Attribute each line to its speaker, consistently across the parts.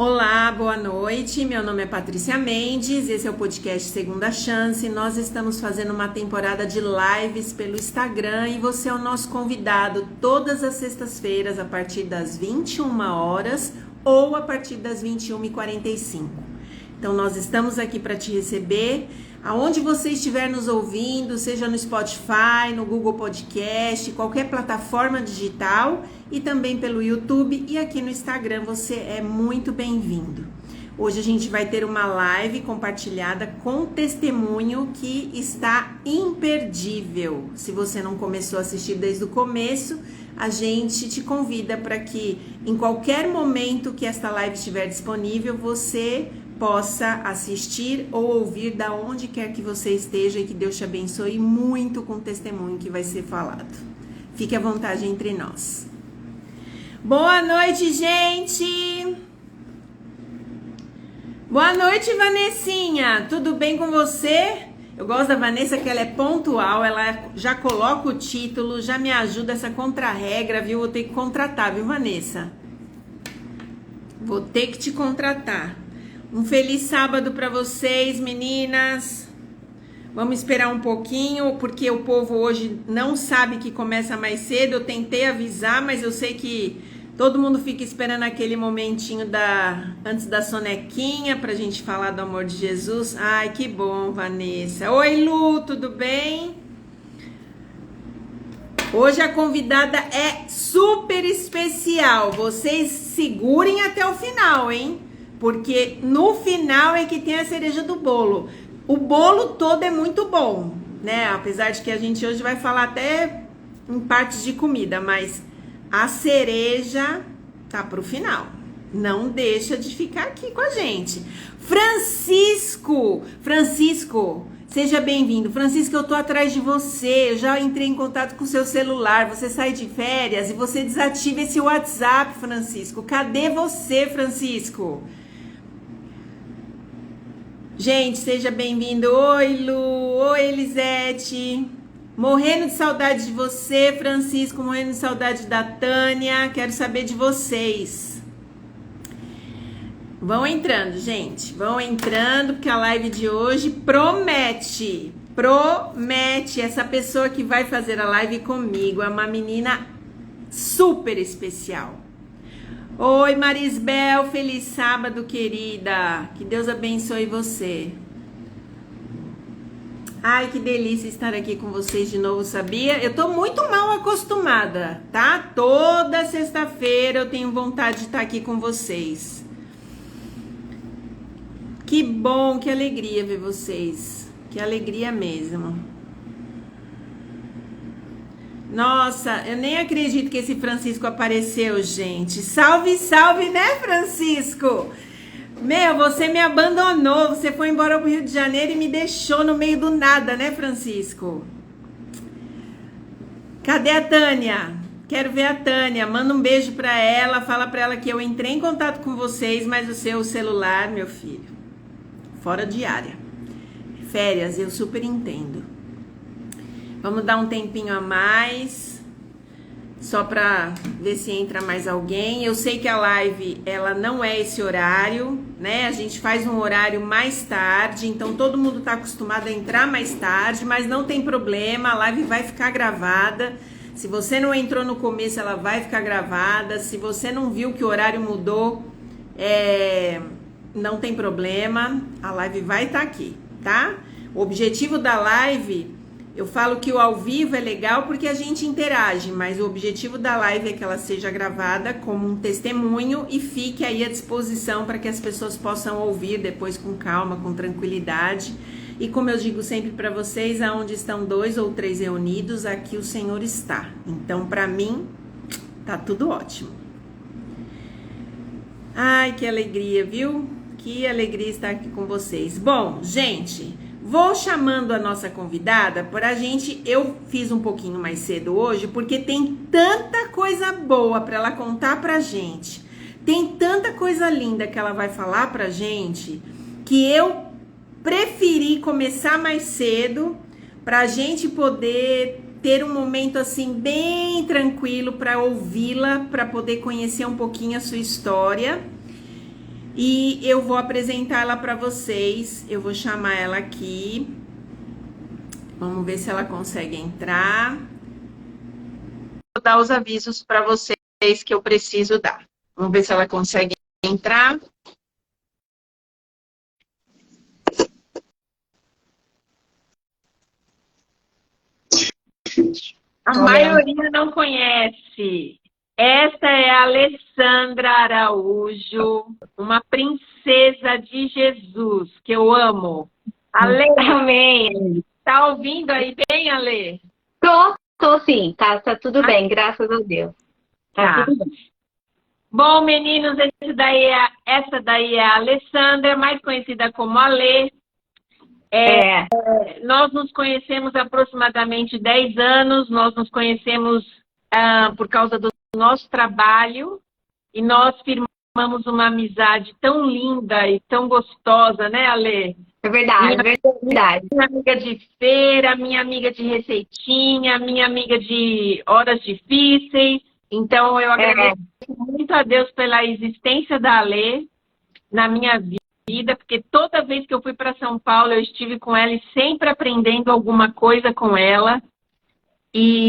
Speaker 1: Olá, boa noite. Meu nome é Patrícia Mendes, esse é o podcast Segunda Chance. Nós estamos fazendo uma temporada de lives pelo Instagram e você é o nosso convidado todas as sextas-feiras a partir das 21 horas ou a partir das 21h45. Então nós estamos aqui para te receber aonde você estiver nos ouvindo, seja no Spotify, no Google Podcast, qualquer plataforma digital e também pelo YouTube e aqui no Instagram você é muito bem-vindo. Hoje a gente vai ter uma live compartilhada com testemunho que está imperdível. Se você não começou a assistir desde o começo, a gente te convida para que em qualquer momento que esta live estiver disponível, você possa assistir ou ouvir da onde quer que você esteja e que Deus te abençoe muito com o testemunho que vai ser falado. Fique à vontade entre nós. Boa noite, gente! Boa noite, Vanessinha! Tudo bem com você? Eu gosto da Vanessa que ela é pontual, ela já coloca o título, já me ajuda essa contra-regra, viu? Vou ter que contratar, viu, Vanessa? Vou ter que te contratar. Um feliz sábado para vocês, meninas. Vamos esperar um pouquinho, porque o povo hoje não sabe que começa mais cedo. Eu tentei avisar, mas eu sei que todo mundo fica esperando aquele momentinho antes da sonequinha pra gente falar do amor de Jesus. Ai, que bom, Vanessa. Oi, Lu, tudo bem? Hoje a convidada é super especial. Vocês segurem até o final, hein? Porque no final é que tem a cereja do bolo. O bolo todo é muito bom, né? Apesar de que a gente hoje vai falar até em partes de comida, mas a cereja tá pro final. Não deixa de ficar aqui com a gente. Francisco, seja bem-vindo. Francisco, eu tô atrás de você. Eu já entrei em contato com o seu celular. Você sai de férias e você desativa esse WhatsApp, Francisco. Cadê você, Francisco? Gente, seja bem-vindo. Oi, Lu. Oi, Elisete. Morrendo de saudade de você, Francisco. Morrendo de saudade da Tânia. Quero saber de vocês. Vão entrando, gente. Vão entrando, porque a live de hoje promete. Promete. Essa pessoa que vai fazer a live comigo é uma menina super especial. Oi, Marisbel, feliz sábado, querida. Que Deus abençoe você. Ai, que delícia estar aqui com vocês de novo, sabia? Eu tô muito mal acostumada, tá? Toda sexta-feira eu tenho vontade de estar aqui com vocês. Que bom, que alegria ver vocês. Que alegria mesmo. Nossa, eu nem acredito que esse Francisco apareceu, gente. Salve, salve, né, Francisco? Meu, você me abandonou, você foi embora pro Rio de Janeiro e me deixou no meio do nada, né, Francisco? Cadê a Tânia? Quero ver a Tânia, manda um beijo pra ela, fala pra ela que eu entrei em contato com vocês, mas o seu celular, meu filho, fora de área. Férias, eu super entendo. Vamos dar um tempinho a mais, só para ver se entra mais alguém. Eu sei que a live, ela não é esse horário, né? A gente faz um horário mais tarde, então todo mundo tá acostumado a entrar mais tarde, mas não tem problema, a live vai ficar gravada. Se você não entrou no começo, ela vai ficar gravada. Se você não viu que o horário mudou, não tem problema, a live vai estar aqui, tá? O objetivo da live... Eu falo que o ao vivo é legal porque a gente interage, mas o objetivo da live é que ela seja gravada como um testemunho e fique aí à disposição para que as pessoas possam ouvir depois com calma, com tranquilidade. E como eu digo sempre para vocês, aonde estão 2 ou 3 reunidos, aqui o Senhor está. Então, para mim, tá tudo ótimo. Ai, que alegria, viu? Que alegria estar aqui com vocês. Bom, gente... Vou chamando a nossa convidada para eu fiz um pouquinho mais cedo hoje, porque tem tanta coisa boa para ela contar pra gente, tem tanta coisa linda que ela vai falar pra gente, que eu preferi começar mais cedo, pra gente poder ter um momento assim bem tranquilo para ouvi-la, para poder conhecer um pouquinho a sua história. E eu vou apresentar ela para vocês. Eu vou chamar ela aqui. Vamos ver se ela consegue entrar. Vou dar os avisos para vocês que eu preciso dar. Vamos ver se ela consegue entrar. A maioria não conhece. Essa é a Alessandra Araújo, uma princesa de Jesus, que eu amo. Ale,
Speaker 2: Amém.
Speaker 1: tá ouvindo aí bem, Ale?
Speaker 2: Tô sim, tá tudo bem, graças a Deus. Tá tudo bem.
Speaker 1: Bom, meninos, essa daí é a Alessandra, mais conhecida como Ale. Nós nos conhecemos há aproximadamente 10 anos, nós nos conhecemos por causa do nosso trabalho e nós firmamos uma amizade tão linda e tão gostosa, né, Ale?
Speaker 2: É verdade, é verdade.
Speaker 1: Minha amiga de feira, minha amiga de receitinha, minha amiga de horas difíceis. Então, eu agradeço muito a Deus pela existência da Ale na minha vida, porque toda vez que eu fui para São Paulo, eu estive com ela e sempre aprendendo alguma coisa com ela. E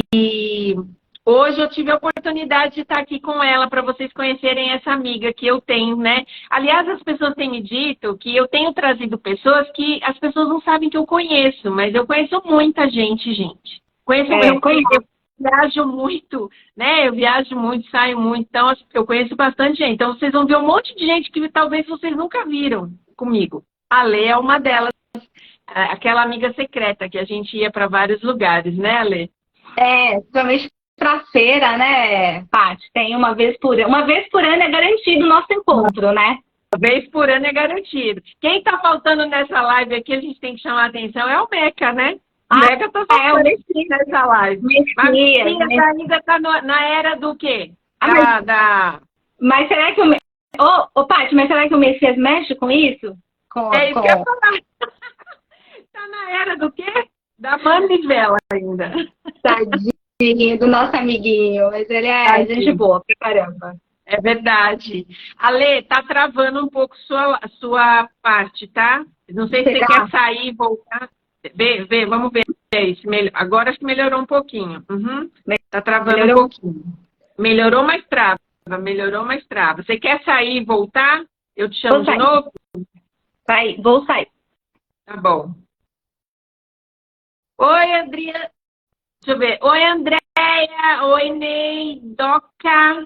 Speaker 1: hoje eu tive a oportunidade de estar aqui com ela para vocês conhecerem essa amiga que eu tenho, né? Aliás, as pessoas têm me dito que eu tenho trazido pessoas que as pessoas não sabem que eu conheço, mas eu conheço muita gente. Eu viajo muito, né? Eu viajo muito, saio muito, então eu conheço bastante gente. Então vocês vão ver um monte de gente que talvez vocês nunca viram comigo. A Lê é uma delas, aquela amiga secreta que a gente ia para vários lugares, né, Lê?
Speaker 2: Principalmente pra feira, né, Paty? Tem uma vez por ano. Uma vez por ano é garantido o nosso encontro, né?
Speaker 1: Uma vez por ano é garantido. Quem tá faltando nessa live aqui, a gente tem que chamar a atenção, é o Meca, né? O Meca tá faltando nessa live. Mas ainda tá na era do quê?
Speaker 2: Mas será que o Paty, mas será que o Messias mexe com isso?
Speaker 1: É isso que eu ia falar. Tá na era do quê? Da manivela ainda.
Speaker 2: Tadinho do nosso amiguinho, mas ele é gente boa pra caramba.
Speaker 1: É verdade. Ale, tá travando um pouco sua parte, tá? Não sei se você quer sair e voltar. Vamos ver. Agora acho que melhorou um pouquinho. Tá travando um pouquinho. Melhorou, mas trava. Melhorou, mas trava. Você quer sair e voltar? Eu te chamo de novo?
Speaker 2: Vou sair.
Speaker 1: Tá bom. Oi, Adriana. Deixa eu ver. Oi, Andréia. Oi, Ney. Doca.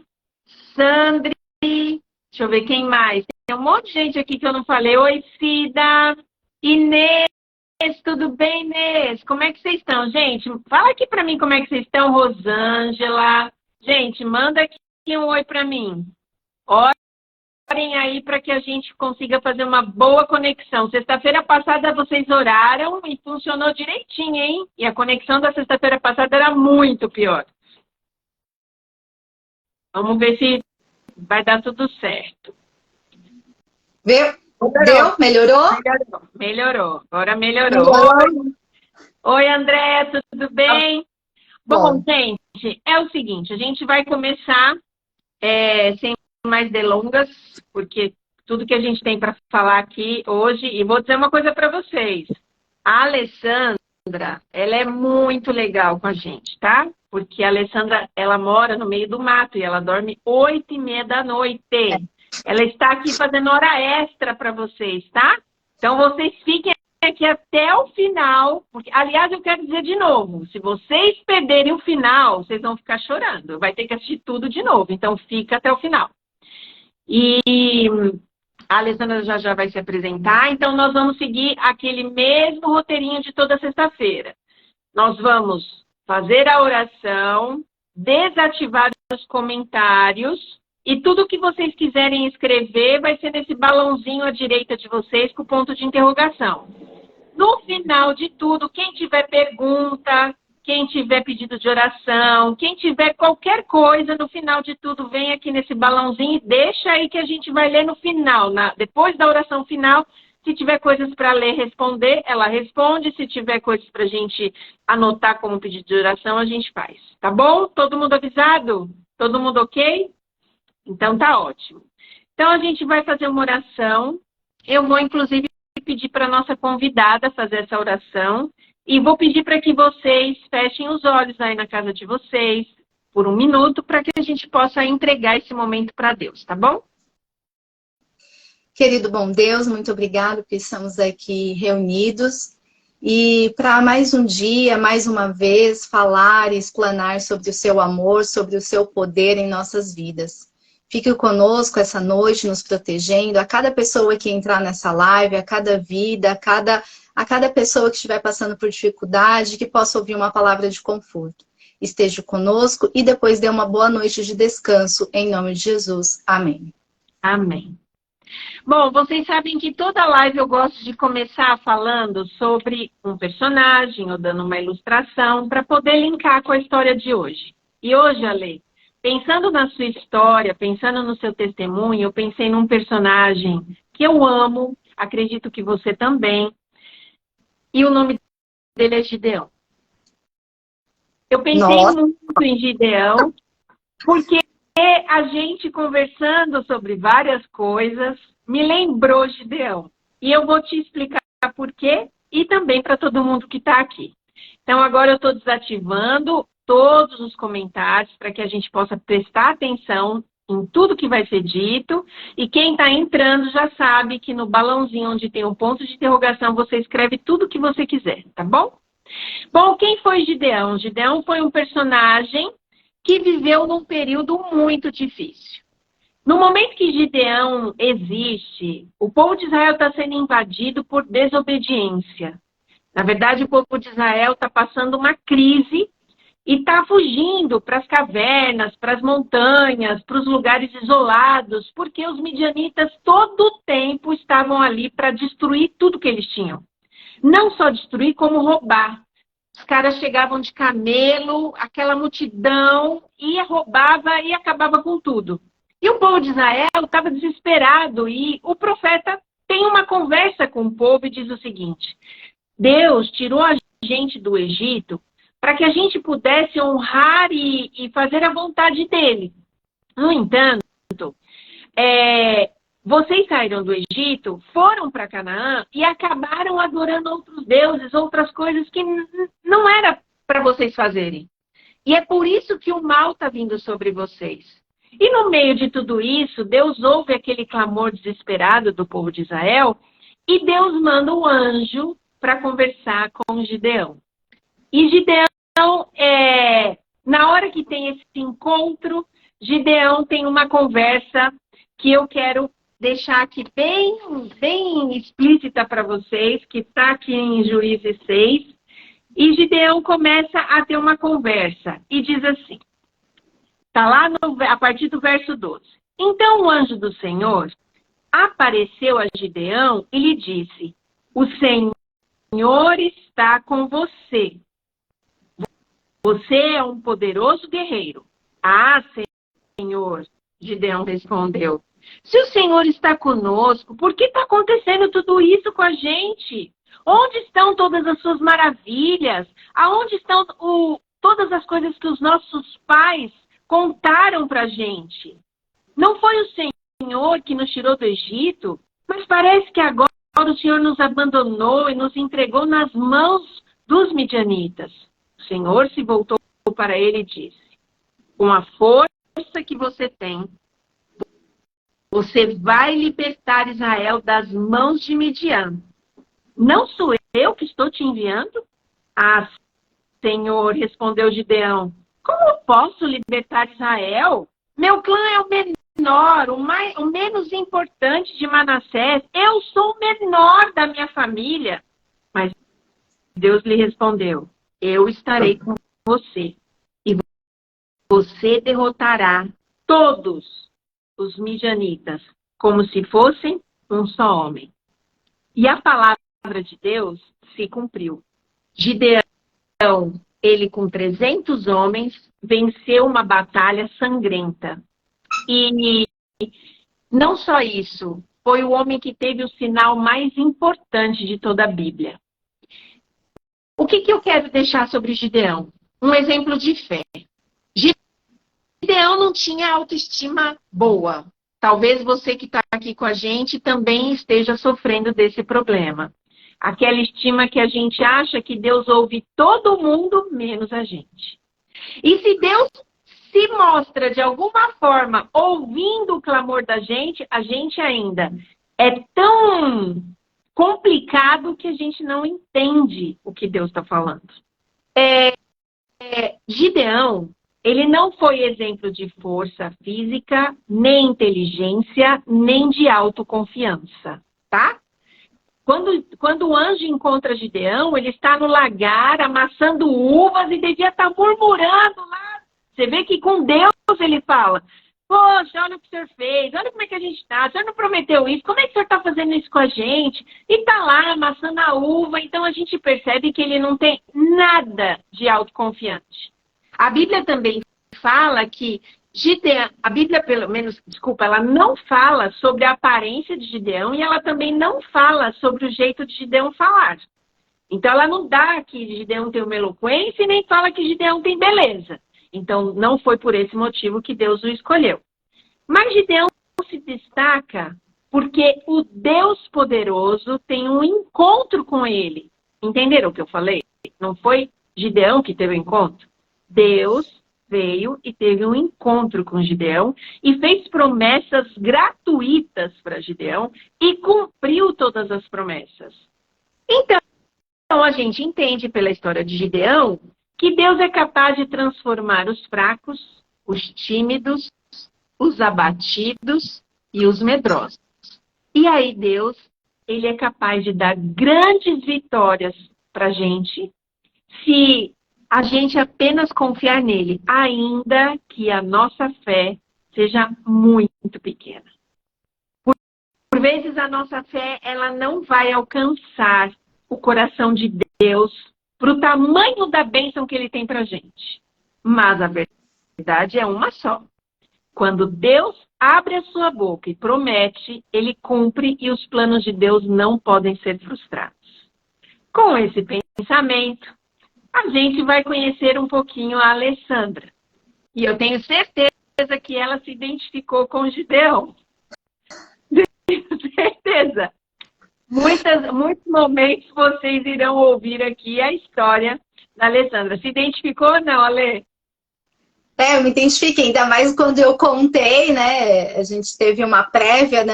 Speaker 1: Sandri. Deixa eu ver quem mais. Tem um monte de gente aqui que eu não falei. Oi, Cida. Inês. Tudo bem, Inês? Como é que vocês estão, gente? Fala aqui pra mim como é que vocês estão, Rosângela. Gente, manda aqui um oi pra mim. Orem aí para que a gente consiga fazer uma boa conexão. Sexta-feira passada vocês oraram e funcionou direitinho, hein? E a conexão da sexta-feira passada era muito pior. Vamos ver se vai dar tudo certo.
Speaker 2: Melhorou?
Speaker 1: Melhorou. Agora melhorou. Oi, André, tudo bem? Bom, gente, é o seguinte, a gente vai começar sem mais delongas, porque tudo que a gente tem para falar aqui hoje, e vou dizer uma coisa para vocês. A Alessandra, ela é muito legal com a gente, tá? Porque a Alessandra, ela mora no meio do mato e ela dorme 8h30 da noite. Ela está aqui fazendo hora extra para vocês, tá? Então, vocês fiquem aqui até o final. Porque, aliás, eu quero dizer de novo, se vocês perderem o final, vocês vão ficar chorando. Vai ter que assistir tudo de novo. Então, fica até o final. E a Alessandra já vai se apresentar. Então, nós vamos seguir aquele mesmo roteirinho de toda sexta-feira. Nós vamos fazer a oração, desativar os comentários. E tudo que vocês quiserem escrever vai ser nesse balãozinho à direita de vocês com o ponto de interrogação. No final de tudo, quem tiver pergunta, quem tiver pedido de oração, quem tiver qualquer coisa, no final de tudo, vem aqui nesse balãozinho e deixa aí que a gente vai ler no final. Depois da oração final, se tiver coisas para ler, responder, ela responde. Se tiver coisas para a gente anotar como pedido de oração, a gente faz. Tá bom? Todo mundo avisado? Todo mundo ok? Então tá ótimo. Então, a gente vai fazer uma oração. Eu vou, inclusive, pedir para a nossa convidada fazer essa oração. E vou pedir para que vocês fechem os olhos aí na casa de vocês por 1 minuto, para que a gente possa entregar esse momento para Deus, tá bom?
Speaker 3: Querido bom Deus, muito obrigado por estamos aqui reunidos. E para mais um dia, mais uma vez, falar e explanar sobre o seu amor, sobre o seu poder em nossas vidas. Fique conosco essa noite, nos protegendo, a cada pessoa que entrar nessa live, a cada vida, a cada pessoa que estiver passando por dificuldade, que possa ouvir uma palavra de conforto. Esteja conosco e depois dê uma boa noite de descanso, em nome de Jesus. Amém.
Speaker 1: Amém. Bom, vocês sabem que toda live eu gosto de começar falando sobre um personagem ou dando uma ilustração para poder linkar com a história de hoje. E hoje, Ale, pensando na sua história, pensando no seu testemunho, eu pensei num personagem que eu amo, acredito que você também, e o nome dele é Gideão. Eu pensei muito em Gideão, porque a gente conversando sobre várias coisas me lembrou Gideão. E eu vou te explicar por quê e também para todo mundo que está aqui. Então agora eu estou desativando todos os comentários para que a gente possa prestar atenção em tudo que vai ser dito. E quem está entrando já sabe que no balãozinho onde tem um ponto de interrogação você escreve tudo o que você quiser, tá bom? Bom, quem foi Gideão? Gideão foi um personagem que viveu num período muito difícil. No momento que Gideão existe, o povo de Israel está sendo invadido por desobediência. Na verdade, o povo de Israel está passando uma crise e está fugindo para as cavernas, para as montanhas, para os lugares isolados, porque os midianitas todo o tempo estavam ali para destruir tudo que eles tinham. Não só destruir, como roubar. Os caras chegavam de camelo, aquela multidão, ia, roubava e acabava com tudo. E o povo de Israel estava desesperado e o profeta tem uma conversa com o povo e diz o seguinte: Deus tirou a gente do Egito para que a gente pudesse honrar e fazer a vontade dele. No entanto, vocês saíram do Egito, foram para Canaã e acabaram adorando outros deuses, outras coisas que não era para vocês fazerem. E é por isso que o mal está vindo sobre vocês. E no meio de tudo isso, Deus ouve aquele clamor desesperado do povo de Israel e Deus manda um anjo para conversar com Gideão. E Gideão, na hora que tem esse encontro, Gideão tem uma conversa que eu quero deixar aqui bem explícita para vocês, que está aqui em Juízes 6. E Gideão começa a ter uma conversa e diz assim, está lá a partir do verso 12. Então o anjo do Senhor apareceu a Gideão e lhe disse, o Senhor está com você. Você é um poderoso guerreiro. Ah, Senhor, Gideão respondeu. Se o Senhor está conosco, por que está acontecendo tudo isso com a gente? Onde estão todas as suas maravilhas? Aonde estão todas as coisas que os nossos pais contaram para a gente? Não foi o Senhor que nos tirou do Egito? Mas parece que agora o Senhor nos abandonou e nos entregou nas mãos dos midianitas. O Senhor se voltou para ele e disse, com a força que você tem, você vai libertar Israel das mãos de Midian. Não sou eu que estou te enviando? Ah, Senhor, respondeu Gideão. Como eu posso libertar Israel? Meu clã é o menor, o menos importante de Manassés. Eu sou o menor da minha família. Mas Deus lhe respondeu, eu estarei com você. E você derrotará todos os midianitas, como se fossem um só homem. E a palavra de Deus se cumpriu. Gideão, ele com 300 homens, venceu uma batalha sangrenta. E não só isso, foi o homem que teve o sinal mais importante de toda a Bíblia. O que eu quero deixar sobre Gideão? Um exemplo de fé. Gideão não tinha autoestima boa. Talvez você que está aqui com a gente também esteja sofrendo desse problema. Aquela estima que a gente acha que Deus ouve todo mundo, menos a gente. E se Deus se mostra de alguma forma ouvindo o clamor da gente, a gente ainda é tão complicado que a gente não entende o que Deus está falando. Gideão, ele não foi exemplo de força física, nem inteligência, nem de autoconfiança, tá? Quando o anjo encontra Gideão, ele está no lagar, amassando uvas e devia estar murmurando lá. Você vê que com Deus ele fala, poxa, olha o que o senhor fez, olha como é que a gente está, o senhor não prometeu isso, como é que o senhor está fazendo isso com a gente? E está lá amassando a uva, então a gente percebe que ele não tem nada de autoconfiante. A Bíblia também fala que Gideão, a Bíblia pelo menos, desculpa, ela não fala sobre a aparência de Gideão e ela também não fala sobre o jeito de Gideão falar. Então ela não dá que Gideão tem uma eloquência e nem fala que Gideão tem beleza. Então não foi por esse motivo que Deus o escolheu. Mas Gideão se destaca porque o Deus poderoso tem um encontro com ele. Entenderam o que eu falei? Não foi Gideão que teve o encontro. Deus veio e teve um encontro com Gideão e fez promessas gratuitas para Gideão e cumpriu todas as promessas. Então, a gente entende pela história de Gideão que Deus é capaz de transformar os fracos, os tímidos, os abatidos e os medrosos. E aí Deus, ele é capaz de dar grandes vitórias para a gente se a gente apenas confiar nele, ainda que a nossa fé seja muito pequena. Por vezes a nossa fé ela não vai alcançar o coração de Deus para o tamanho da bênção que ele tem para a gente. Mas a verdade é uma só. Quando Deus abre a sua boca e promete, ele cumpre e os planos de Deus não podem ser frustrados. Com esse pensamento, a gente vai conhecer um pouquinho a Alessandra. E eu tenho certeza que ela se identificou com Gideão. Tenho certeza. Muitos momentos vocês irão ouvir aqui a história da Alessandra. Se identificou ou não, Ale?
Speaker 3: Eu me identifiquei, ainda mais quando eu contei, né? A gente teve uma prévia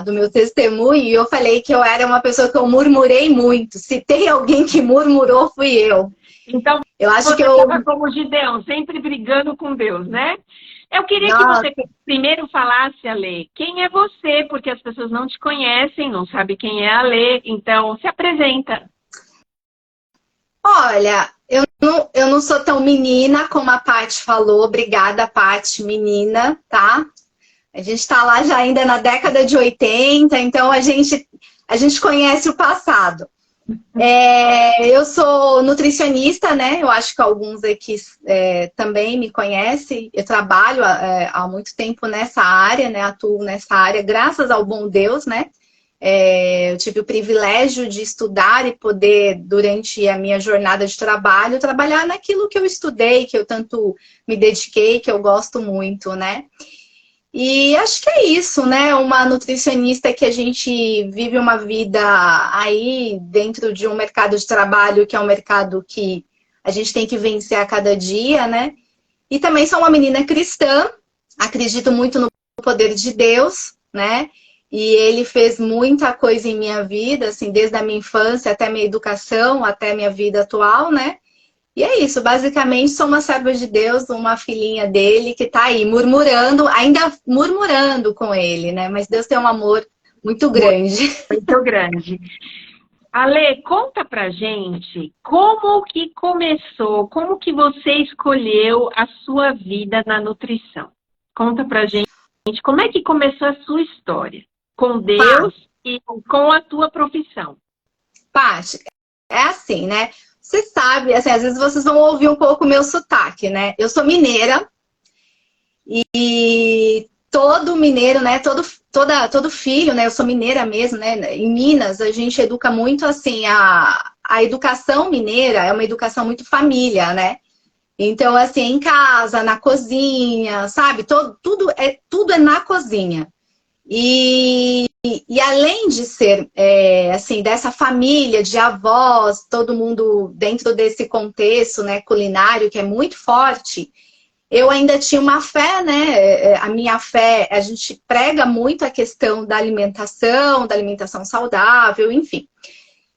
Speaker 3: do meu testemunho e eu falei que eu era uma pessoa que eu murmurei muito. Se tem alguém que murmurou, fui eu.
Speaker 1: Então,
Speaker 3: eu acho
Speaker 1: você
Speaker 3: que eu
Speaker 1: estava como Gideão, sempre brigando com Deus, né? Eu queria que você primeiro falasse, Ale, quem é você? Porque as pessoas não te conhecem, não sabem quem é a Ale, então se apresenta.
Speaker 3: Olha, eu não sou tão menina como a Paty falou. Obrigada, Paty, menina, tá? A gente está lá já ainda na década de 80, então a gente conhece o passado. Eu sou nutricionista, né? Eu acho que alguns aqui também me conhecem. Eu trabalho há muito tempo nessa área, né? Atuo nessa área, graças ao bom Deus, né? Eu tive o privilégio de estudar e poder, durante a minha jornada de trabalho, trabalhar naquilo que eu estudei, que eu tanto me dediquei, que eu gosto muito, né? E acho que é isso, né? Uma nutricionista que a gente vive uma vida aí dentro de um mercado de trabalho que é um mercado que a gente tem que vencer a cada dia, né? E também sou uma menina cristã, acredito muito no poder de Deus, né? E ele fez muita coisa em minha vida, assim, desde a minha infância até a minha educação, até a minha vida atual, né? E é isso, basicamente sou uma serva de Deus, uma filhinha dele que tá aí murmurando, ainda murmurando com ele, né? Mas Deus tem um amor muito grande.
Speaker 1: Muito grande. Ale, conta pra gente como que começou, como que você escolheu a sua vida na nutrição. Conta pra gente como é que começou a sua história com Deus e com a tua profissão.
Speaker 3: Paty, é assim, né? Você sabe, assim, às vezes vocês vão ouvir um pouco o meu sotaque, né? Eu sou mineira e todo mineiro, né? Todo filho, né? Eu sou mineira mesmo, né? Em Minas, a gente educa muito, assim, a educação mineira é uma educação muito família, né? Então, assim, em casa, na cozinha, sabe? Tudo é na cozinha. E além de ser, assim, dessa família de avós, todo mundo dentro desse contexto, né, culinário, que é muito forte, eu ainda tinha uma fé, né? A minha fé, a gente prega muito a questão da alimentação saudável, enfim.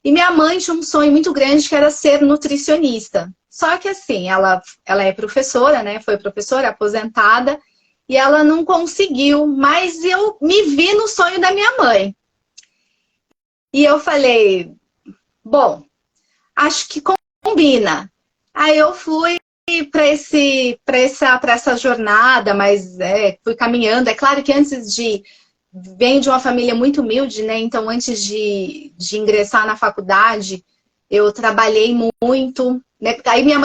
Speaker 3: E minha mãe tinha um sonho muito grande que era ser nutricionista. Só que assim, ela é professora, né? Foi professora aposentada e ela não conseguiu, mas eu me vi no sonho da minha mãe. E eu falei, bom, acho que combina. Aí eu fui para essa jornada, mas fui caminhando. É claro que venho de uma família muito humilde, né? Então, antes de ingressar na faculdade, eu trabalhei muito. Né? Aí minha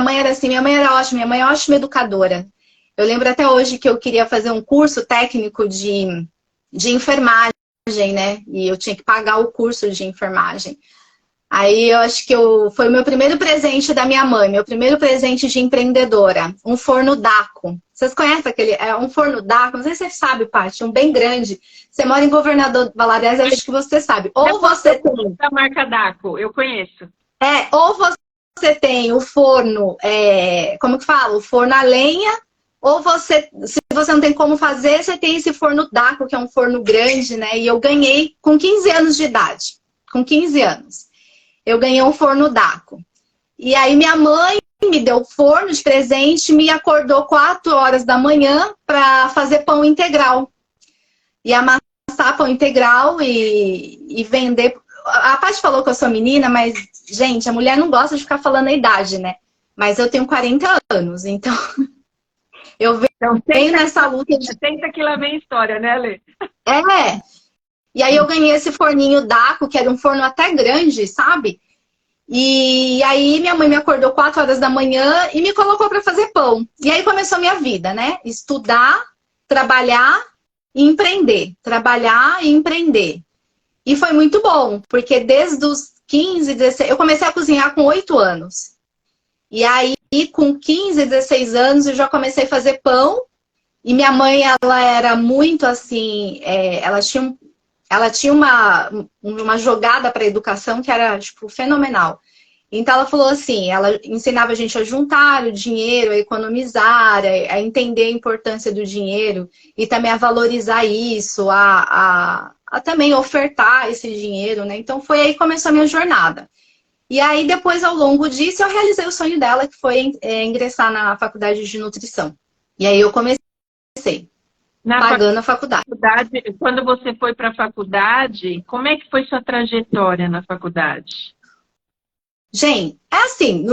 Speaker 3: mãe era assim, minha mãe era ótima, minha mãe é ótima educadora. Eu lembro até hoje que eu queria fazer um curso técnico de enfermagem, né? E eu tinha que pagar o curso de enfermagem. Aí eu acho que foi o meu primeiro presente da minha mãe, meu primeiro presente de empreendedora, um forno Daco. Vocês conhecem aquele? É um forno Daco, não sei se você sabe, Paty, um bem grande. Você mora em Governador Valadares, acho que você sabe. Ou você tem
Speaker 1: da marca Daco, eu conheço.
Speaker 3: ou você tem o forno, como que fala? O forno a lenha, ou se você não tem como fazer, você tem esse forno Daco, que é um forno grande, né? E eu ganhei com 15 anos de idade. Com 15 anos. Eu ganhei um forno Daco. E aí minha mãe me deu o forno de presente, me acordou 4 horas da manhã para fazer pão integral. E amassar pão integral e vender. A Paty falou que eu sou menina, mas, gente, a mulher não gosta de ficar falando a idade, né? Mas eu tenho 40 anos, então eu venho nessa luta de...
Speaker 1: Tenta que lá vem história, né, Lê?
Speaker 3: E aí eu ganhei esse forninho Daco, que era um forno até grande, sabe? E aí minha mãe me acordou 4 horas da manhã e me colocou para fazer pão. E aí começou a minha vida, né? Estudar, trabalhar e empreender. Trabalhar e empreender. E foi muito bom, porque desde os 15, 16... Eu comecei a cozinhar com 8 anos. E aí, com 15, 16 anos, eu já comecei a fazer pão. E minha mãe, ela era muito assim... Ela tinha uma jogada para a educação que era, tipo, fenomenal. Então, ela falou assim, ela ensinava a gente a juntar o dinheiro, a economizar, a entender a importância do dinheiro e também a valorizar isso, a também ofertar esse dinheiro, né? Então, foi aí que começou a minha jornada. E aí, depois, ao longo disso, eu realizei o sonho dela, que foi ingressar na faculdade de nutrição. E aí, eu comecei. Pagando a faculdade.
Speaker 1: Quando você foi para a faculdade, como é que foi sua trajetória na faculdade?
Speaker 3: Gente, é assim,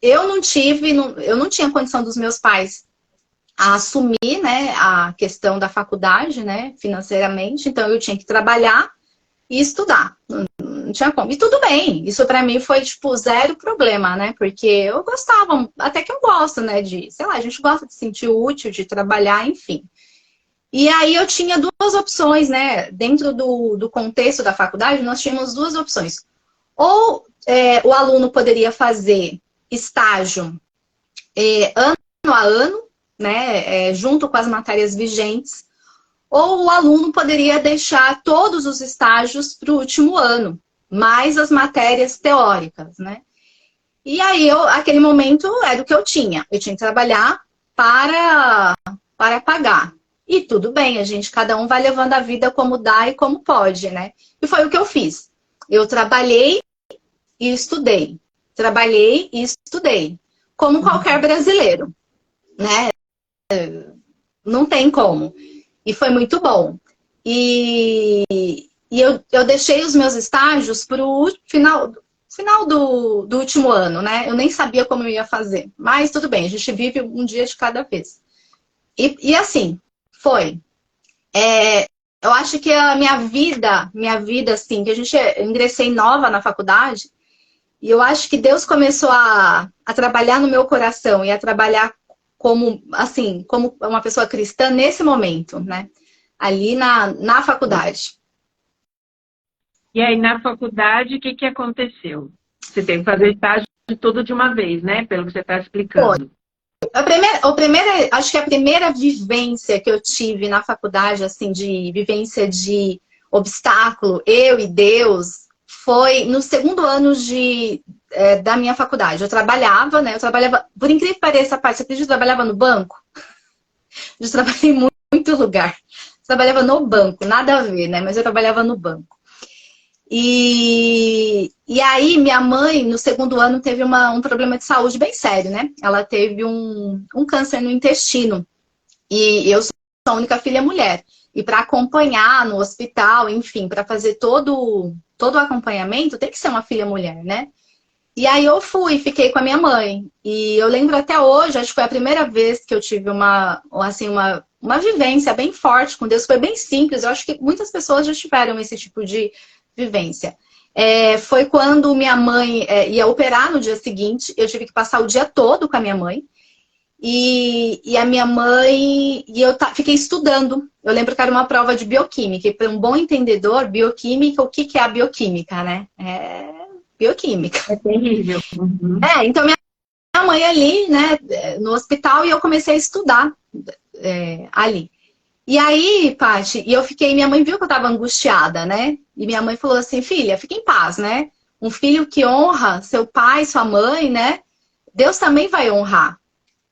Speaker 3: eu não tinha condição dos meus pais a assumir, né, a questão da faculdade, né, financeiramente, então eu tinha que trabalhar e estudar. Não tinha como. E tudo bem, isso para mim foi, tipo, zero problema, né, porque eu gostava, até que eu gosto, né, sei lá, a gente gosta de se sentir útil, de trabalhar, enfim. E aí eu tinha 2 opções, né? Dentro do contexto da faculdade, nós tínhamos 2 opções. Ou o aluno poderia fazer estágio ano a ano, né? Junto com as matérias vigentes. Ou o aluno poderia deixar todos os estágios para o último ano, mais as matérias teóricas, né? E aí, aquele momento era o que eu tinha. Eu tinha que trabalhar para pagar. E tudo bem, cada um vai levando a vida como dá e como pode, né? E foi o que eu fiz. Eu trabalhei e estudei. Trabalhei e estudei. Como qualquer brasileiro, né? Não tem como. E foi muito bom. E eu deixei os meus estágios para o final do último ano, né? Eu nem sabia como eu ia fazer. Mas tudo bem, a gente vive um dia de cada vez. E assim... Foi. Eu acho que a minha vida, assim, que eu ingressei nova na faculdade, e eu acho que Deus começou a trabalhar no meu coração e a trabalhar como uma pessoa cristã nesse momento, né? Ali na faculdade.
Speaker 1: E aí, na faculdade, o que aconteceu? Você teve que fazer estágio tudo de uma vez, né? Pelo que você está explicando.
Speaker 3: Acho que a primeira vivência que eu tive na faculdade, assim, de vivência de obstáculo, eu e Deus, foi no segundo ano da minha faculdade. Eu trabalhava, né? Por incrível que pareça, você acredita, eu trabalhava no banco? Eu trabalhei em muito lugar. Eu trabalhava no banco, nada a ver, né? Mas eu trabalhava no banco. E aí, minha mãe, no segundo ano, teve um problema de saúde bem sério, né? Ela teve um câncer no intestino. E eu sou a única filha mulher. E para acompanhar no hospital, enfim, para fazer todo o acompanhamento, tem que ser uma filha mulher, né? E aí eu fiquei com a minha mãe. E eu lembro até hoje, acho que foi a primeira vez que eu tive uma vivência bem forte com Deus. Foi bem simples. Eu acho que muitas pessoas já tiveram esse tipo de vivência. Foi quando minha mãe ia operar no dia seguinte. Eu tive que passar o dia todo com a minha mãe. E a minha mãe... E eu fiquei estudando. Eu lembro que era uma prova de bioquímica. E para um bom entendedor, bioquímica, o que é a bioquímica, né? Bioquímica.
Speaker 2: É terrível. Uhum.
Speaker 3: Então minha mãe ali, né, no hospital, e eu comecei a estudar ali. E aí, Paty, minha mãe viu que eu tava angustiada, né? E minha mãe falou assim, filha, fica em paz, né? Um filho que honra seu pai, sua mãe, né? Deus também vai honrar.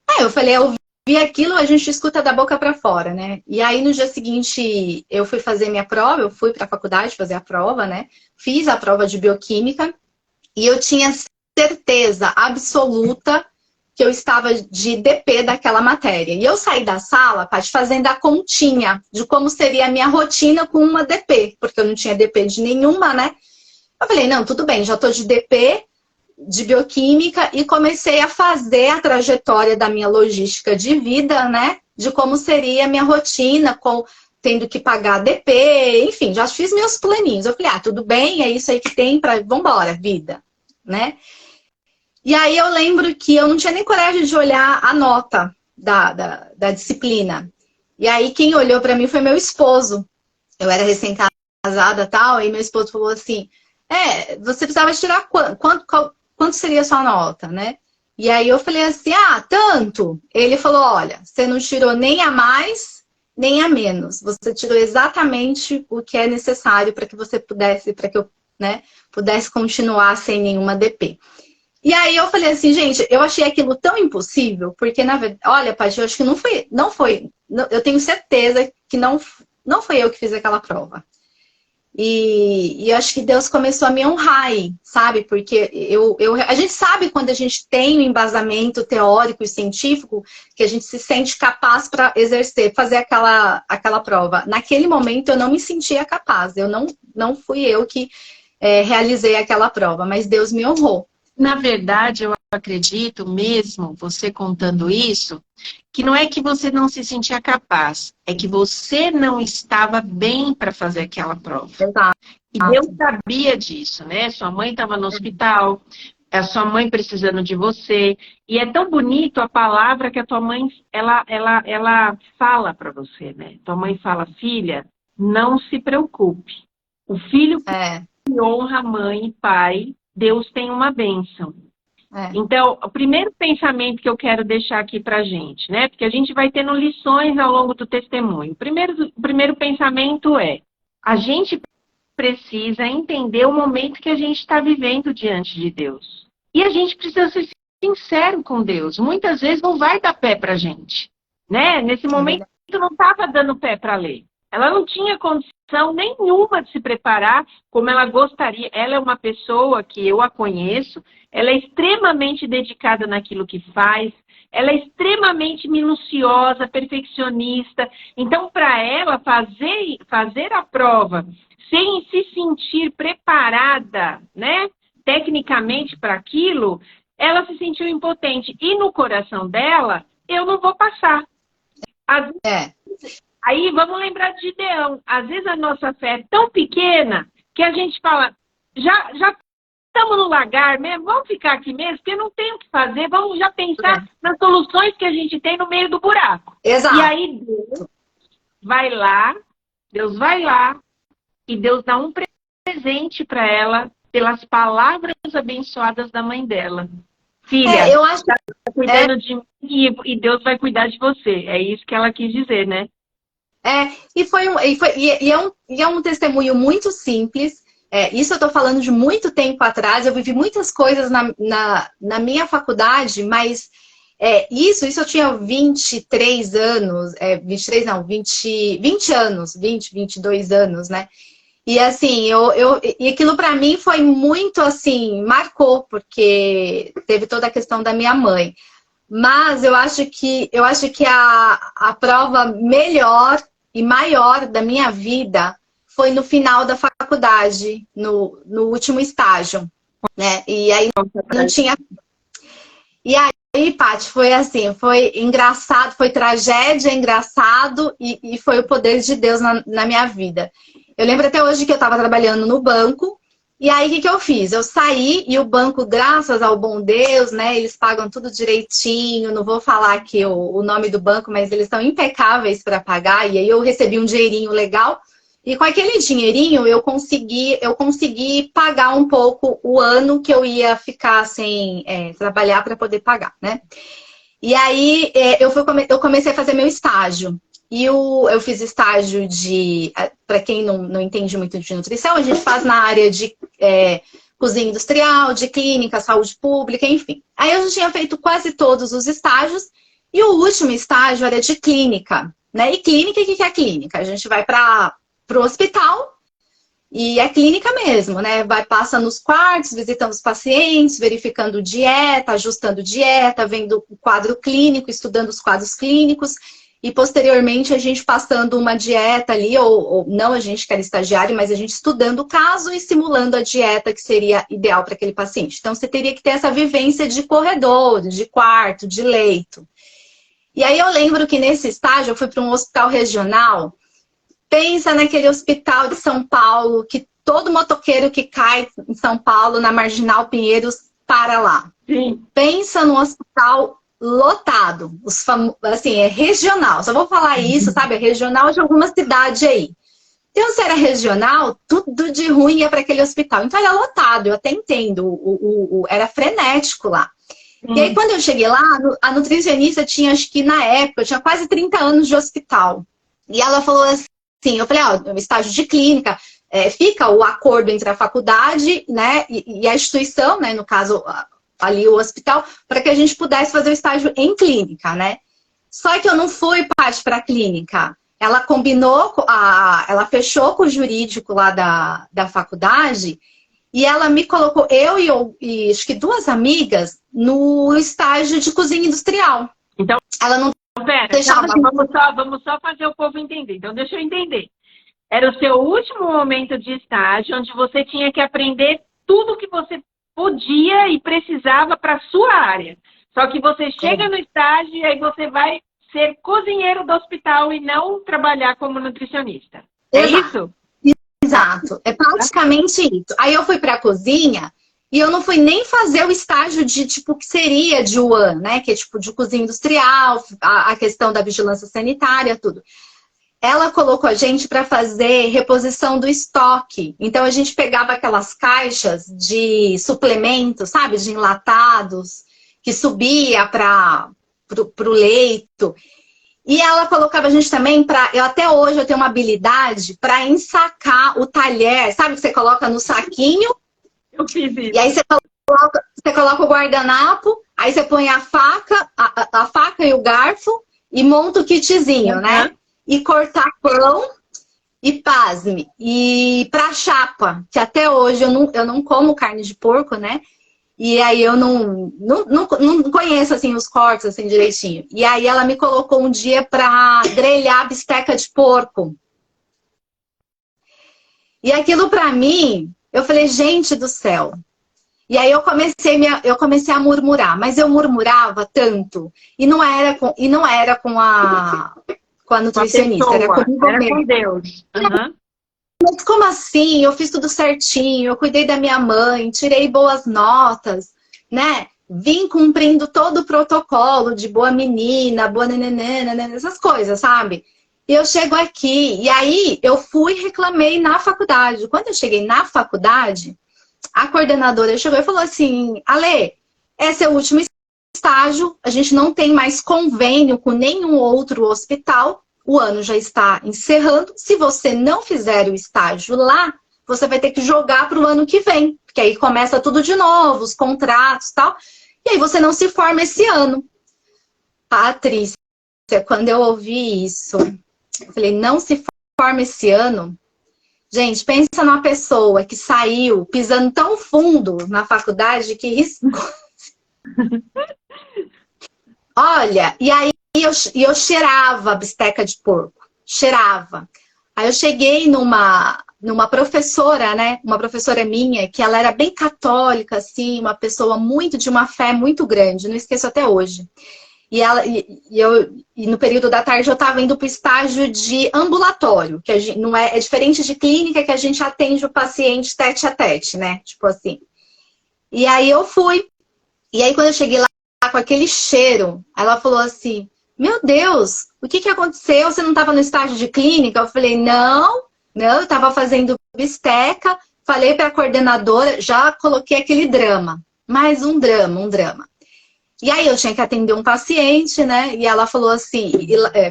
Speaker 3: Aí eu falei, eu vi aquilo, a gente escuta da boca pra fora, né? E aí no dia seguinte eu fui fazer minha prova, eu fui pra faculdade fazer a prova, né? Fiz a prova de bioquímica e eu tinha certeza absoluta que eu estava de DP daquela matéria. E eu saí da sala, Paty, fazendo a continha de como seria a minha rotina com uma DP, porque eu não tinha DP de nenhuma, né? Eu falei, não, tudo bem, já tô de DP, de bioquímica, e comecei a fazer a trajetória da minha logística de vida, né? De como seria a minha rotina, tendo que pagar DP, enfim, já fiz meus planinhos. Eu falei, tudo bem, é isso aí que tem para... Vambora, vida, né? E aí eu lembro que eu não tinha nem coragem de olhar a nota da disciplina. E aí quem olhou para mim foi meu esposo. Eu era recém-casada e tal, e meu esposo falou assim, você precisava tirar quanto seria a sua nota, né? E aí eu falei assim, tanto. Ele falou, olha, você não tirou nem a mais, nem a menos. Você tirou exatamente o que é necessário para que você pudesse, para que eu, né, pudesse continuar sem nenhuma DP. E aí eu falei assim, gente, eu achei aquilo tão impossível, porque na verdade, olha, Paty, eu acho que não foi, eu tenho certeza que não foi eu que fiz aquela prova. E eu acho que Deus começou a me honrar aí, sabe? Porque a gente sabe quando a gente tem um embasamento teórico e científico que a gente se sente capaz para exercer, fazer aquela prova. Naquele momento eu não me sentia capaz, não fui eu que realizei aquela prova, mas Deus me honrou.
Speaker 1: Na verdade, eu acredito mesmo, você contando isso, que não é que você não se sentia capaz, é que você não estava bem para fazer aquela prova.
Speaker 3: Exato.
Speaker 1: E Deus sabia disso, né? Sua mãe estava no hospital, a sua mãe precisando de você. E é tão bonito a palavra que a tua mãe, ela fala para você, né? Tua mãe fala, filha, não se preocupe. O filho que honra mãe e pai, Deus tem uma bênção. Então, o primeiro pensamento que eu quero deixar aqui pra gente, né? Porque a gente vai tendo lições ao longo do testemunho. O primeiro pensamento a gente precisa entender o momento que a gente está vivendo diante de Deus. E a gente precisa ser sincero com Deus. Muitas vezes não vai dar pé pra gente, né? Nesse momento não estava dando pé para ler. Ela não tinha condição nenhuma de se preparar como ela gostaria. Ela é uma pessoa que eu a conheço, ela é extremamente dedicada naquilo que faz, ela é extremamente minuciosa, perfeccionista. Então, para ela, fazer a prova sem se sentir preparada, né, tecnicamente para aquilo, ela se sentiu impotente. E no coração dela, eu não vou passar. Aí vamos lembrar de Gideão. Às vezes a nossa fé é tão pequena que a gente fala, já estamos no lagar mesmo, vamos ficar aqui mesmo, porque não tem o que fazer, vamos já pensar nas soluções que a gente tem no meio do buraco.
Speaker 3: Exato.
Speaker 1: E aí Deus vai lá e Deus dá um presente para ela pelas palavras abençoadas da mãe dela.
Speaker 2: Filha,
Speaker 3: eu acho
Speaker 2: tá cuidando de mim e Deus vai cuidar de você. É isso que ela quis dizer, né?
Speaker 3: E é um testemunho muito simples. Isso eu estou falando de muito tempo atrás. Eu vivi muitas coisas na minha faculdade, mas isso eu tinha 23 anos, 23 não, 20 anos, 22 anos, né? E assim, e aquilo para mim foi muito assim, marcou, porque teve toda a questão da minha mãe. Mas eu acho que a prova melhor e maior da minha vida foi no final da faculdade, no último estágio, né? E aí não tinha. E aí, Paty, foi assim, foi engraçado, foi tragédia, engraçado e foi o poder de Deus na minha vida. Eu lembro até hoje que eu estava trabalhando no banco. E aí, o que eu fiz? Eu saí e o banco, graças ao bom Deus, né? Eles pagam tudo direitinho. Não vou falar aqui o nome do banco, mas eles são impecáveis para pagar. E aí eu recebi um dinheirinho legal. E com aquele dinheirinho eu consegui pagar um pouco o ano que eu ia ficar sem trabalhar para poder pagar, né? E aí eu comecei a fazer meu estágio. E eu fiz estágio para quem não entende muito de nutrição, a gente faz na área de cozinha industrial, de clínica, saúde pública, enfim. Aí eu já tinha feito quase todos os estágios e o último estágio era de clínica, né? E clínica, o que é clínica? A gente vai para o hospital e é clínica mesmo, né? Passa nos quartos, visitando os pacientes, verificando dieta, ajustando dieta, vendo o quadro clínico, estudando os quadros clínicos. E posteriormente a gente passando uma dieta ali, ou não a gente que era estagiário, mas a gente estudando o caso e simulando a dieta que seria ideal para aquele paciente. Então você teria que ter essa vivência de corredor, de quarto, de leito. E aí eu lembro que nesse estágio eu fui para um hospital regional. Pensa naquele hospital de São Paulo, que todo motoqueiro que cai em São Paulo, na Marginal Pinheiros, para lá.
Speaker 2: Sim.
Speaker 3: Pensa num hospital lotado, assim, é regional, só vou falar isso, sabe, é regional de alguma cidade aí. Então, se era regional, tudo de ruim ia para aquele hospital. Então, era lotado, eu até entendo, era frenético lá. E aí, quando eu cheguei lá, a nutricionista tinha, acho que na época, eu tinha quase 30 anos de hospital. E ela falou assim, eu falei, estágio de clínica, fica o acordo entre a faculdade, né, e a instituição, né, no caso ali o hospital, para que a gente pudesse fazer o estágio em clínica, né? Só que eu não fui parte para a clínica. Ela combinou, ela fechou com o jurídico lá da faculdade e ela me colocou, eu e acho que 2 amigas, no estágio de cozinha industrial.
Speaker 2: Então,
Speaker 3: ela não
Speaker 2: pera,
Speaker 3: deixava...
Speaker 2: vamos só fazer o povo entender. Então, deixa eu entender. Era o seu último momento de estágio, onde você tinha que aprender tudo que você podia e precisava para a sua área. Só que você chega no estágio e aí você vai ser cozinheiro do hospital e não trabalhar como nutricionista. É isso?
Speaker 3: Exato. É praticamente isso. Aí eu fui para a cozinha e eu não fui nem fazer o estágio de tipo que seria de UAN, né? Que é tipo de cozinha industrial, a questão da vigilância sanitária, tudo. Ela colocou a gente para fazer reposição do estoque. Então, a gente pegava aquelas caixas de suplementos, sabe? De enlatados, que subia para o leito. E ela colocava a gente também para... Até hoje eu tenho uma habilidade para ensacar o talher. Sabe que você coloca no saquinho?
Speaker 2: Eu fiz isso.
Speaker 3: E aí você coloca o guardanapo, aí você põe a faca e o garfo e monta o kitzinho, né? E cortar pão e pasme. E pra chapa, que até hoje eu não como carne de porco, né? E aí eu não conheço assim os cortes assim direitinho. E aí ela me colocou um dia pra grelhar bisteca de porco. E aquilo pra mim, eu falei, gente do céu. E aí eu comecei a murmurar, mas eu murmurava tanto. E não era com a nutricionista, era comigo mesmo.
Speaker 2: Com Deus. Uhum.
Speaker 3: Mas como assim? Eu fiz tudo certinho, eu cuidei da minha mãe, tirei boas notas, né? Vim cumprindo todo o protocolo de boa menina, boa nenenena, essas coisas, sabe? E eu chego aqui, e aí eu fui e reclamei na faculdade. Quando eu cheguei na faculdade, a coordenadora chegou e falou assim, Ale, esse é o último estágio, a gente não tem mais convênio com nenhum outro hospital, o ano já está encerrando. Se você não fizer o estágio lá, você vai ter que jogar para o ano que vem, porque aí começa tudo de novo, os contratos e tal, e aí você não se forma esse ano. Patrícia, quando eu ouvi isso, eu falei, não se forma esse ano? Gente, pensa numa pessoa que saiu pisando tão fundo na faculdade que riscou. Olha, e aí eu cheirava bisteca de porco, cheirava. Aí eu cheguei numa professora, né? Uma professora minha, que ela era bem católica, assim, uma pessoa de uma fé muito grande, não esqueço até hoje. E no período da tarde eu estava indo para o estágio de ambulatório, que é diferente de clínica, que a gente atende o paciente tete a tete, né? Tipo assim. E aí eu fui. E aí quando eu cheguei lá com aquele cheiro, ela falou assim, meu Deus, o que aconteceu? Você não estava no estágio de clínica? Eu falei, não, eu estava fazendo bisteca, falei para a coordenadora, já coloquei aquele drama. Mais um drama. E aí eu tinha que atender um paciente, né? E ela falou assim,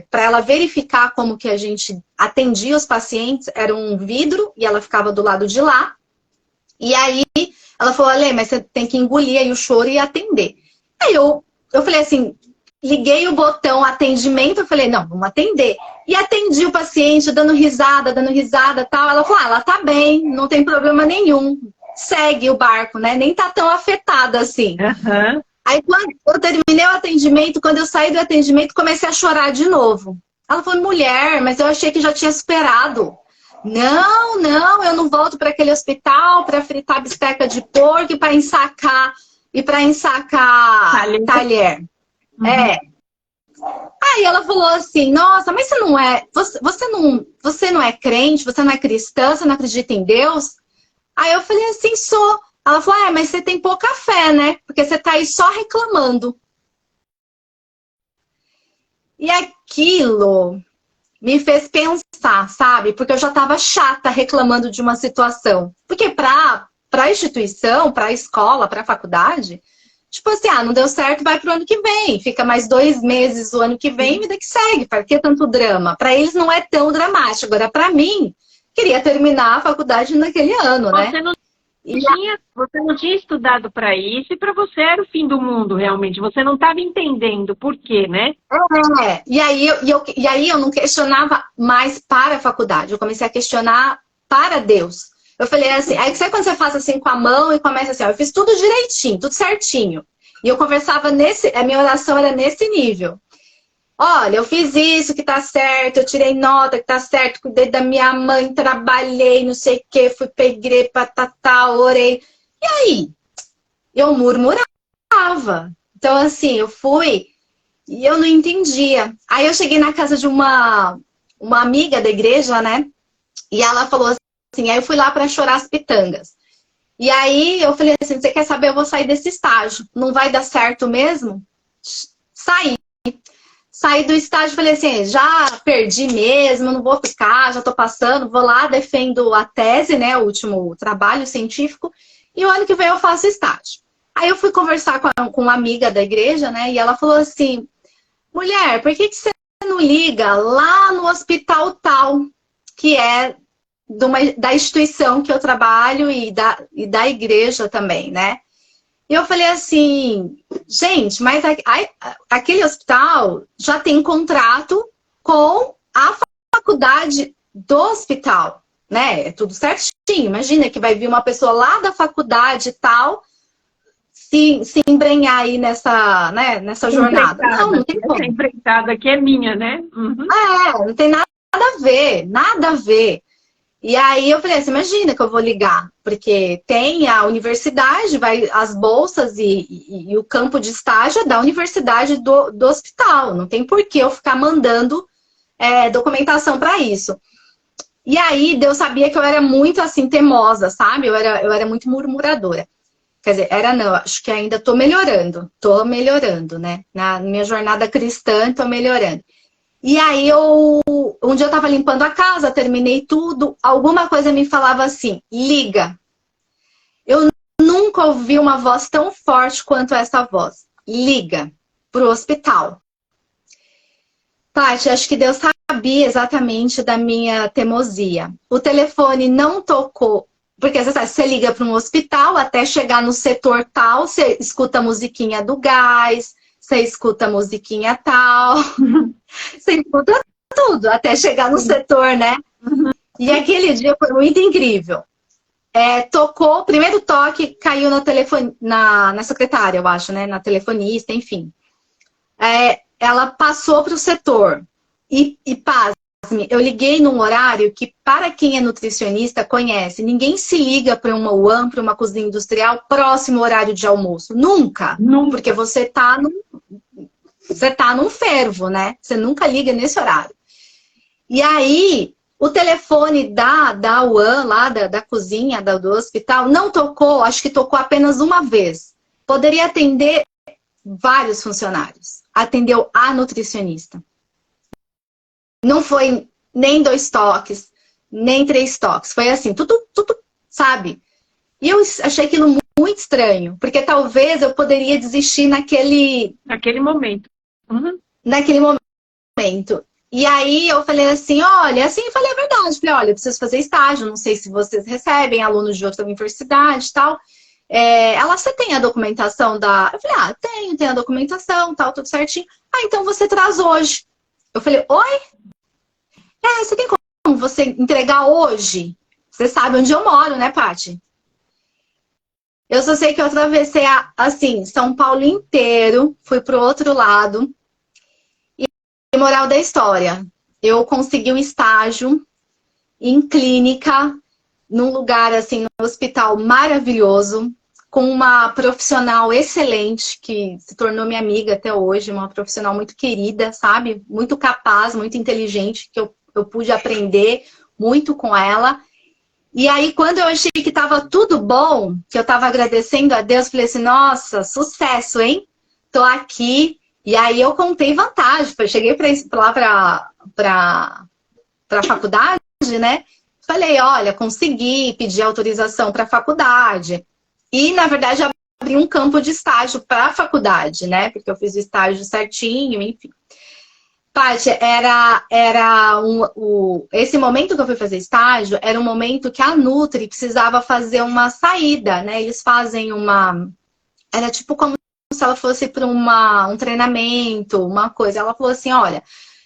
Speaker 3: para ela verificar como que a gente atendia os pacientes, era um vidro e ela ficava do lado de lá. E aí ela falou, Ale, mas você tem que engolir aí o choro e atender. Aí eu falei assim, liguei o botão atendimento, eu falei, não, vamos atender. E atendi o paciente, dando risada, tal. Ela falou, ela tá bem, não tem problema nenhum. Segue o barco, né? Nem tá tão afetada assim.
Speaker 2: Uhum.
Speaker 3: Aí, quando eu terminei o atendimento, quando eu saí do atendimento, comecei a chorar de novo. Ela falou, mulher, mas eu achei que já tinha superado. Não, eu não volto para aquele hospital para fritar bisteca de porco e para ensacar talher.
Speaker 2: Uhum.
Speaker 3: Aí ela falou assim, nossa, mas você não é crente, você não é cristã, você não acredita em Deus? Aí eu falei assim, sou. Ela falou, mas você tem pouca fé, né? Porque você tá aí só reclamando. E aquilo me fez pensar, sabe? Porque eu já tava chata reclamando de uma situação. Porque pra instituição, pra escola, pra faculdade, tipo assim, não deu certo, vai pro ano que vem. Fica mais 2 meses o ano que vem, vida que segue. Para que tanto drama? Pra eles não é tão dramático. Agora, pra mim, queria terminar a faculdade naquele ano, né?
Speaker 2: Você não tinha estudado para isso e para você era o fim do mundo, realmente. Você não estava entendendo por quê, né?
Speaker 3: E aí eu não questionava mais para a faculdade. Eu comecei a questionar para Deus. Eu falei assim, aí sabe quando você faz assim com a mão e começa assim, eu fiz tudo direitinho, tudo certinho. E eu conversava a minha oração era nesse nível. Olha, eu fiz isso que tá certo, eu tirei nota que tá certo, cuidei da minha mãe, trabalhei, não sei o que, fui pra igreja, patatá, orei. E aí? Eu murmurava. Então, assim, eu fui e eu não entendia. Aí eu cheguei na casa de uma amiga da igreja, né? E ela falou assim, aí eu fui lá pra chorar as pitangas. E aí eu falei assim, você quer saber, eu vou sair desse estágio. Não vai dar certo mesmo? Saí do estágio e falei assim, já perdi mesmo, não vou ficar, já tô passando, vou lá, defendo a tese, né, o último trabalho científico, e o ano que vem eu faço estágio. Aí eu fui conversar com uma amiga da igreja, né, e ela falou assim, mulher, por que você não liga lá no hospital tal, que é da instituição que eu trabalho e da igreja também, né? E eu falei assim, gente, mas aquele hospital já tem contrato com a faculdade do hospital, né? É tudo certinho. Imagina que vai vir uma pessoa lá da faculdade e tal, se embrenhar aí nessa jornada. Não tem como.
Speaker 2: Essa empreitada aqui é minha, né? Uhum.
Speaker 3: Não tem nada a ver. E aí eu falei assim, imagina que eu vou ligar, porque tem a universidade, as bolsas e o campo de estágio é da universidade do hospital. Não tem por que eu ficar mandando documentação para isso. E aí Deus sabia que eu era muito assim, teimosa, sabe? Eu era muito murmuradora. Quer dizer, acho que ainda tô melhorando, né? Na minha jornada cristã, tô melhorando. E aí, um dia eu tava limpando a casa, terminei tudo, alguma coisa me falava assim, liga. Eu nunca ouvi uma voz tão forte quanto essa voz. Liga pro hospital. Paty, acho que Deus sabia exatamente da minha teimosia. O telefone não tocou, porque você liga para um hospital, até chegar no setor tal, você escuta a musiquinha do gás, você escuta a musiquinha tal, você escuta tudo, até chegar no setor, né? E aquele dia foi muito incrível. Tocou, o primeiro toque caiu no telefone, na secretária, eu acho, né? Na telefonista, enfim. Ela passou para o setor. E pasme, eu liguei num horário que, para quem é nutricionista, conhece. Ninguém se liga para uma UAM, para uma cozinha industrial, próximo ao horário de almoço. Nunca. Nunca. Porque você tá num fervo, né? Você nunca liga nesse horário. E aí, o telefone da UAM, lá da cozinha, do hospital, não tocou, acho que tocou apenas uma vez. Poderia atender vários funcionários. Atendeu a nutricionista. Não foi nem 2 toques, nem 3 toques. Foi assim, tudo, sabe? E eu achei aquilo muito estranho, porque talvez eu poderia desistir naquele
Speaker 2: momento.
Speaker 3: Naquele momento. E aí eu falei assim, olha, assim, eu falei a verdade. Falei, olha, eu preciso fazer estágio, não sei se vocês recebem alunos de outra universidade e tal. Você tem a documentação da... Eu falei, tenho a documentação, tal, tudo certinho. Então você traz hoje. Eu falei, oi? Você tem como você entregar hoje? Você sabe onde eu moro, né, Paty? Eu só sei que eu atravessei, assim, São Paulo inteiro, fui pro outro lado. E moral da história, eu consegui um estágio em clínica, num lugar, assim, num hospital maravilhoso, com uma profissional excelente, que se tornou minha amiga até hoje, uma profissional muito querida, sabe? Muito capaz, muito inteligente, que eu pude aprender muito com ela. E aí, quando eu achei que estava tudo bom, que eu estava agradecendo a Deus, falei assim, nossa, sucesso, hein? Tô aqui. E aí eu contei vantagem. Eu cheguei lá para a faculdade, né? Falei, olha, consegui pedir autorização para a faculdade. E, na verdade, abri um campo de estágio para a faculdade, né? Porque eu fiz o estágio certinho, enfim. Paty, esse momento que eu fui fazer estágio era um momento que a Nutri precisava fazer uma saída, né? Eles fazem era tipo como se ela fosse para um treinamento, uma coisa. Ela falou assim, olha,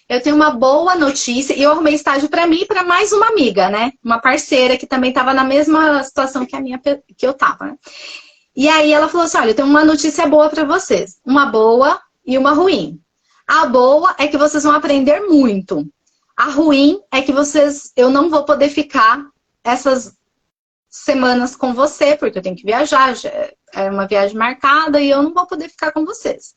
Speaker 3: eu tenho uma boa notícia, e eu arrumei estágio para mim e para mais uma amiga, né? Uma parceira que também estava na mesma situação que eu estava, né? E aí ela falou assim, olha, eu tenho uma notícia boa para vocês. Uma boa e uma ruim. A boa é que vocês vão aprender muito. A ruim é que eu não vou poder ficar essas semanas com você, porque eu tenho que viajar, é uma viagem marcada e eu não vou poder ficar com vocês.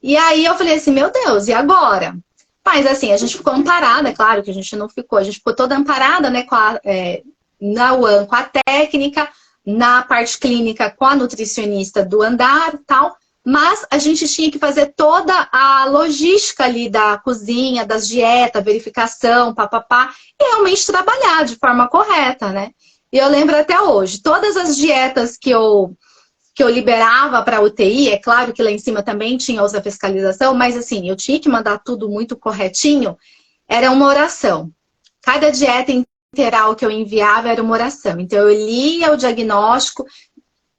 Speaker 3: E aí eu falei assim, meu Deus, e agora? Mas assim, a gente ficou amparada, claro que a gente não ficou, a gente ficou toda amparada, né, na UAM, com a técnica, na parte clínica com a nutricionista do andar e tal. Mas a gente tinha que fazer toda a logística ali da cozinha, das dietas, verificação, papapá, e realmente trabalhar de forma correta, né? E eu lembro até hoje, todas as dietas que eu liberava para a UTI, é claro que lá em cima também tinha outra fiscalização, mas assim, eu tinha que mandar tudo muito corretinho, era uma oração. Cada dieta integral que eu enviava era uma oração. Então eu lia o diagnóstico,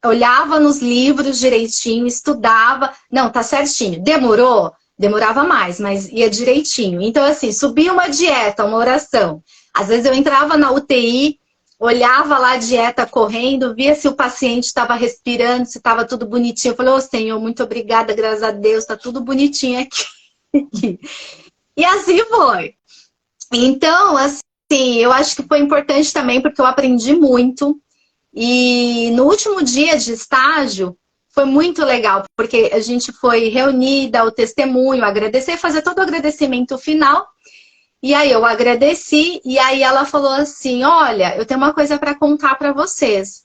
Speaker 3: olhava nos livros direitinho, estudava. Não, tá certinho. Demorou? Demorava mais, mas ia direitinho. Então, assim, subia uma dieta, uma oração. Às vezes eu entrava na UTI, olhava lá a dieta correndo, via se o paciente estava respirando, se estava tudo bonitinho. Eu falei, Senhor, muito obrigada, graças a Deus, tá tudo bonitinho aqui. E assim foi. Então, assim, eu acho que foi importante também, porque eu aprendi muito. E no último dia de estágio, foi muito legal, porque a gente foi reunida, o testemunho, agradecer, fazer todo o agradecimento final. E aí eu agradeci, e aí ela falou assim, olha, eu tenho uma coisa para contar para vocês.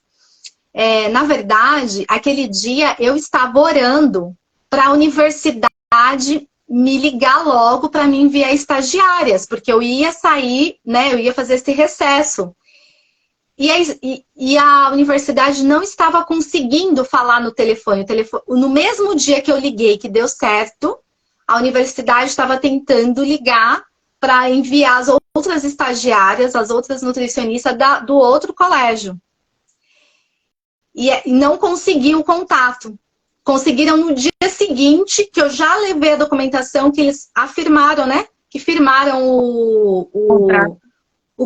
Speaker 3: Na verdade, aquele dia eu estava orando para a universidade me ligar logo para me enviar estagiárias, porque eu ia sair, né, eu ia fazer esse recesso. E a universidade não estava conseguindo falar no telefone. No mesmo dia que eu liguei, que deu certo, a universidade estava tentando ligar para enviar as outras estagiárias, as outras nutricionistas do outro colégio. E não conseguiu o contato. Conseguiram no dia seguinte, que eu já levei a documentação, que eles afirmaram, né? Que firmaram o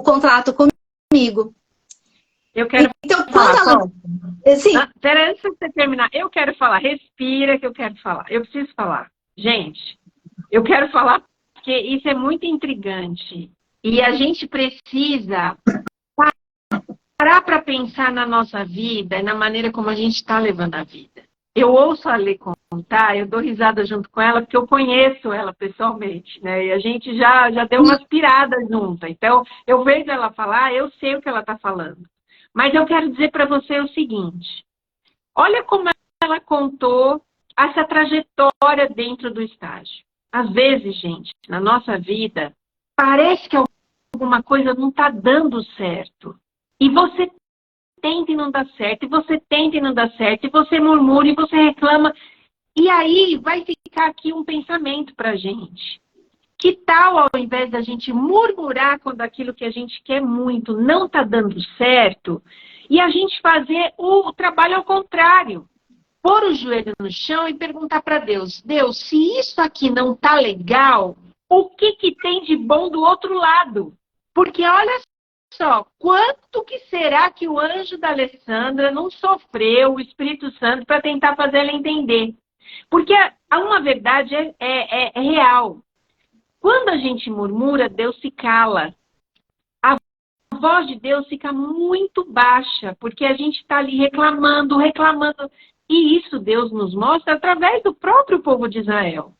Speaker 3: contrato comigo.
Speaker 2: Eu quero
Speaker 3: então,
Speaker 2: falar.
Speaker 3: Quando ela... Sim.
Speaker 2: Pera, antes de você terminar, eu quero falar. Respira que eu quero falar. Eu preciso falar. Gente, eu quero falar porque isso é muito intrigante. E a gente precisa parar para pensar na nossa vida e na maneira como a gente está levando a vida. Eu ouço a Lê contar, eu dou risada junto com ela, porque eu conheço ela pessoalmente, né? E a gente já deu umas piradas juntas. Então, eu vejo ela falar, eu sei o que ela está falando. Mas eu quero dizer para você o seguinte. Olha como ela contou essa trajetória dentro do estágio. Às vezes, gente, na nossa vida, parece que alguma coisa não está dando certo. E você tenta e não dá certo, e você tenta e não dá certo, e você murmura, e você reclama. E aí vai ficar aqui um pensamento para a gente. Que tal, ao invés da gente murmurar quando aquilo que a gente quer muito não está dando certo, e a gente fazer o trabalho ao contrário? Pôr o joelho no chão e perguntar para Deus, Deus, se isso aqui não está legal, o que tem de bom do outro lado? Porque olha só, quanto que será que o anjo da Alessandra não sofreu, o Espírito Santo, para tentar fazer ela entender? Porque uma verdade é real. Quando a gente murmura, Deus se cala. A voz de Deus fica muito baixa, porque a gente está ali reclamando. E isso Deus nos mostra através do próprio povo de Israel.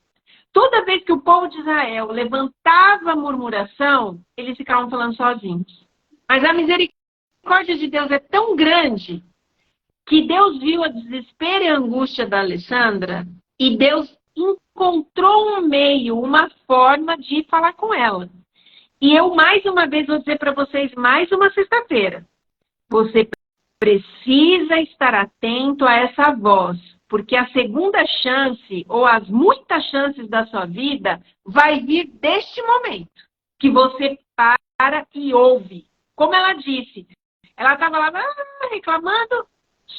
Speaker 2: Toda vez que o povo de Israel levantava a murmuração, eles ficavam falando sozinhos. Mas a misericórdia de Deus é tão grande que Deus viu a desespero e a angústia da Alessandra e Deus encontrou um meio, uma forma de falar com ela. E eu, mais uma vez, vou dizer para vocês, mais uma sexta-feira. Você precisa estar atento a essa voz, porque a segunda chance, ou as muitas chances da sua vida, vai vir deste momento, que você para e ouve. Como ela disse, ela estava lá reclamando,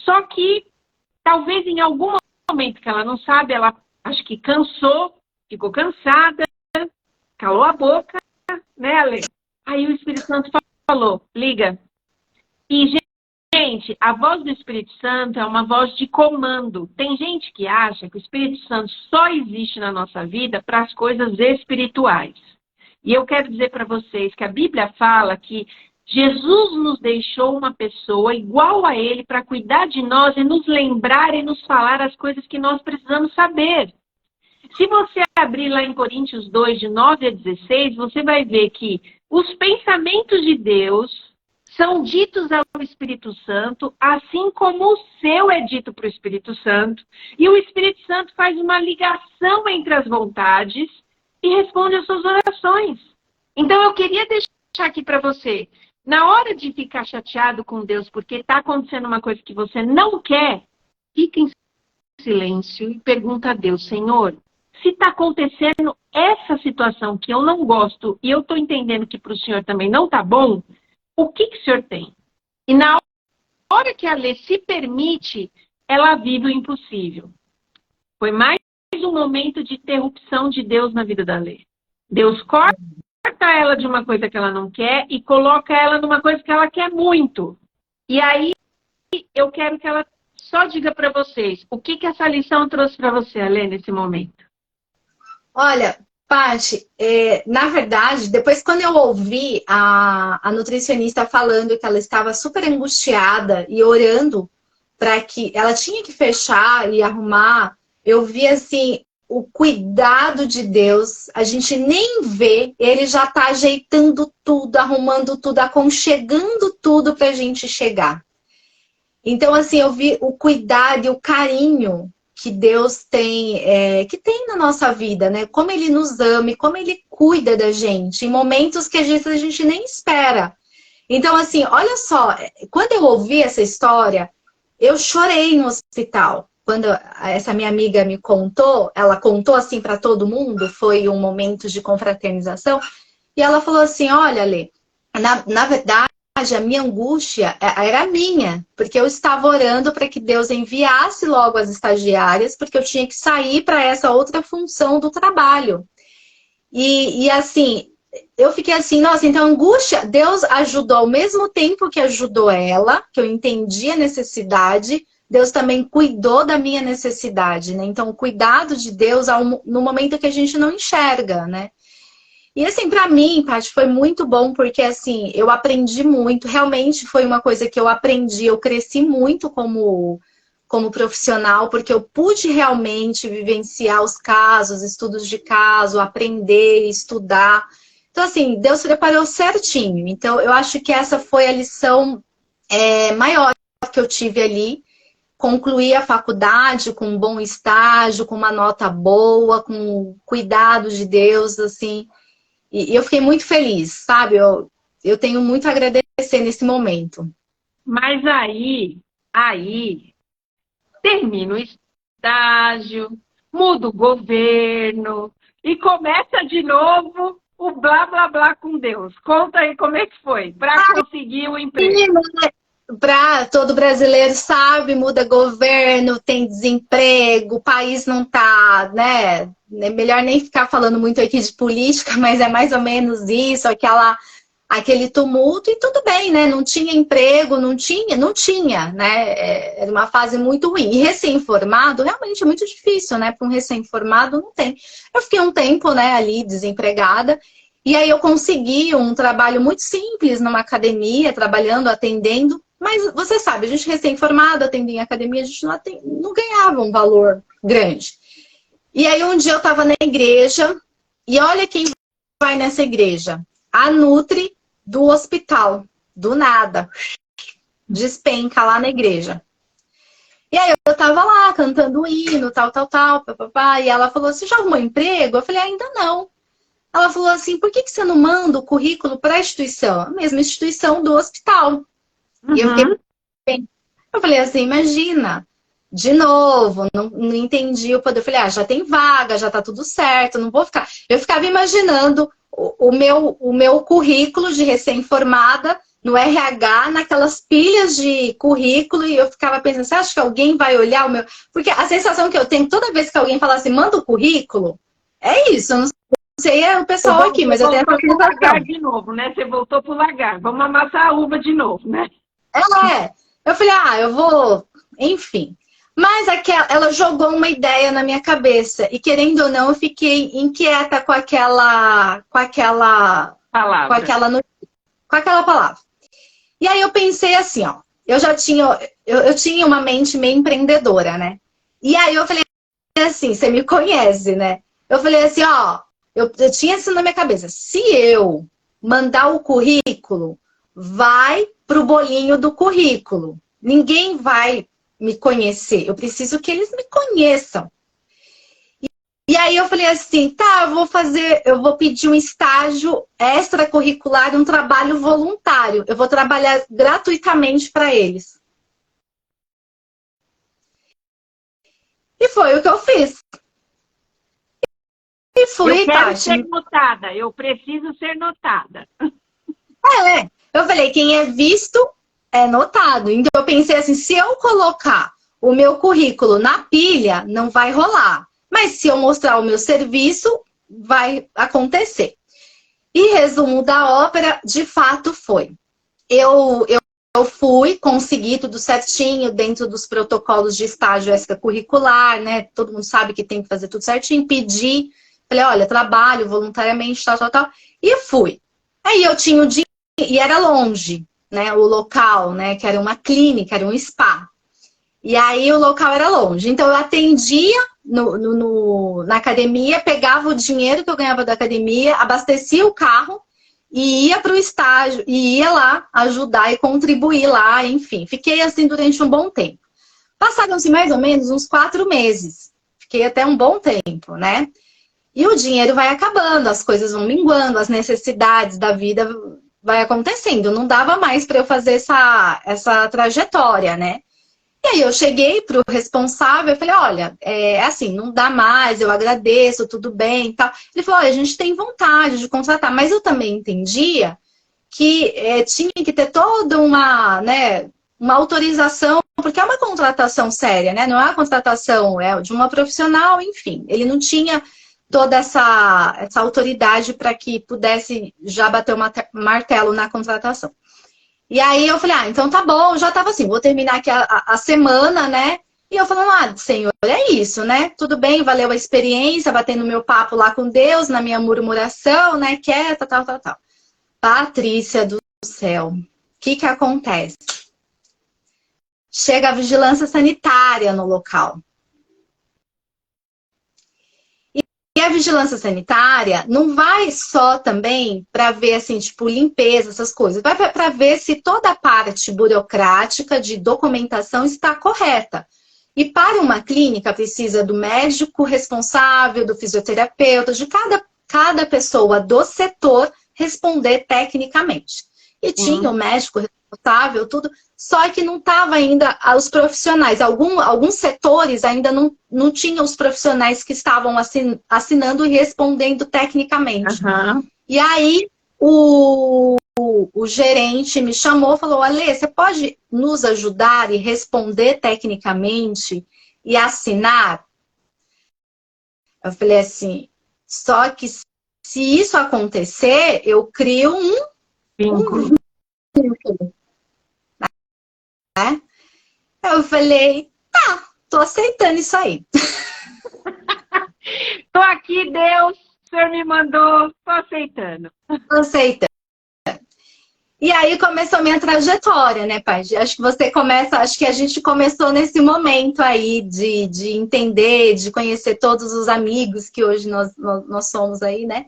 Speaker 2: só que talvez em algum momento que ela não sabe, ela acho que cansou, ficou cansada, calou a boca, né, Ale? Aí o Espírito Santo falou, liga. E, gente, a voz do Espírito Santo é uma voz de comando. Tem gente que acha que o Espírito Santo só existe na nossa vida para as coisas espirituais. E eu quero dizer para vocês que a Bíblia fala que Jesus nos deixou uma pessoa igual a Ele para cuidar de nós e nos lembrar e nos falar as coisas que nós precisamos saber. Se você abrir lá em Coríntios 2, de 9 a 16, você vai ver que os pensamentos de Deus são ditos ao Espírito Santo, assim como o seu é dito para o Espírito Santo. E o Espírito Santo faz uma ligação entre as vontades e responde às suas orações. Então eu queria deixar aqui para você, na hora de ficar chateado com Deus porque está acontecendo uma coisa que você não quer, fique em silêncio e pergunta a Deus, Senhor, se está acontecendo essa situação que eu não gosto e eu estou entendendo que para o Senhor também não está bom, o que o Senhor tem? E na hora que a Lê se permite, ela vive o impossível. Foi mais um momento de interrupção de Deus na vida da Lê. Deus corta ela de uma coisa que ela não quer e coloca ela numa coisa que ela quer muito. E aí, eu quero que ela só diga para vocês, o que essa lição trouxe para você, Alê, nesse momento?
Speaker 3: Olha, Paty, na verdade, depois quando eu ouvi a nutricionista falando que ela estava super angustiada e orando para que ela tinha que fechar e arrumar, eu vi assim, o cuidado de Deus, a gente nem vê, ele já está ajeitando tudo, arrumando tudo, aconchegando tudo para a gente chegar. Então, assim, eu vi o cuidado e o carinho que Deus tem, que tem na nossa vida, né? Como Ele nos ama e como Ele cuida da gente, em momentos que às vezes a gente nem espera. Então, assim, olha só, quando eu ouvi essa história, eu chorei no hospital. Quando essa minha amiga me contou, ela contou assim para todo mundo, foi um momento de confraternização, e ela falou assim, olha, Lê, na verdade, a minha angústia era minha, porque eu estava orando para que Deus enviasse logo as estagiárias, porque eu tinha que sair para essa outra função do trabalho. E assim, eu fiquei assim, nossa, então angústia, Deus ajudou ao mesmo tempo que ajudou ela, que eu entendi a necessidade, Deus também cuidou da minha necessidade, né? Então, o cuidado de Deus no momento que a gente não enxerga, né? E assim, pra mim, Paty, foi muito bom, porque assim, eu aprendi muito, realmente foi uma coisa que eu aprendi, eu cresci muito como profissional, porque eu pude realmente vivenciar os casos, estudos de caso, aprender, estudar. Então, assim, Deus preparou certinho. Então, eu acho que essa foi a lição maior que eu tive ali. Concluí a faculdade com um bom estágio, com uma nota boa, com cuidado de Deus, assim. E eu fiquei muito feliz, sabe? Eu tenho muito a agradecer nesse momento.
Speaker 2: Mas aí, termina o estágio, muda o governo e começa de novo o blá, blá, blá com Deus. Conta aí como é que foi para conseguir o emprego.
Speaker 3: Todo brasileiro sabe, muda governo, tem desemprego, o país não tá, né? É melhor nem ficar falando muito aqui de política, mas é mais ou menos isso, aquele tumulto, e tudo bem, né? Não tinha emprego, não tinha, né? Era uma fase muito ruim. E recém-formado, realmente é muito difícil, né? Para um recém-formado, não tem. Eu fiquei um tempo, né, ali, desempregada, e aí eu consegui um trabalho muito simples numa academia, trabalhando, atendendo, mas você sabe, a gente recém-formado, atendia em academia, a gente não ganhava um valor grande. E aí um dia eu estava na igreja, e olha quem vai nessa igreja. A Nutri do hospital, do nada, despenca lá na igreja. E aí eu tava lá cantando o hino, tal, papapá, e ela falou, você já arrumou emprego? Eu falei, ainda não. Ela falou assim, por que você não manda o currículo para a instituição? A mesma instituição do hospital.
Speaker 2: Uhum.
Speaker 3: E eu falei assim, imagina, de novo, não entendi o poder. Eu falei, já tem vaga, já tá tudo certo, não vou ficar. Eu ficava imaginando o meu currículo de recém-formada no RH, naquelas pilhas de currículo, e eu ficava pensando, você acha que alguém vai olhar o meu... Porque a sensação que eu tenho toda vez que alguém fala assim, manda o currículo, é isso, eu não sei o pessoal aqui, mas eu tenho essa sensação.
Speaker 2: Lagar de novo, né? Você voltou pro lagar, vamos amassar a uva de novo, né?
Speaker 3: Eu falei, eu vou... Enfim... Mas ela jogou uma ideia na minha cabeça. E querendo ou não, eu fiquei inquieta com aquela palavra. E aí eu pensei assim, eu tinha uma mente meio empreendedora, né? E aí eu falei assim, você me conhece, né? Eu falei assim, eu tinha isso na minha cabeça. Se eu mandar o currículo, vai pro bolinho do currículo. Ninguém vai me conhecer. Eu preciso que eles me conheçam. E aí eu falei assim, tá, eu vou pedir um estágio extracurricular, um trabalho voluntário. Eu vou trabalhar gratuitamente para eles. E foi o que eu fiz. E fui,
Speaker 2: eu quero ser notada, eu preciso ser notada.
Speaker 3: Eu falei, quem é visto é notado. Então eu pensei assim, se eu colocar o meu currículo na pilha, não vai rolar. Mas se eu mostrar o meu serviço, vai acontecer. E resumo da ópera, de fato foi. Eu fui, consegui tudo certinho, dentro dos protocolos de estágio extracurricular, né? Todo mundo sabe que tem que fazer tudo certinho. Pedi, falei, olha, trabalho voluntariamente, tal. E fui. Aí eu tinha o dinheiro, e era longe, né, o local, né, que era uma clínica, era um spa. E aí o local era longe. Então eu atendia na academia, pegava o dinheiro que eu ganhava da academia, abastecia o carro e ia para o estágio, e ia lá ajudar e contribuir lá, enfim. Fiquei assim durante um bom tempo. Passaram-se mais ou menos uns 4 meses. Fiquei até um bom tempo, né? E o dinheiro vai acabando, as coisas vão minguando, as necessidades da vida vai acontecendo. Não dava mais para eu fazer essa trajetória, né? E aí eu cheguei para o responsável e falei, olha, assim, não dá mais, eu agradeço, tudo bem e tal. Ele falou, olha, a gente tem vontade de contratar, mas eu também entendia que tinha que ter toda uma, né, uma autorização, porque é uma contratação séria, né? Não é uma contratação de uma profissional, enfim. Ele não tinha toda essa autoridade para que pudesse já bater o martelo na contratação. E aí eu falei, então tá bom, já tava assim, vou terminar aqui a semana, né? E eu falei, senhor, é isso, né? Tudo bem, valeu a experiência, batendo meu papo lá com Deus, na minha murmuração, né? Quieta, tal. Patrícia do céu, o que acontece? Chega a vigilância sanitária no local. E a vigilância sanitária não vai só também para ver, assim, tipo, limpeza, essas coisas. Vai para ver se toda a parte burocrática de documentação está correta. E para uma clínica precisa do médico responsável, do fisioterapeuta, de cada pessoa do setor responder tecnicamente. E tinha o médico responsável, tudo, só que não estava ainda os profissionais. Alguns setores ainda não tinham os profissionais que estavam assinando e respondendo tecnicamente. E aí o gerente me chamou e falou, Ale, você pode nos ajudar e responder tecnicamente e assinar? Eu falei assim, só que se isso acontecer, eu crio um vínculo. Né? Eu falei, tá, tô aceitando isso aí.
Speaker 2: Tô aqui, Deus, o senhor me mandou, tô aceitando.
Speaker 3: Tô aceitando. E aí começou a minha trajetória, né, pai? Acho que a gente começou nesse momento aí de entender, de conhecer todos os amigos que hoje nós somos aí, né?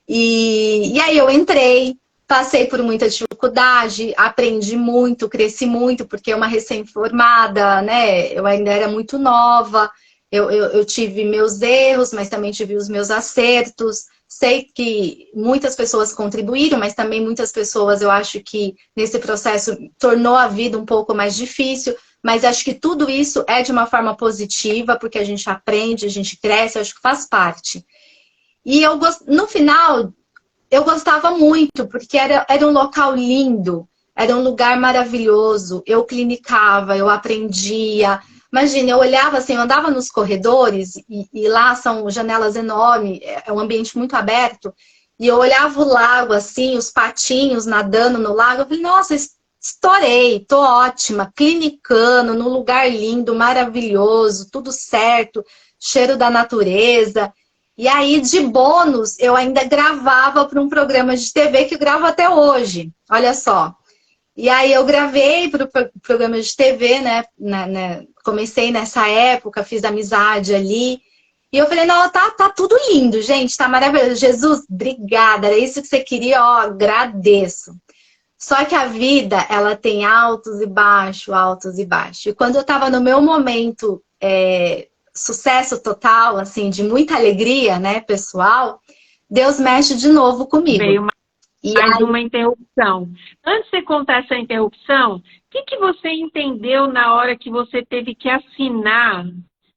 Speaker 3: E aí eu entrei, passei por muita dificuldade, aprendi muito, cresci muito, porque é uma recém-formada, né? Eu ainda era muito nova, eu tive meus erros, mas também tive os meus acertos. Sei que muitas pessoas contribuíram, mas também muitas pessoas, eu acho que nesse processo tornou a vida um pouco mais difícil, mas acho que tudo isso é de uma forma positiva, porque a gente aprende, a gente cresce, eu acho que faz parte. E no final, eu gostava muito, porque era um local lindo, era um lugar maravilhoso, eu clinicava, eu aprendia. Imagina, eu olhava assim, eu andava nos corredores e lá são janelas enormes, é um ambiente muito aberto, e eu olhava o lago assim, os patinhos nadando no lago, eu falei, nossa, estourei, tô ótima, clinicando, num lugar lindo, maravilhoso, tudo certo, cheiro da natureza. E aí, de bônus, eu ainda gravava para um programa de TV que eu gravo até hoje, olha só. E aí eu gravei para o programa de TV, né? Comecei nessa época, fiz amizade ali. E eu falei, não, tá tudo lindo, gente, tá maravilhoso. Jesus, obrigada, era isso que você queria, ó, agradeço. Só que a vida, ela tem altos e baixos, altos e baixos. E quando eu tava no meu momento, sucesso total, assim, de muita alegria, né, pessoal, Deus mexe de novo comigo.
Speaker 2: Veio mais uma interrupção. Antes de você contar essa interrupção, o que você entendeu na hora que você teve que assinar? O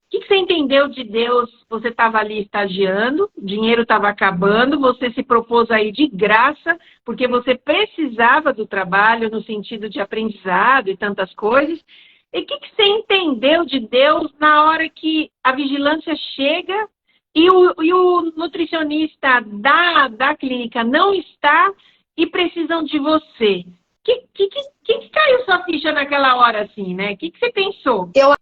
Speaker 2: que você entendeu de Deus? Você estava ali estagiando, o dinheiro estava acabando, você se propôs aí de graça, porque você precisava do trabalho no sentido de aprendizado e tantas coisas. E o que você entendeu de Deus na hora que a vigilância chega e o nutricionista da clínica não está e precisam de você? Que caiu sua ficha naquela hora, assim, né? O que você pensou?
Speaker 3: Eu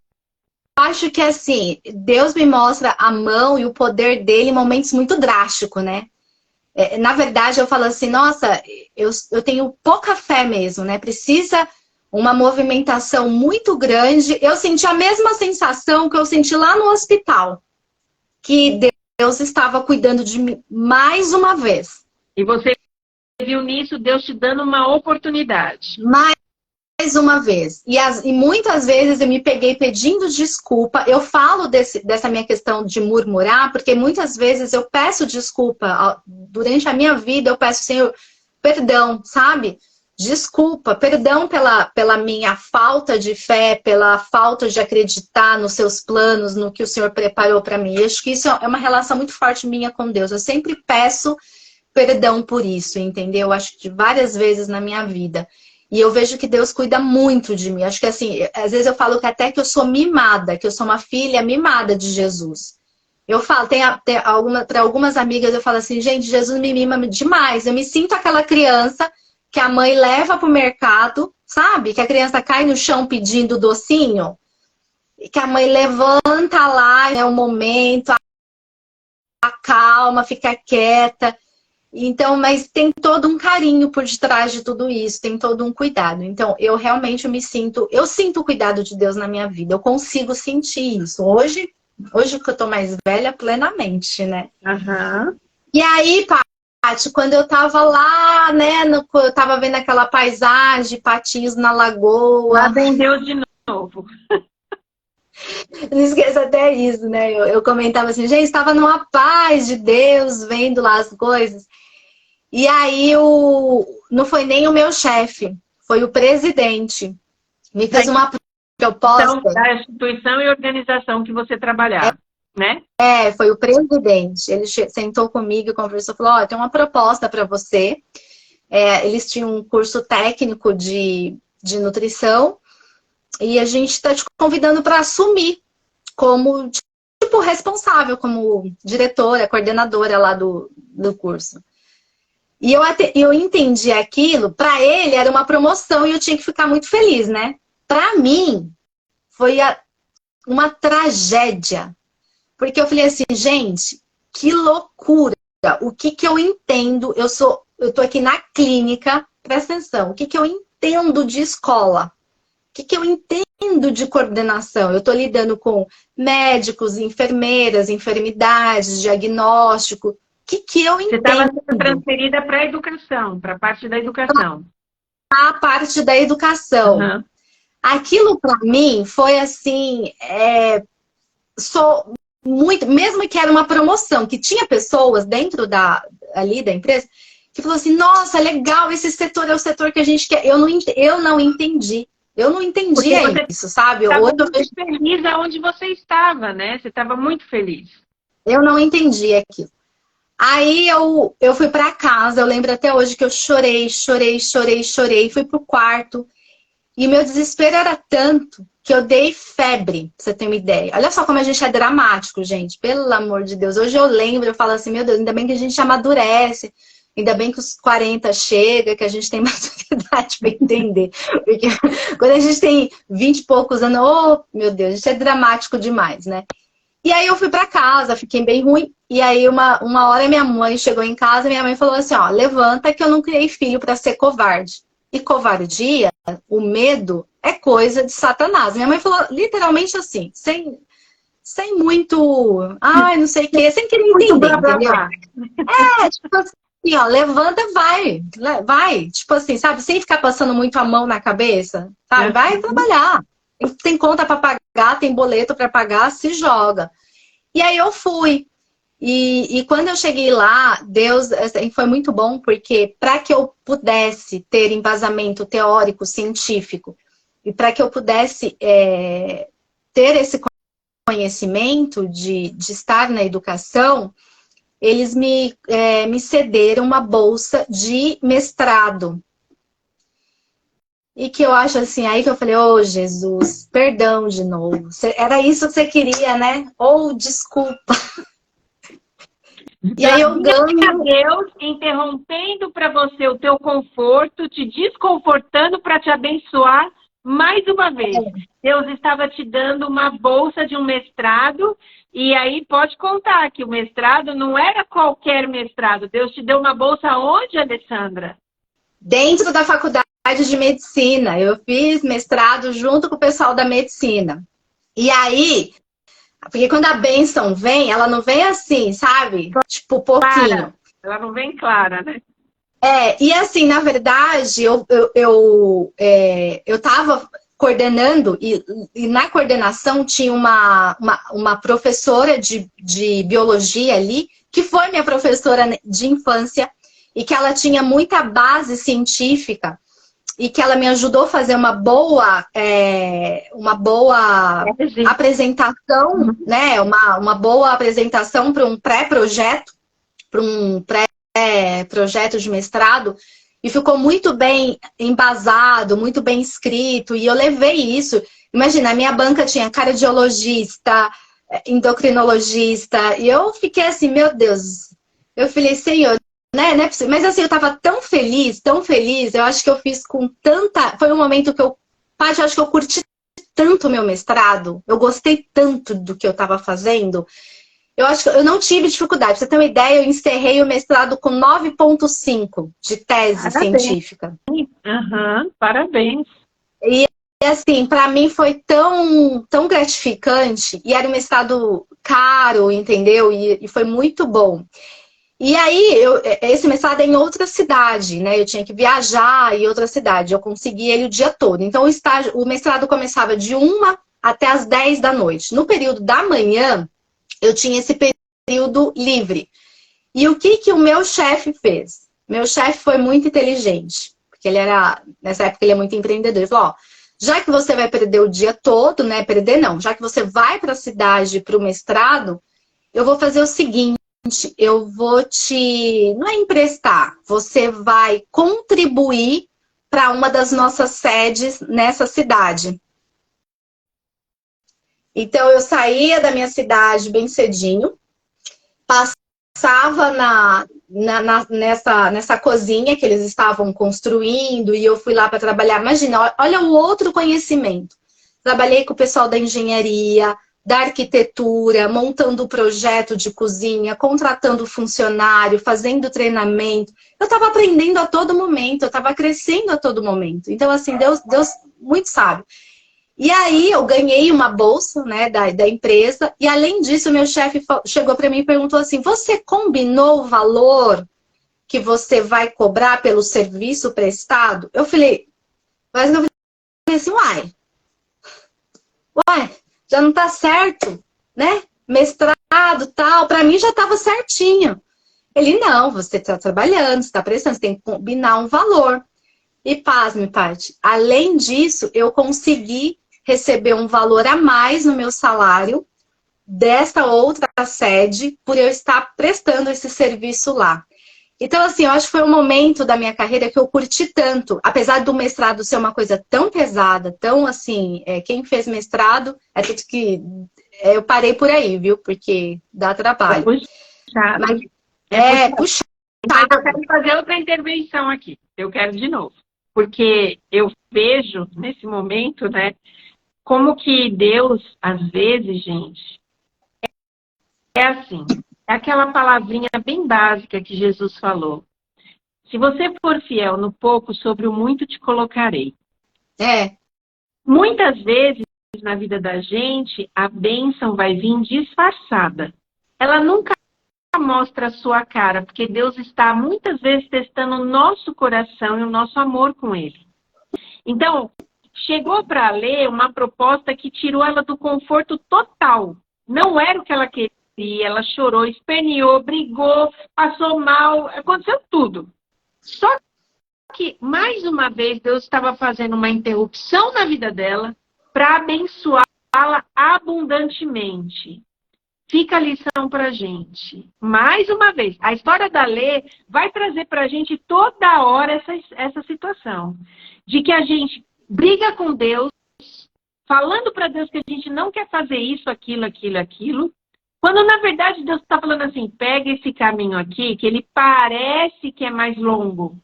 Speaker 3: acho que, assim, Deus me mostra a mão e o poder dele em momentos muito drásticos, né? Na verdade, eu falo assim, nossa, eu tenho pouca fé mesmo, né? Precisa uma movimentação muito grande. Eu senti a mesma sensação que eu senti lá no hospital. Que Deus estava cuidando de mim mais uma vez.
Speaker 2: E você viu nisso Deus te dando uma oportunidade.
Speaker 3: Mais uma vez. E muitas vezes eu me peguei pedindo desculpa. Eu falo dessa minha questão de murmurar, porque muitas vezes eu peço desculpa. Durante a minha vida eu peço, Senhor, perdão, sabe? Desculpa, perdão pela minha falta de fé, pela falta de acreditar nos seus planos, no que o Senhor preparou para mim. Eu acho que isso é uma relação muito forte minha com Deus. Eu sempre peço perdão por isso, entendeu? Eu acho que várias vezes na minha vida. E eu vejo que Deus cuida muito de mim. Acho que assim, às vezes eu falo que até que eu sou mimada, que eu sou uma filha mimada de Jesus. Eu falo, para algumas amigas eu falo assim, gente, Jesus me mima demais. Eu me sinto aquela criança que a mãe leva pro mercado, sabe? Que a criança cai no chão pedindo docinho. E que a mãe levanta lá, é o momento, acalma, fica quieta. Então, mas tem todo um carinho por detrás de tudo isso, tem todo um cuidado. Então, eu realmente eu sinto o cuidado de Deus na minha vida, eu consigo sentir isso. Hoje que eu tô mais velha, plenamente, né?
Speaker 2: Uhum.
Speaker 3: E aí, Paty, quando eu tava lá, né, eu tava vendo aquela paisagem, patinhos na lagoa.
Speaker 2: Lá vem Deus de novo.
Speaker 3: Não esqueça até isso, né? Eu comentava assim, gente, estava numa paz de Deus, vendo lá as coisas. E aí, não foi nem o meu chefe, foi o presidente. Me fez uma proposta.
Speaker 2: Então, da instituição e organização que você trabalhava, né?
Speaker 3: Foi o presidente. Ele sentou comigo e conversou, falou, ó, tem uma proposta para você. Eles tinham um curso técnico de nutrição e a gente está te convidando para assumir como, tipo, responsável, como diretora, coordenadora lá do curso. E eu entendi aquilo, para ele era uma promoção e eu tinha que ficar muito feliz, né? Para mim, foi uma tragédia. Porque eu falei assim, gente, que loucura. O que eu entendo? Eu tô aqui na clínica, presta atenção, o que eu entendo de escola? O que eu entendo de coordenação? Eu tô lidando com médicos, enfermeiras, enfermidades, diagnóstico. O que eu entendo?
Speaker 2: Você estava sendo transferida para a educação, para a parte da educação.
Speaker 3: A parte da educação.
Speaker 2: Uhum.
Speaker 3: Aquilo para mim foi assim, muito, mesmo que era uma promoção, que tinha pessoas dentro ali da empresa que falou assim, nossa, legal, esse setor é o setor que a gente quer. Eu não entendi. Eu não entendia isso, sabe?
Speaker 2: Estava muito feliz aonde você estava, né? Você estava muito feliz.
Speaker 3: Eu não entendi aquilo. Aí eu fui para casa, eu lembro até hoje que eu chorei, fui pro quarto. E meu desespero era tanto que eu dei febre, pra você ter uma ideia. Olha só como a gente é dramático, gente. Pelo amor de Deus. Hoje eu lembro, eu falo assim, meu Deus, ainda bem que a gente amadurece. Ainda bem que os 40 chega, que a gente tem maturidade para entender. Porque quando a gente tem 20 e poucos anos, oh, meu Deus, a gente é dramático demais, né? E aí eu fui para casa, fiquei bem ruim. E aí uma hora minha mãe chegou em casa e minha mãe falou assim, ó, levanta que eu não criei filho para ser covarde. E covardia, o medo, é coisa de Satanás. Minha mãe falou literalmente assim, sem muito, não sei o quê, sem querer entender, entendeu? Tipo assim, ó, levanta, vai. Tipo assim, sabe, sem ficar passando muito a mão na cabeça, sabe? Vai trabalhar. Tem conta para pagar, tem boleto para pagar, se joga. E aí eu fui. E quando eu cheguei lá, Deus assim, foi muito bom, porque para que eu pudesse ter embasamento teórico, científico, e para que eu pudesse ter esse conhecimento de estar na educação, eles me cederam uma bolsa de mestrado. E que eu acho assim, aí que eu falei, ô Jesus, perdão de novo. Era isso que você queria, né? Ou desculpa. E aí eu ganho.
Speaker 2: Deus interrompendo para você o teu conforto, te desconfortando para te abençoar mais uma vez. Deus estava te dando uma bolsa de um mestrado, e aí pode contar que o mestrado não era qualquer mestrado. Deus te deu uma bolsa onde, Alessandra?
Speaker 3: Dentro da faculdade de medicina. Eu fiz mestrado junto com o pessoal da medicina. E aí, porque quando a bênção vem, ela não vem assim, sabe? Tipo, pouquinho.
Speaker 2: Clara. Ela não vem clara, né?
Speaker 3: E assim, na verdade, eu tava coordenando, e na coordenação tinha uma professora de biologia ali, que foi minha professora de infância, e que ela tinha muita base científica e que ela me ajudou a fazer uma boa apresentação, né? Uma boa apresentação para um pré-projeto, para um pré-projeto de mestrado, e ficou muito bem embasado, muito bem escrito, e eu levei isso. Imagina, a minha banca tinha cardiologista, endocrinologista, e eu fiquei assim, meu Deus, eu falei, Senhor, né? Mas assim, eu tava tão feliz, eu acho que eu fiz com tanta... Foi um momento que Paty, eu acho que eu curti tanto o meu mestrado, eu gostei tanto do que eu tava fazendo, eu acho que eu não tive dificuldade. Pra você ter uma ideia, eu encerrei o mestrado com 9,5 de tese científica.
Speaker 2: Parabéns.
Speaker 3: E assim, para mim foi tão gratificante, e era um mestrado caro, entendeu? E foi muito bom. E aí, esse mestrado é em outra cidade, né? Eu tinha que viajar em outra cidade. Eu consegui ele o dia todo. Então, o mestrado começava de 1 até as 10 da noite. No período da manhã, eu tinha esse período livre. E o que o meu chefe fez? Meu chefe foi muito inteligente, porque nessa época ele é muito empreendedor. Ele falou, ó, já que você vai perder o dia todo, né? Perder não. Já que você vai para a cidade, para o mestrado, eu vou fazer o seguinte. Eu vou não é emprestar, você vai contribuir para uma das nossas sedes nessa cidade. Então, eu saía da minha cidade bem cedinho, passava nessa cozinha que eles estavam construindo, e eu fui lá para trabalhar. Imagina, olha o outro conhecimento. Trabalhei com o pessoal da engenharia, da arquitetura, montando o projeto de cozinha, contratando funcionário, fazendo treinamento. Eu estava aprendendo a todo momento, eu estava crescendo a todo momento. Então, assim, Deus muito sábio. E aí, eu ganhei uma bolsa, né, da empresa, e além disso, o meu chefe chegou para mim e perguntou assim, você combinou o valor que você vai cobrar pelo serviço prestado? Eu falei assim, uai, já não tá certo, né? Mestrado, tal, para mim já estava certinho. Ele, não, você está trabalhando, você está prestando, você tem que combinar um valor. E pasme, Paty, além disso, eu consegui receber um valor a mais no meu salário desta outra sede por eu estar prestando esse serviço lá. Então, assim, eu acho que foi um momento da minha carreira que eu curti tanto. Apesar do mestrado ser uma coisa tão pesada, tão assim, quem fez mestrado, é tudo que eu parei por aí, viu? Porque dá trabalho.
Speaker 2: Puxado.
Speaker 3: Puxado.
Speaker 2: Mas eu quero fazer outra intervenção aqui. Eu quero de novo. Porque eu vejo, nesse momento, né, como que Deus, às vezes, gente, é assim. É aquela palavrinha bem básica que Jesus falou. Se você for fiel no pouco, sobre o muito te colocarei. Muitas vezes, na vida da gente, a bênção vai vir disfarçada. Ela nunca mostra a sua cara, porque Deus está, muitas vezes, testando o nosso coração e o nosso amor com Ele. Então, chegou para ler uma proposta que tirou ela do conforto total. Não era o que ela queria. Ela chorou, esperneou, brigou, passou mal, aconteceu tudo. Só que, mais uma vez, Deus estava fazendo uma interrupção na vida dela para abençoá-la abundantemente. Fica a lição para a gente. Mais uma vez, a história da Lê vai trazer para a gente toda hora essa situação. De que a gente briga com Deus, falando para Deus que a gente não quer fazer isso, aquilo. Quando, na verdade, Deus está falando assim, pega esse caminho aqui, que ele parece que é mais longo.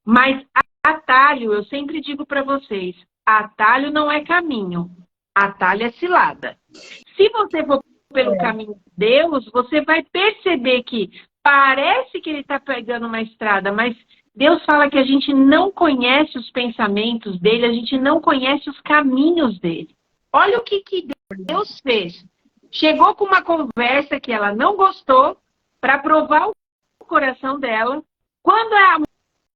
Speaker 2: Mas atalho, eu sempre digo para vocês, atalho não é caminho, atalho é cilada. Se você for pelo caminho de Deus, você vai perceber que parece que ele está pegando uma estrada, mas Deus fala que a gente não conhece os pensamentos dele, a gente não conhece os caminhos dele. Olha o que Deus fez. Chegou com uma conversa que ela não gostou para provar o coração dela. Quando a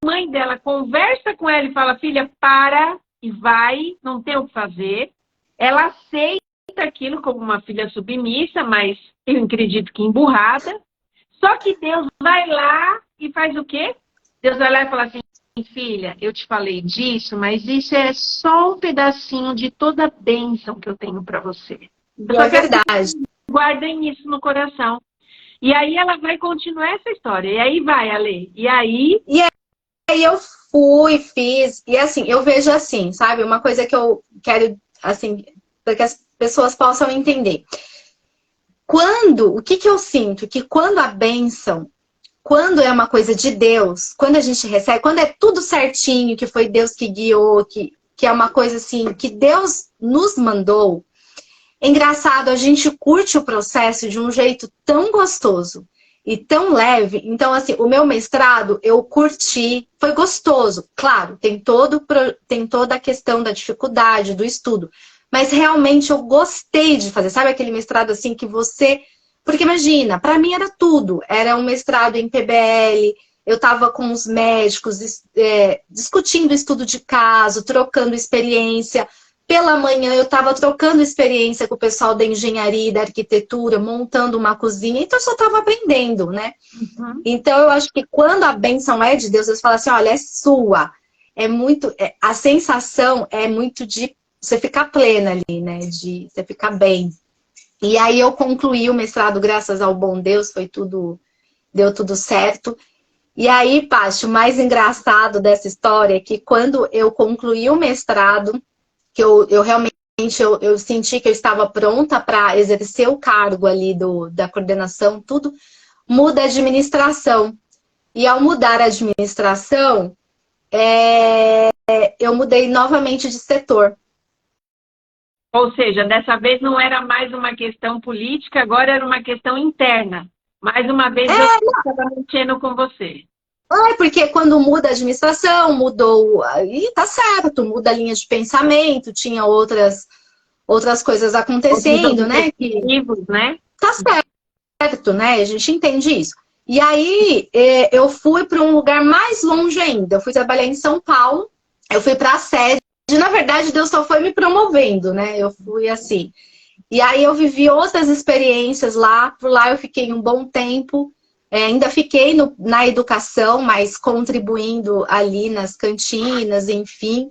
Speaker 2: mãe dela conversa com ela e fala, filha, para e vai, não tem o que fazer. Ela aceita aquilo como uma filha submissa, mas eu acredito que emburrada. Só que Deus vai lá e faz o quê? Deus vai lá e fala assim, filha, eu te falei disso, mas isso é só um pedacinho de toda a bênção que eu tenho para você.
Speaker 3: É verdade.
Speaker 2: Guardem isso no coração. E aí ela vai continuar essa história. E aí vai, Ale. E aí
Speaker 3: eu fui, fiz. E assim, eu vejo assim, sabe? Uma coisa que eu quero, assim, para que as pessoas possam entender. O que eu sinto? Que quando a bênção, quando é uma coisa de Deus, quando a gente recebe, quando é tudo certinho, que foi Deus que guiou, que é uma coisa assim, que Deus nos mandou, é engraçado, a gente curte o processo de um jeito tão gostoso e tão leve. Então, assim, o meu mestrado, eu curti, foi gostoso. Claro, tem toda a questão da dificuldade, do estudo. Mas realmente eu gostei de fazer. Sabe aquele mestrado assim que você... Porque imagina, para mim era tudo. Era um mestrado em PBL, eu estava com os médicos discutindo estudo de caso, trocando experiência. Pela manhã eu estava trocando experiência com o pessoal da engenharia e da arquitetura, montando uma cozinha, então eu só estava aprendendo, né?
Speaker 2: Uhum.
Speaker 3: Então eu acho que quando a bênção é de Deus, Deus fala assim, olha, é sua. É muito, a sensação é muito de você ficar plena ali, né? De você ficar bem. E aí eu concluí o mestrado, graças ao bom Deus, deu tudo certo. E aí, Paty, o mais engraçado dessa história é que quando eu concluí o mestrado, que eu realmente eu senti que eu estava pronta para exercer o cargo ali da coordenação, tudo, muda a administração. E ao mudar a administração, eu mudei novamente de setor.
Speaker 2: Ou seja, dessa vez não era mais uma questão política, agora era uma questão interna. Mais uma vez eu estava mexendo com você.
Speaker 3: Porque quando muda a administração, mudou... E tá certo, muda a linha de pensamento, tinha outras coisas acontecendo, né?
Speaker 2: Né?
Speaker 3: Tá certo, né? A gente entende isso. E aí, eu fui para um lugar mais longe ainda. Eu fui trabalhar em São Paulo, eu fui para a sede. Na verdade, Deus só foi me promovendo, né? Eu fui assim. E aí eu vivi outras experiências lá. Por lá eu fiquei um bom tempo. Ainda fiquei na educação, mas contribuindo ali nas cantinas, enfim.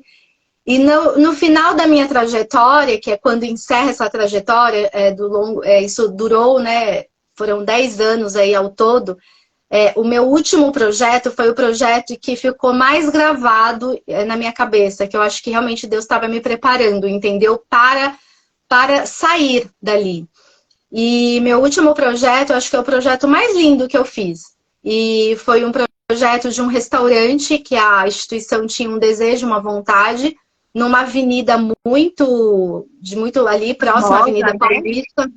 Speaker 3: E no final da minha trajetória, que é quando encerra essa trajetória, isso durou, né? Foram 10 anos aí ao todo. O meu último projeto foi o projeto que ficou mais gravado na minha cabeça, que eu acho que realmente Deus estava me preparando, entendeu? Para sair dali. E meu último projeto, eu acho que é o projeto mais lindo que eu fiz. E foi um projeto de um restaurante que a instituição tinha um desejo, uma vontade, numa avenida muito ali, próxima à Avenida Paulista.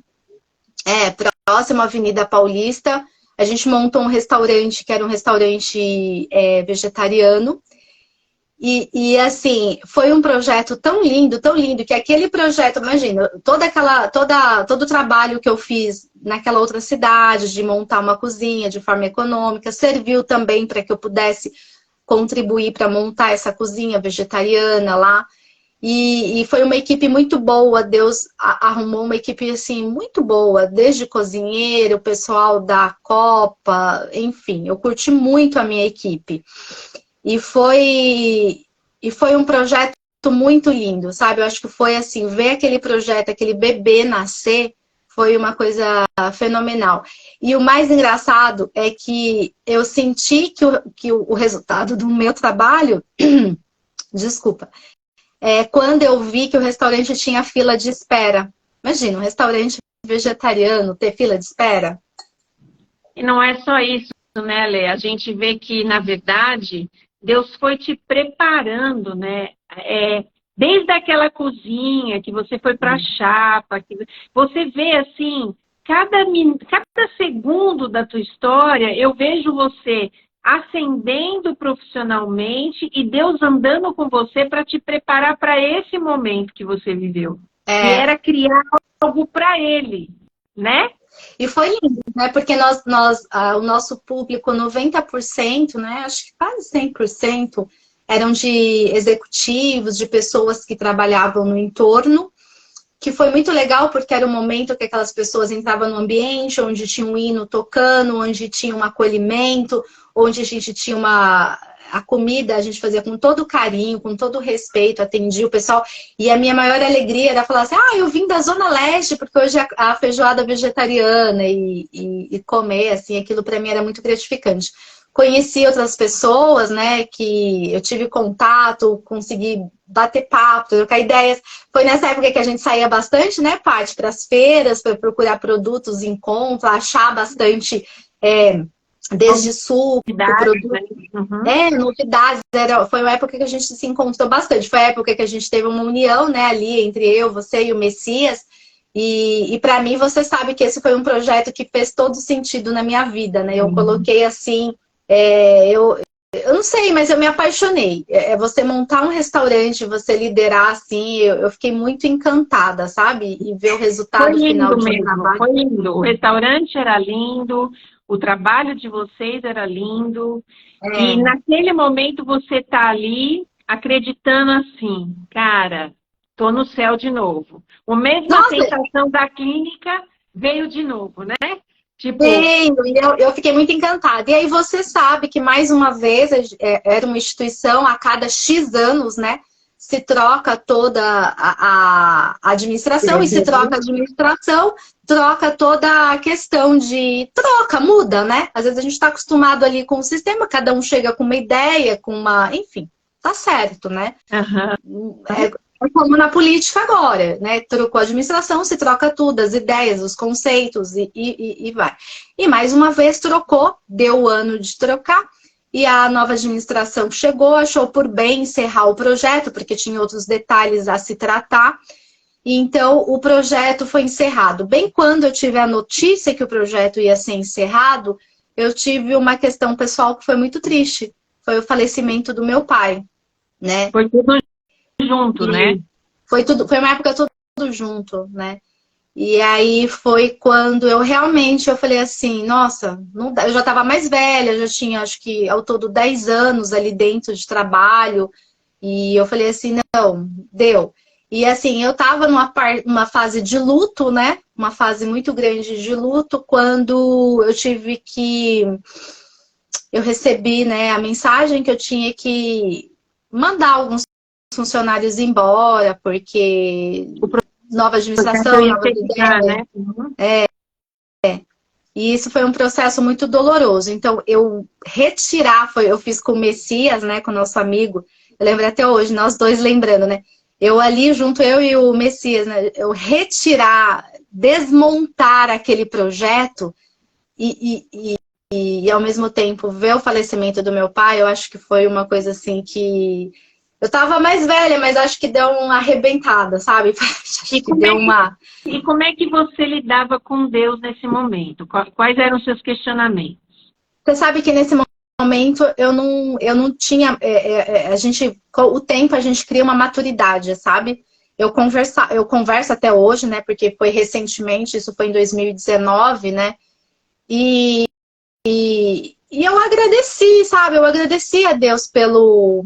Speaker 3: Próxima à Avenida Paulista. A gente montou um restaurante que era um restaurante vegetariano. E assim, foi um projeto tão lindo, que aquele projeto, imagina, todo o trabalho que eu fiz naquela outra cidade, de montar uma cozinha de forma econômica, serviu também para que eu pudesse contribuir para montar essa cozinha vegetariana lá. E foi uma equipe muito boa, Deus arrumou uma equipe assim, muito boa, desde cozinheiro, o pessoal da Copa, enfim, eu curti muito a minha equipe. E foi um projeto muito lindo, sabe? Eu acho que foi assim, ver aquele projeto, aquele bebê nascer, foi uma coisa fenomenal. E o mais engraçado é que eu senti que o resultado do meu trabalho, desculpa, quando eu vi que o restaurante tinha fila de espera. Imagina, um restaurante vegetariano ter fila de espera.
Speaker 2: E não é só isso, né, Lê? A gente vê que, na verdade, Deus foi te preparando, né? Desde aquela cozinha que você foi para a chapa, que você vê assim, cada segundo da tua história, eu vejo você ascendendo profissionalmente e Deus andando com você para te preparar para esse momento que você viveu. Que era criar algo para Ele, né?
Speaker 3: E foi lindo, né? Porque o nosso público, 90%, né? Acho que quase 100%, eram de executivos, de pessoas que trabalhavam no entorno, que foi muito legal, porque era um momento que aquelas pessoas entravam no ambiente, onde tinha um hino tocando, onde tinha um acolhimento, onde a gente tinha a comida, a gente fazia com todo carinho, com todo respeito, atendia o pessoal. E a minha maior alegria era falar assim, eu vim da Zona Leste, porque hoje é a feijoada vegetariana, e comer, assim, aquilo para mim era muito gratificante. Conheci outras pessoas, né, que eu tive contato, consegui bater papo, trocar ideias. Foi nessa época que a gente saía bastante, né, Paty, para as feiras, para procurar produtos em conta, achar bastante, desde suco, produto,
Speaker 2: né? Uhum.
Speaker 3: Novidades. Foi uma época que a gente se encontrou bastante. Foi a época que a gente teve uma união, né, ali entre eu, você e o Messias. E para mim, você sabe que esse foi um projeto que fez todo sentido na minha vida, né? Eu coloquei assim, eu não sei, mas eu me apaixonei. Você montar um restaurante, você liderar assim, eu fiquei muito encantada, sabe? E ver o resultado final do
Speaker 2: mesmo,
Speaker 3: trabalho.
Speaker 2: foi lindo. O restaurante era lindo, o trabalho de vocês era lindo. E naquele momento você tá ali acreditando assim, cara, tô no céu de novo. O mesma sensação da clínica veio de novo, né? Tipo...
Speaker 3: eu fiquei muito encantada. E aí você sabe que, mais uma vez, era uma instituição, a cada X anos, né, se troca toda a administração, e se troca a administração, troca toda a questão de... muda, né? Às vezes a gente está acostumado ali com o sistema, cada um chega com uma ideia, enfim, tá certo, né? É como na política agora, né? Trocou a administração, se troca tudo, as ideias, os conceitos e vai. E mais uma vez trocou, deu o ano de trocar, e a nova administração chegou, achou por bem encerrar o projeto, porque tinha outros detalhes a se tratar. E então o projeto foi encerrado. Bem quando eu tive a notícia que o projeto ia ser encerrado, eu tive uma questão pessoal que foi muito triste. Foi o falecimento do meu pai, né?
Speaker 2: Foi tudo junto, né?
Speaker 3: Foi uma época tudo junto, né? E aí foi quando eu falei assim, nossa, não dá. Eu já estava mais velha, já tinha, acho que, ao todo 10 anos ali dentro de trabalho. E eu falei assim, não, deu. E assim, eu estava numa fase de luto, né? Uma fase muito grande de luto, quando eu recebi, né, a mensagem que eu tinha que mandar alguns funcionários embora, porque nova administração, nova ideia,
Speaker 2: né?
Speaker 3: E isso foi um processo muito doloroso. Então, eu fiz com o Messias, né, com o nosso amigo, eu lembro até hoje, nós dois lembrando, né? Eu ali, eu e o Messias, né, eu desmontar aquele projeto e ao mesmo tempo ver o falecimento do meu pai, eu acho que foi uma coisa assim que... Eu tava mais velha, mas acho que deu uma arrebentada, sabe?
Speaker 2: E como é que você lidava com Deus nesse momento? Quais eram os seus questionamentos?
Speaker 3: Você sabe que nesse momento eu não tinha... o tempo a gente cria uma maturidade, sabe? Eu converso até hoje, né? Porque foi recentemente, isso foi em 2019, né? E eu agradeci, sabe? Eu agradeci a Deus pelo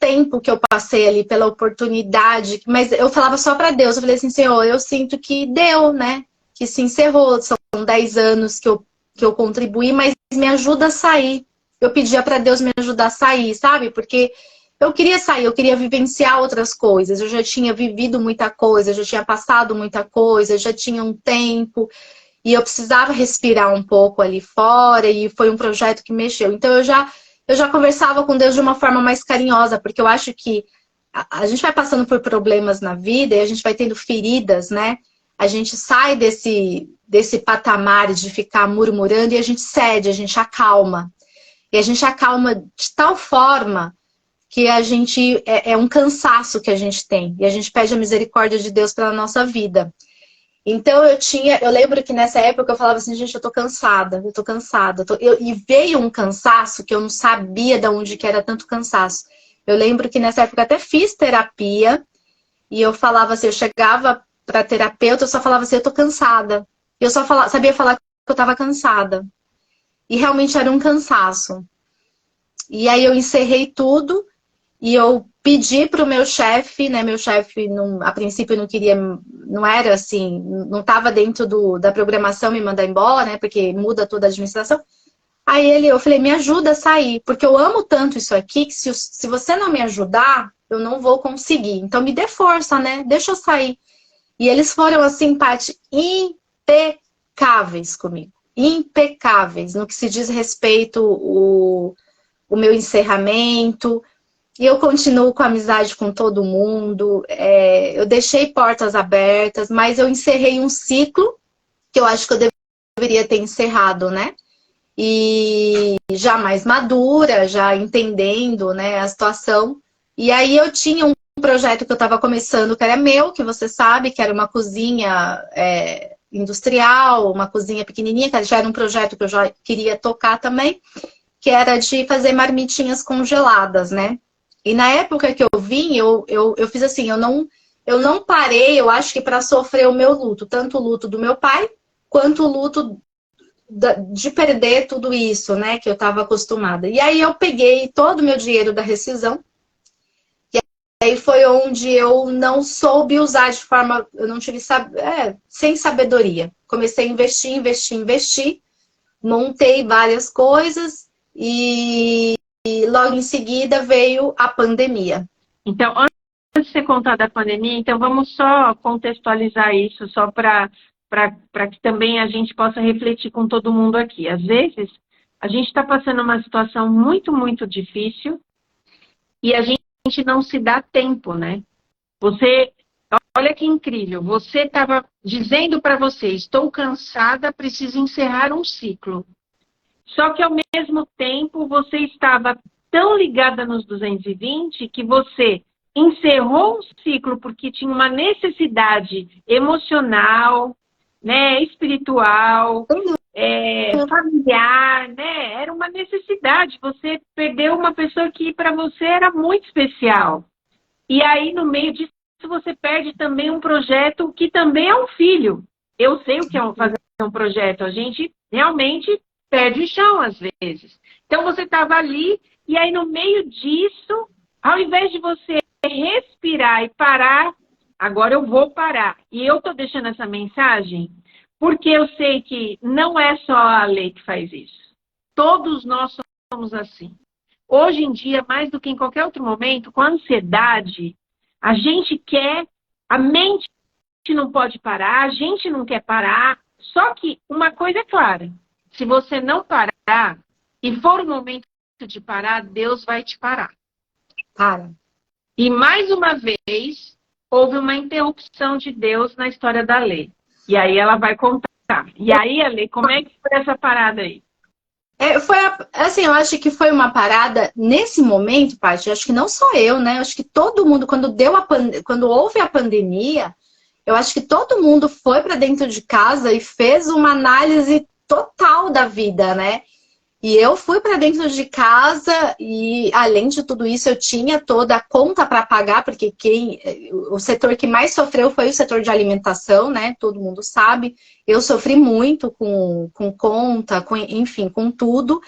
Speaker 3: tempo que eu passei ali, pela oportunidade, mas eu falava só para Deus, eu falei assim, Senhor, eu sinto que deu, né? Que se encerrou, são 10 anos que eu contribuí, mas me ajuda a sair. Eu pedia para Deus me ajudar a sair, sabe? Porque eu queria sair, eu queria vivenciar outras coisas, eu já tinha vivido muita coisa, eu já tinha passado muita coisa, eu já tinha um tempo, e eu precisava respirar um pouco ali fora, e foi um projeto que mexeu. Então eu já conversava com Deus de uma forma mais carinhosa, porque eu acho que a gente vai passando por problemas na vida e a gente vai tendo feridas, né? A gente sai desse patamar de ficar murmurando e a gente cede, a gente acalma. E a gente acalma de tal forma que a gente é um cansaço que a gente tem. E a gente pede a misericórdia de Deus pela nossa vida. Então eu lembro que nessa época eu falava assim, gente, eu tô cansada. E veio um cansaço que eu não sabia de onde que era tanto cansaço. Eu lembro que nessa época eu até fiz terapia e eu falava assim, eu chegava pra terapeuta, eu só falava assim, eu tô cansada. Eu só sabia falar que eu tava cansada. E realmente era um cansaço. E aí eu encerrei tudo e eu pedi para o meu chefe, né? Meu chefe, a princípio, não queria, não era assim, não estava dentro da programação me mandar embora, né? Porque muda toda a administração. Aí eu falei, me ajuda a sair, porque eu amo tanto isso aqui, que se você não me ajudar, eu não vou conseguir. Então me dê força, né? Deixa eu sair. E eles foram, assim, Paty, impecáveis comigo. Impecáveis no que se diz respeito o meu encerramento. E eu continuo com amizade com todo mundo. Eu deixei portas abertas, mas eu encerrei um ciclo que eu acho que eu deveria ter encerrado, né? E já mais madura, já entendendo, né, a situação. E aí eu tinha um projeto que eu estava começando, que era meu, que você sabe, que era uma cozinha industrial, uma cozinha pequenininha, que já era um projeto que eu já queria tocar também, que era de fazer marmitinhas congeladas, né? E na época que eu vim, eu fiz assim, eu não parei, eu acho que para sofrer o meu luto, tanto o luto do meu pai, quanto o luto de perder tudo isso, né, que eu estava acostumada. E aí eu peguei todo o meu dinheiro da rescisão, e aí foi onde eu não soube usar de forma, eu não tive, sem sabedoria. Comecei a investir, montei várias coisas e logo em seguida veio a pandemia.
Speaker 2: Então, antes de você contar da pandemia, então vamos só contextualizar isso, só para que também a gente possa refletir com todo mundo aqui. Às vezes, a gente está passando uma situação muito, muito difícil e a gente não se dá tempo, né? Olha que incrível, você estava dizendo para você, estou cansada, preciso encerrar um ciclo. Só que, ao mesmo tempo, você estava tão ligada nos 220 que você encerrou um ciclo porque tinha uma necessidade emocional, né, espiritual, familiar, né? Era uma necessidade. Você perdeu uma pessoa que para você era muito especial. E aí, no meio disso, você perde também um projeto que também é um filho. Eu sei o que é fazer um projeto. A gente realmente perde o chão às vezes. Então, você estava ali e aí, no meio disso, ao invés de você respirar e parar, agora eu vou parar. E eu estou deixando essa mensagem porque eu sei que não é só a lei que faz isso. Todos nós somos assim. Hoje em dia, mais do que em qualquer outro momento, com a ansiedade, a gente quer, a mente não pode parar, a gente não quer parar. Só que uma coisa é clara, se você não parar e for o momento de parar, Deus vai te parar.
Speaker 3: Para.
Speaker 2: E mais uma vez, houve uma interrupção de Deus na história da lei. E aí ela vai contar. E aí, Ale, como é que foi essa parada aí?
Speaker 3: Assim, eu acho que foi uma parada, nesse momento, Paty, acho que não só eu, né? Eu acho que todo mundo, quando houve a pandemia, eu acho que todo mundo foi para dentro de casa e fez uma análise total da vida, né? E eu fui para dentro de casa e, além de tudo isso, eu tinha toda a conta para pagar, porque o setor que mais sofreu foi o setor de alimentação, né? Todo mundo sabe. Eu sofri muito com conta, enfim, com tudo.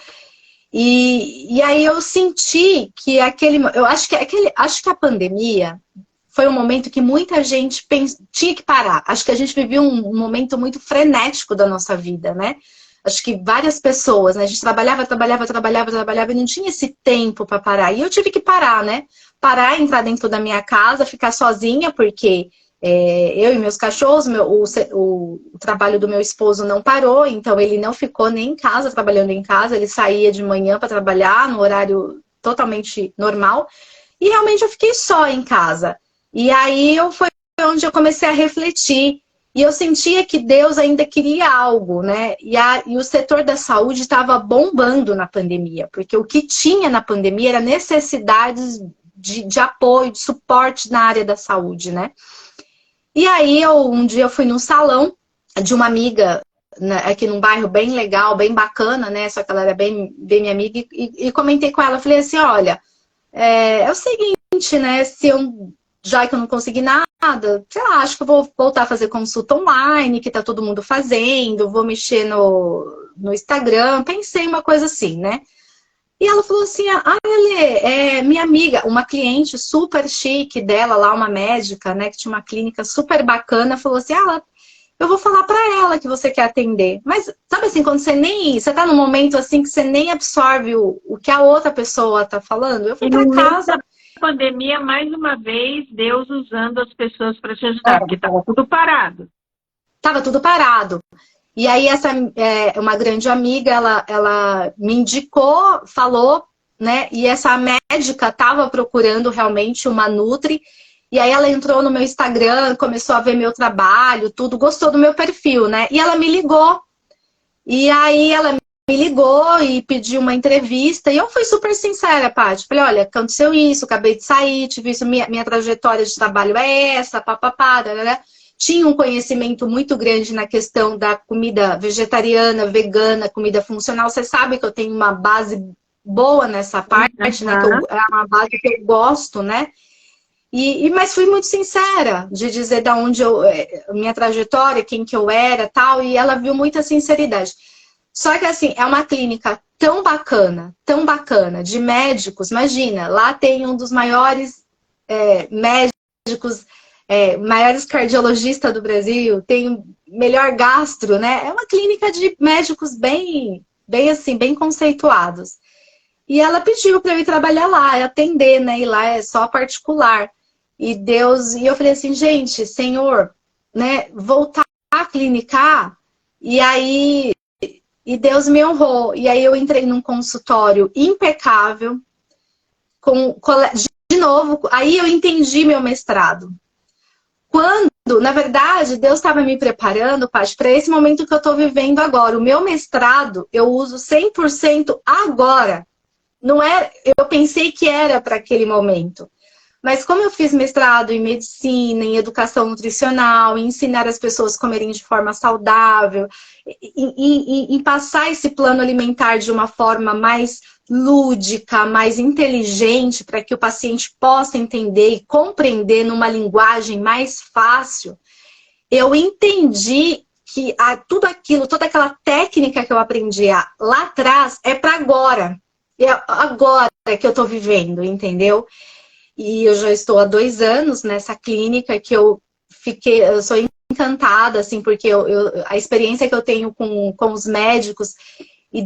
Speaker 3: E aí eu senti que acho que a pandemia foi um momento que muita gente tinha que parar. Acho que a gente vivia um momento muito frenético da nossa vida, né? Acho que várias pessoas, né? A gente trabalhava e não tinha esse tempo para parar. E eu tive que parar, né? Parar, entrar dentro da minha casa, ficar sozinha, porque eu e meus cachorros, o trabalho do meu esposo não parou, então ele não ficou nem em casa, trabalhando em casa, ele saía de manhã para trabalhar no horário totalmente normal. E realmente eu fiquei só em casa. E aí foi onde eu comecei a refletir. E eu sentia que Deus ainda queria algo, né? E o setor da saúde estava bombando na pandemia, porque o que tinha na pandemia era necessidades de apoio, de suporte na área da saúde, né? E aí, um dia eu fui num salão de uma amiga, né, aqui num bairro bem legal, bem bacana, né? Só que ela era bem minha amiga, e comentei com ela, falei assim, olha, é o seguinte, né? Já que eu não consegui nada, sei lá, acho que eu vou voltar a fazer consulta online, que tá todo mundo fazendo, vou mexer no Instagram, pensei uma coisa assim, né? E ela falou assim, Elê, minha amiga, uma cliente super chique dela lá, uma médica, né, que tinha uma clínica super bacana, falou assim, eu vou falar pra ela que você quer atender. Mas, sabe assim, quando você tá num momento assim que você nem absorve o que a outra pessoa tá falando? Eu fui
Speaker 2: E
Speaker 3: pra
Speaker 2: no meio
Speaker 3: casa.
Speaker 2: da pandemia, mais uma vez, Deus usando as pessoas para te ajudar, porque estava tudo parado.
Speaker 3: Tava tudo parado. E aí uma grande amiga, ela me indicou, falou, né? E essa médica estava procurando realmente uma Nutri. E aí ela entrou no meu Instagram, começou a ver meu trabalho, tudo, gostou do meu perfil, né? E ela me ligou. E aí ela me ligou e pediu uma entrevista. E eu fui super sincera, Paty. Falei, olha, aconteceu isso, acabei de sair, tive isso, minha trajetória de trabalho é essa, papapá, né? Tinha um conhecimento muito grande na questão da comida vegetariana, vegana, comida funcional. Você sabe que eu tenho uma base boa nessa parte, né? É uma base que eu gosto, né? Mas fui muito sincera de dizer da onde minha trajetória, quem que eu era, tal. E ela viu muita sinceridade. Só que assim, é uma clínica tão bacana, de médicos. Imagina, lá tem um dos maiores médicos, maiores cardiologistas do Brasil, tem o melhor gastro, né? É uma clínica de médicos bem assim, bem conceituados. E ela pediu para eu ir trabalhar lá, atender, né? E lá é só particular. E eu falei assim, gente, Senhor, né? Voltar a clinicar, e Deus me honrou. E aí eu entrei num consultório impecável, de novo, aí eu entendi meu mestrado. Quando, na verdade, Deus estava me preparando, Paty, para esse momento que eu estou vivendo agora. O meu mestrado eu uso 100% agora. Não é, eu pensei que era para aquele momento. Mas como eu fiz mestrado em medicina, em educação nutricional, em ensinar as pessoas a comerem de forma saudável, em passar esse plano alimentar de uma forma mais lúdica, mais inteligente, para que o paciente possa entender e compreender numa linguagem mais fácil, eu entendi que tudo aquilo, toda aquela técnica que eu aprendi lá atrás é para agora. É agora que eu estou vivendo, entendeu? E eu já estou há 2 anos nessa clínica que eu sou encantada, assim, porque a experiência que eu tenho com os médicos, e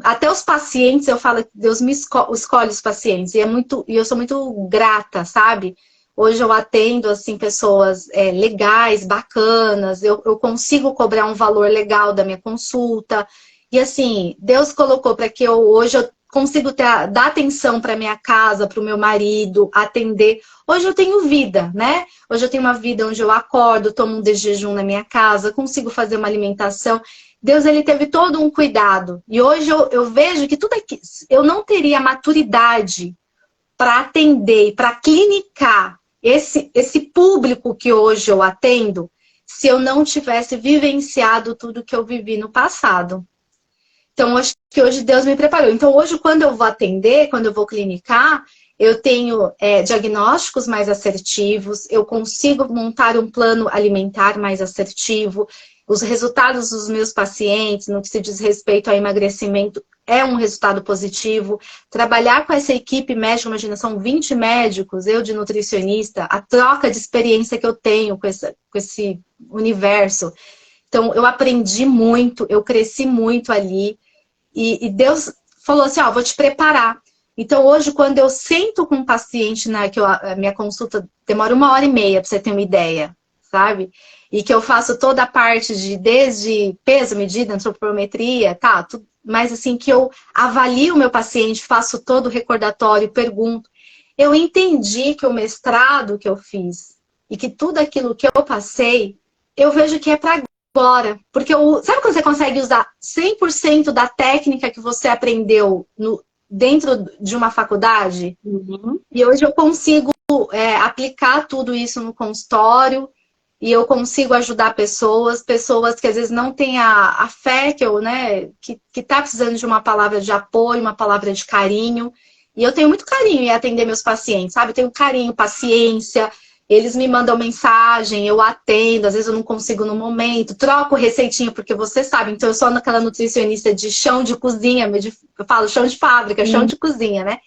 Speaker 3: até os pacientes, eu falo que Deus me escolhe os pacientes, e eu sou muito grata, sabe? Hoje eu atendo, assim, pessoas legais, bacanas, eu consigo cobrar um valor legal da minha consulta, e assim, Deus colocou para que hoje eu consigo dar atenção para minha casa, para o meu marido, atender. Hoje eu tenho vida, né? Hoje eu tenho uma vida onde eu acordo, tomo um de jejum na minha casa, consigo fazer uma alimentação. Deus, ele teve todo um cuidado. E hoje eu vejo que tudo aqui, eu não teria maturidade para atender, para clinicar esse público que hoje eu atendo, se eu não tivesse vivenciado tudo que eu vivi no passado. Então, acho que hoje Deus me preparou. Então, hoje, quando eu vou atender, quando eu vou clinicar, eu tenho diagnósticos mais assertivos, eu consigo montar um plano alimentar mais assertivo. Os resultados dos meus pacientes, no que se diz respeito ao emagrecimento, é um resultado positivo. Trabalhar com essa equipe médica, imagina, são 20 médicos, eu de nutricionista, a troca de experiência que eu tenho com esse universo. Então, eu aprendi muito, eu cresci muito ali. E Deus falou assim, vou te preparar. Então, hoje, quando eu sento com um paciente, a minha consulta demora 1h30, para você ter uma ideia, sabe? E que eu faço toda a parte desde peso, medida, antropometria, tá? Mas assim, que eu avalio o meu paciente, faço todo o recordatório, pergunto. Eu entendi que o mestrado que eu fiz e que tudo aquilo que eu passei, eu vejo que é para agora. Porque sabe quando você consegue usar 100% da técnica que você aprendeu dentro de uma faculdade?
Speaker 2: Uhum.
Speaker 3: E hoje eu consigo aplicar tudo isso no consultório e eu consigo ajudar pessoas que às vezes não têm a fé que tá precisando de uma palavra de apoio, uma palavra de carinho. E eu tenho muito carinho em atender meus pacientes, sabe? Eu tenho carinho, paciência. Eles me mandam mensagem, eu atendo, às vezes eu não consigo no momento, troco receitinha, porque você sabe, então eu sou aquela nutricionista de chão de cozinha, eu falo chão de fábrica, chão de cozinha, né?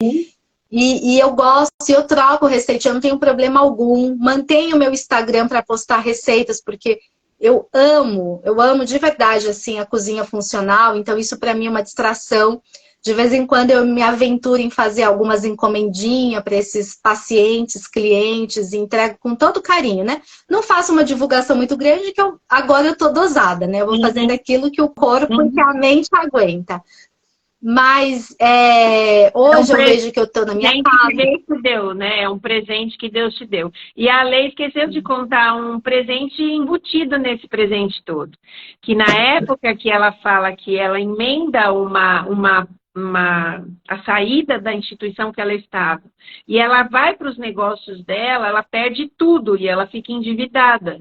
Speaker 3: E eu gosto, eu troco receitinha, eu não tenho problema algum, mantenho o meu Instagram para postar receitas, porque eu amo de verdade, assim, a cozinha funcional, então isso para mim é uma distração. De vez em quando eu me aventuro em fazer algumas encomendinhas para esses pacientes, clientes, e entrego com todo carinho, né? Não faço uma divulgação muito grande, que agora eu tô dosada, né? Eu vou fazendo aquilo que o corpo e que a mente aguenta. Mas hoje eu vejo que eu tô na minha casa.
Speaker 2: Que Deus te deu, né? É um presente que Deus te deu. E a Lei esqueceu de contar um presente embutido nesse presente todo. Que na época que ela fala que ela emenda a saída da instituição que ela estava e ela vai para os negócios dela, ela perde tudo e ela fica endividada.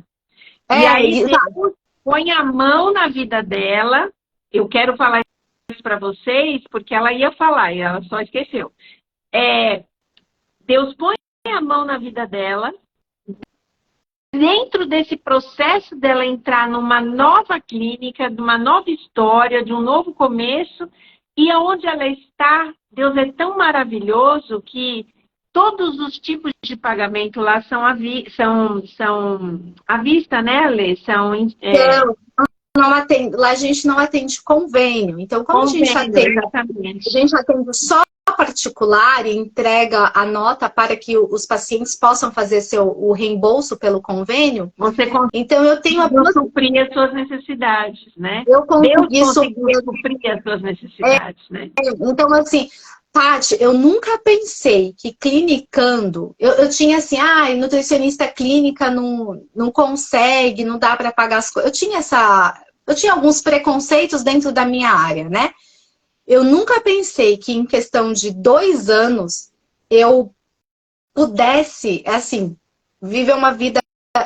Speaker 2: E aí Deus põe a mão na vida dela. Eu quero falar isso para vocês porque ela ia falar e ela só esqueceu. Deus põe a mão na vida dela. Dentro desse processo dela entrar numa nova clínica, de uma nova história, de um novo começo. E aonde ela está, Deus é tão maravilhoso que todos os tipos de pagamento lá são à vista, né, Alê?
Speaker 3: Lá a gente não atende convênio. Então, como a gente atende só particular e entrega a nota para que os pacientes possam fazer o reembolso pelo convênio, então eu tenho
Speaker 2: a suprir as suas necessidades, né?
Speaker 3: Eu consegui
Speaker 2: suprir as suas necessidades, né?
Speaker 3: Então, assim, Tati, eu nunca pensei que clinicando, eu tinha assim, nutricionista clínica não consegue, não dá para pagar as coisas. Eu tinha alguns preconceitos dentro da minha área, né? Eu nunca pensei que em questão de 2 anos eu pudesse, assim, viver uma vida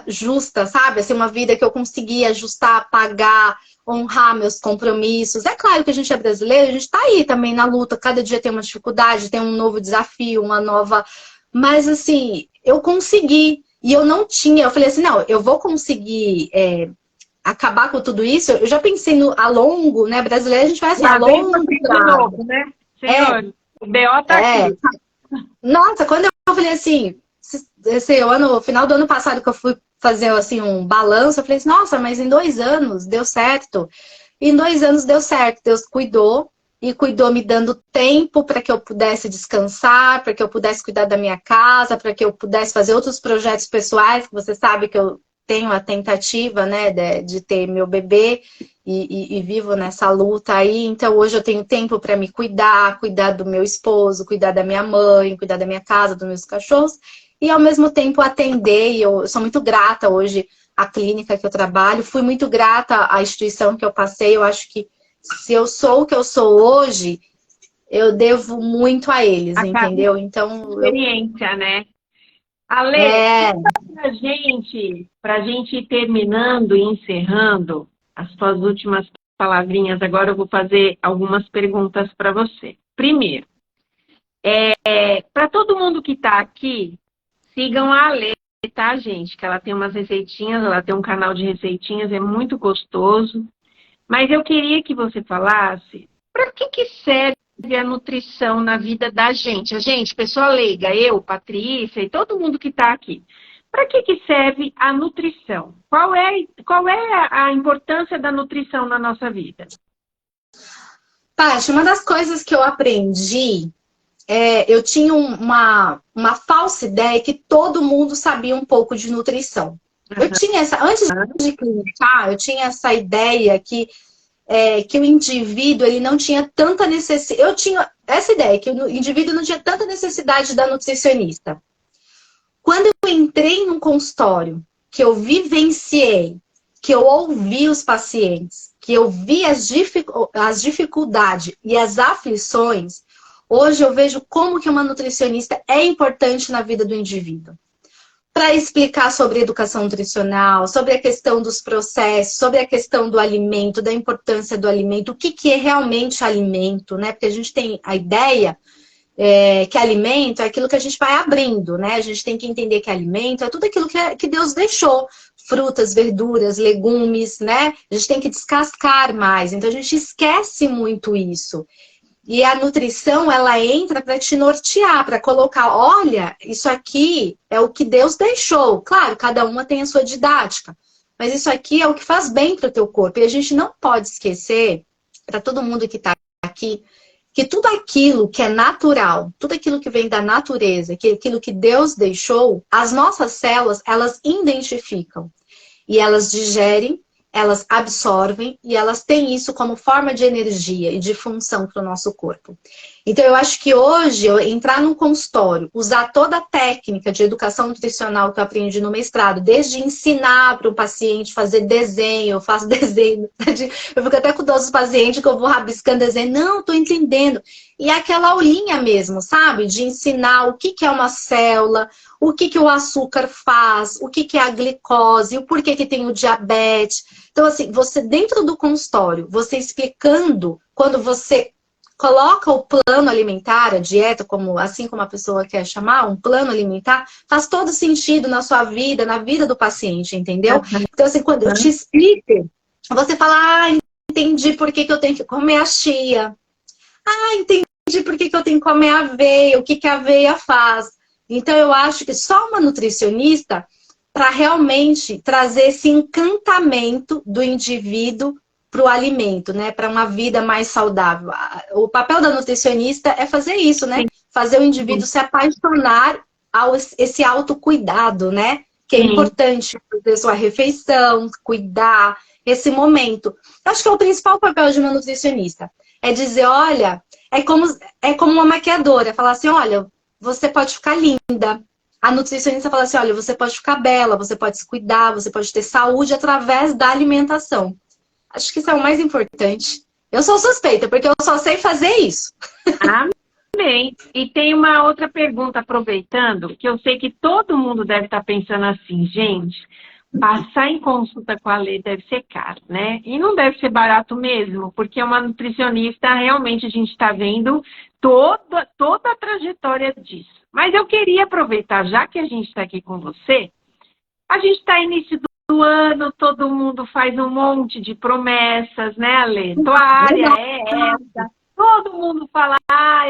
Speaker 3: justa, sabe? Assim, uma vida que eu conseguia ajustar, pagar, honrar meus compromissos. É claro que a gente é brasileiro, a gente tá aí também na luta, cada dia tem uma dificuldade, tem um novo desafio, uma nova... Mas, assim, eu consegui. E eu não tinha, eu falei assim, não, eu vou conseguir... acabar com tudo isso, eu já pensei a longo, né? Brasileiro, a gente vai assim, a longo
Speaker 2: novo, né? Senhor, o BO tá aqui.
Speaker 3: Nossa, quando eu falei assim, final do ano passado que eu fui fazer assim um balanço, eu falei assim, nossa, mas em 2 anos deu certo. E em 2 anos deu certo, Deus cuidou. E cuidou me dando tempo para que eu pudesse descansar, para que eu pudesse cuidar da minha casa, para que eu pudesse fazer outros projetos pessoais, que você sabe que eu tenho a tentativa, né, de ter meu bebê e vivo nessa luta aí. Então, hoje eu tenho tempo para me cuidar do meu esposo, cuidar da minha mãe, cuidar da minha casa, dos meus cachorros, e ao mesmo tempo atender. E eu sou muito grata hoje à clínica que eu trabalho, fui muito grata à instituição que eu passei. Eu acho que se eu sou o que eu sou hoje, eu devo muito a eles, entendeu? Então,
Speaker 2: experiência, né? Ale, pra gente ir terminando e encerrando, as suas últimas palavrinhas, agora eu vou fazer algumas perguntas para você. Primeiro, para todo mundo que está aqui, sigam a Ale, tá, gente? Que ela tem umas receitinhas, ela tem um canal de receitinhas, é muito gostoso. Mas eu queria que você falasse para que serve a nutrição na vida da gente. A gente, pessoa leiga, eu, Patrícia e todo mundo que está aqui. Para que serve a nutrição? Qual é a importância da nutrição na nossa vida?
Speaker 3: Paty, uma das coisas que eu aprendi, eu tinha uma falsa ideia que todo mundo sabia um pouco de nutrição. Eu tinha antes de clinicar, eu tinha essa ideia que o indivíduo ele não tinha tanta necessidade. Eu tinha essa ideia, que o indivíduo não tinha tanta necessidade da nutricionista. Quando eu entrei num consultório, que eu vivenciei, que eu ouvi os pacientes, que eu vi as dificuldades e as aflições, hoje eu vejo como que uma nutricionista é importante na vida do indivíduo. Para explicar sobre educação nutricional, sobre a questão dos processos, sobre a questão do alimento, da importância do alimento, o que é realmente alimento, né? Porque a gente tem a ideia que alimento é aquilo que a gente vai abrindo, né? A gente tem que entender que alimento é tudo aquilo que Deus deixou. Frutas, verduras, legumes, né? A gente tem que descascar mais. Então, a gente esquece muito isso. E a nutrição, ela entra para te nortear, para colocar, olha, isso aqui é o que Deus deixou. Claro, cada uma tem a sua didática. Mas isso aqui é o que faz bem para o teu corpo. E a gente não pode esquecer, para todo mundo que está aqui, que tudo aquilo que é natural, tudo aquilo que vem da natureza, que aquilo que Deus deixou, as nossas células, elas identificam. E elas digerem, elas absorvem e elas têm isso como forma de energia e de função para o nosso corpo. Então, eu acho que hoje, eu entrar num consultório, usar toda a técnica de educação nutricional que eu aprendi no mestrado, desde ensinar para o paciente fazer desenho, eu faço desenho, eu fico até com dó dos pacientes que eu vou rabiscando desenho, não, estou entendendo. E aquela aulinha mesmo, sabe? De ensinar o que é uma célula, o que o açúcar faz, o que é a glicose, o porquê que tem o diabetes. Então, assim, você dentro do consultório, você explicando, quando você coloca o plano alimentar, a dieta, assim como a pessoa quer chamar, um plano alimentar, faz todo sentido na sua vida, na vida do paciente, entendeu? Então, assim, quando eu te explico, você fala, entendi por que eu tenho que comer a chia. Entendi por que eu tenho que comer a aveia, o que a aveia faz. Então, eu acho que só uma nutricionista para realmente trazer esse encantamento do indivíduo para o alimento, né? Para uma vida mais saudável. O papel da nutricionista é fazer isso, né? Fazer o indivíduo se apaixonar esse autocuidado, né? Que é importante fazer sua refeição, cuidar, esse momento. Eu acho que é o principal papel de uma nutricionista. É dizer, olha, é como uma maquiadora. Falar assim, olha, você pode ficar linda. A nutricionista fala assim, olha, você pode ficar bela, você pode se cuidar, você pode ter saúde através da alimentação. Acho que isso é o mais importante. Eu sou suspeita, porque eu só sei fazer isso.
Speaker 2: Amém. E tem uma outra pergunta, aproveitando, que eu sei que todo mundo deve estar pensando assim, gente, passar em consulta com a Lê deve ser caro, né? E não deve ser barato mesmo, porque uma nutricionista, realmente a gente está vendo toda a trajetória disso. Mas eu queria aproveitar, já que a gente está aqui com você, a gente está início do ano, todo mundo faz um monte de promessas, né, Ale? Tua área é essa. Todo mundo fala,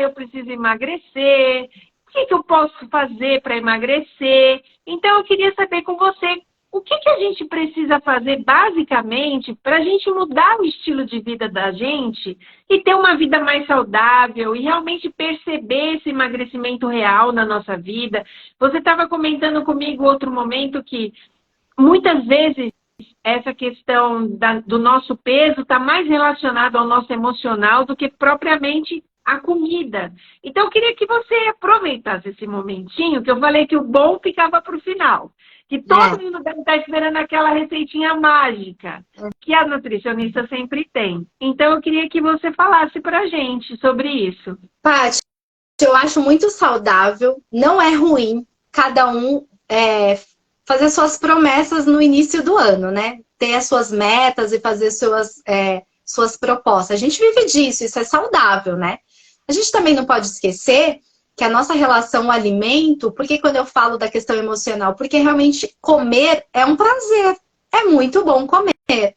Speaker 2: eu preciso emagrecer. O que eu posso fazer para emagrecer? Então, eu queria saber com você, o que a gente precisa fazer, basicamente, para a gente mudar o estilo de vida da gente e ter uma vida mais saudável e realmente perceber esse emagrecimento real na nossa vida. Você estava comentando comigo outro momento que muitas vezes essa questão do nosso peso está mais relacionada ao nosso emocional do que propriamente a comida. Então, eu queria que você aproveitasse esse momentinho, que eu falei que o bom ficava para o final. Que todo mundo deve estar esperando aquela receitinha mágica que a nutricionista sempre tem. Então, eu queria que você falasse para a gente sobre isso.
Speaker 3: Paty, eu acho muito saudável, não é ruim cada um fazer suas promessas no início do ano, né? Ter as suas metas e fazer suas propostas. A gente vive disso, isso é saudável, né? A gente também não pode esquecer que a nossa relação ao alimento, porque quando eu falo da questão emocional, porque realmente comer é um prazer, é muito bom comer.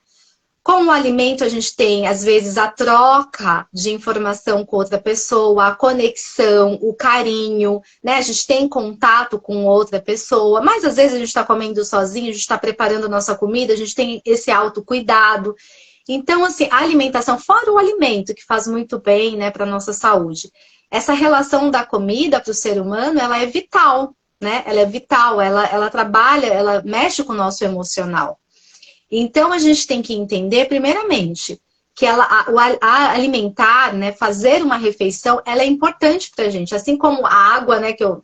Speaker 3: Com o alimento a gente tem, às vezes, a troca de informação com outra pessoa, a conexão, o carinho, né? A gente tem contato com outra pessoa, mas às vezes a gente está comendo sozinho, a gente está preparando a nossa comida, a gente tem esse autocuidado. Então, assim, a alimentação, fora o alimento, que faz muito bem, né, para a nossa saúde, essa relação da comida para o ser humano, ela é vital, né? Ela é vital, ela trabalha, ela mexe com o nosso emocional. Então, a gente tem que entender, primeiramente, que a alimentar, né, fazer uma refeição, ela é importante para a gente. Assim como a água, né, que eu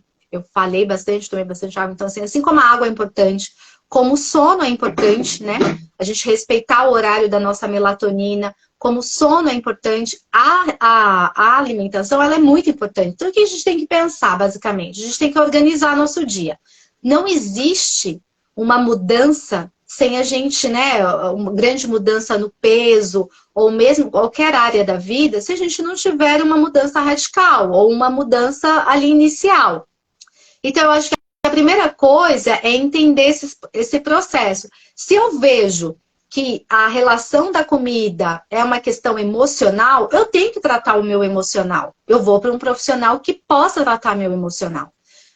Speaker 3: falei bastante, tomei bastante água, então assim como a água é importante, como o sono é importante, né? A gente respeitar o horário da nossa melatonina, como o sono é importante, a alimentação, ela é muito importante. Então, o que a gente tem que pensar, basicamente? A gente tem que organizar nosso dia. Não existe uma mudança sem a gente, né, uma grande mudança no peso, ou mesmo qualquer área da vida, se a gente não tiver uma mudança radical, ou uma mudança ali inicial. Então, eu acho que a primeira coisa é entender esse processo. Se eu vejo que a relação da comida é uma questão emocional, eu tenho que tratar o meu emocional. Eu vou para um profissional que possa tratar meu emocional.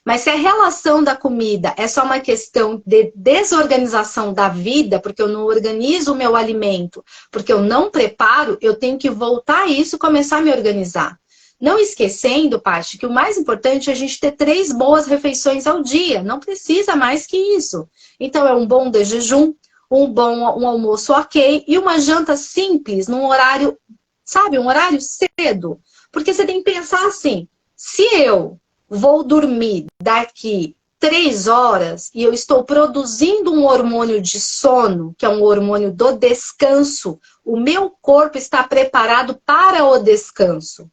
Speaker 3: Mas se a relação da comida é só uma questão de desorganização da vida, porque eu não organizo o meu alimento, porque eu não preparo, eu tenho que voltar a isso e começar a me organizar. Não esquecendo, Paty, que o mais importante é a gente ter 3 boas refeições ao dia. Não precisa mais que isso. Então, é um bom de jejum, um almoço ok e uma janta simples, num horário, sabe, um horário cedo. Porque você tem que pensar assim, se eu vou dormir daqui 3 horas e eu estou produzindo um hormônio de sono, que é um hormônio do descanso, o meu corpo está preparado para o descanso.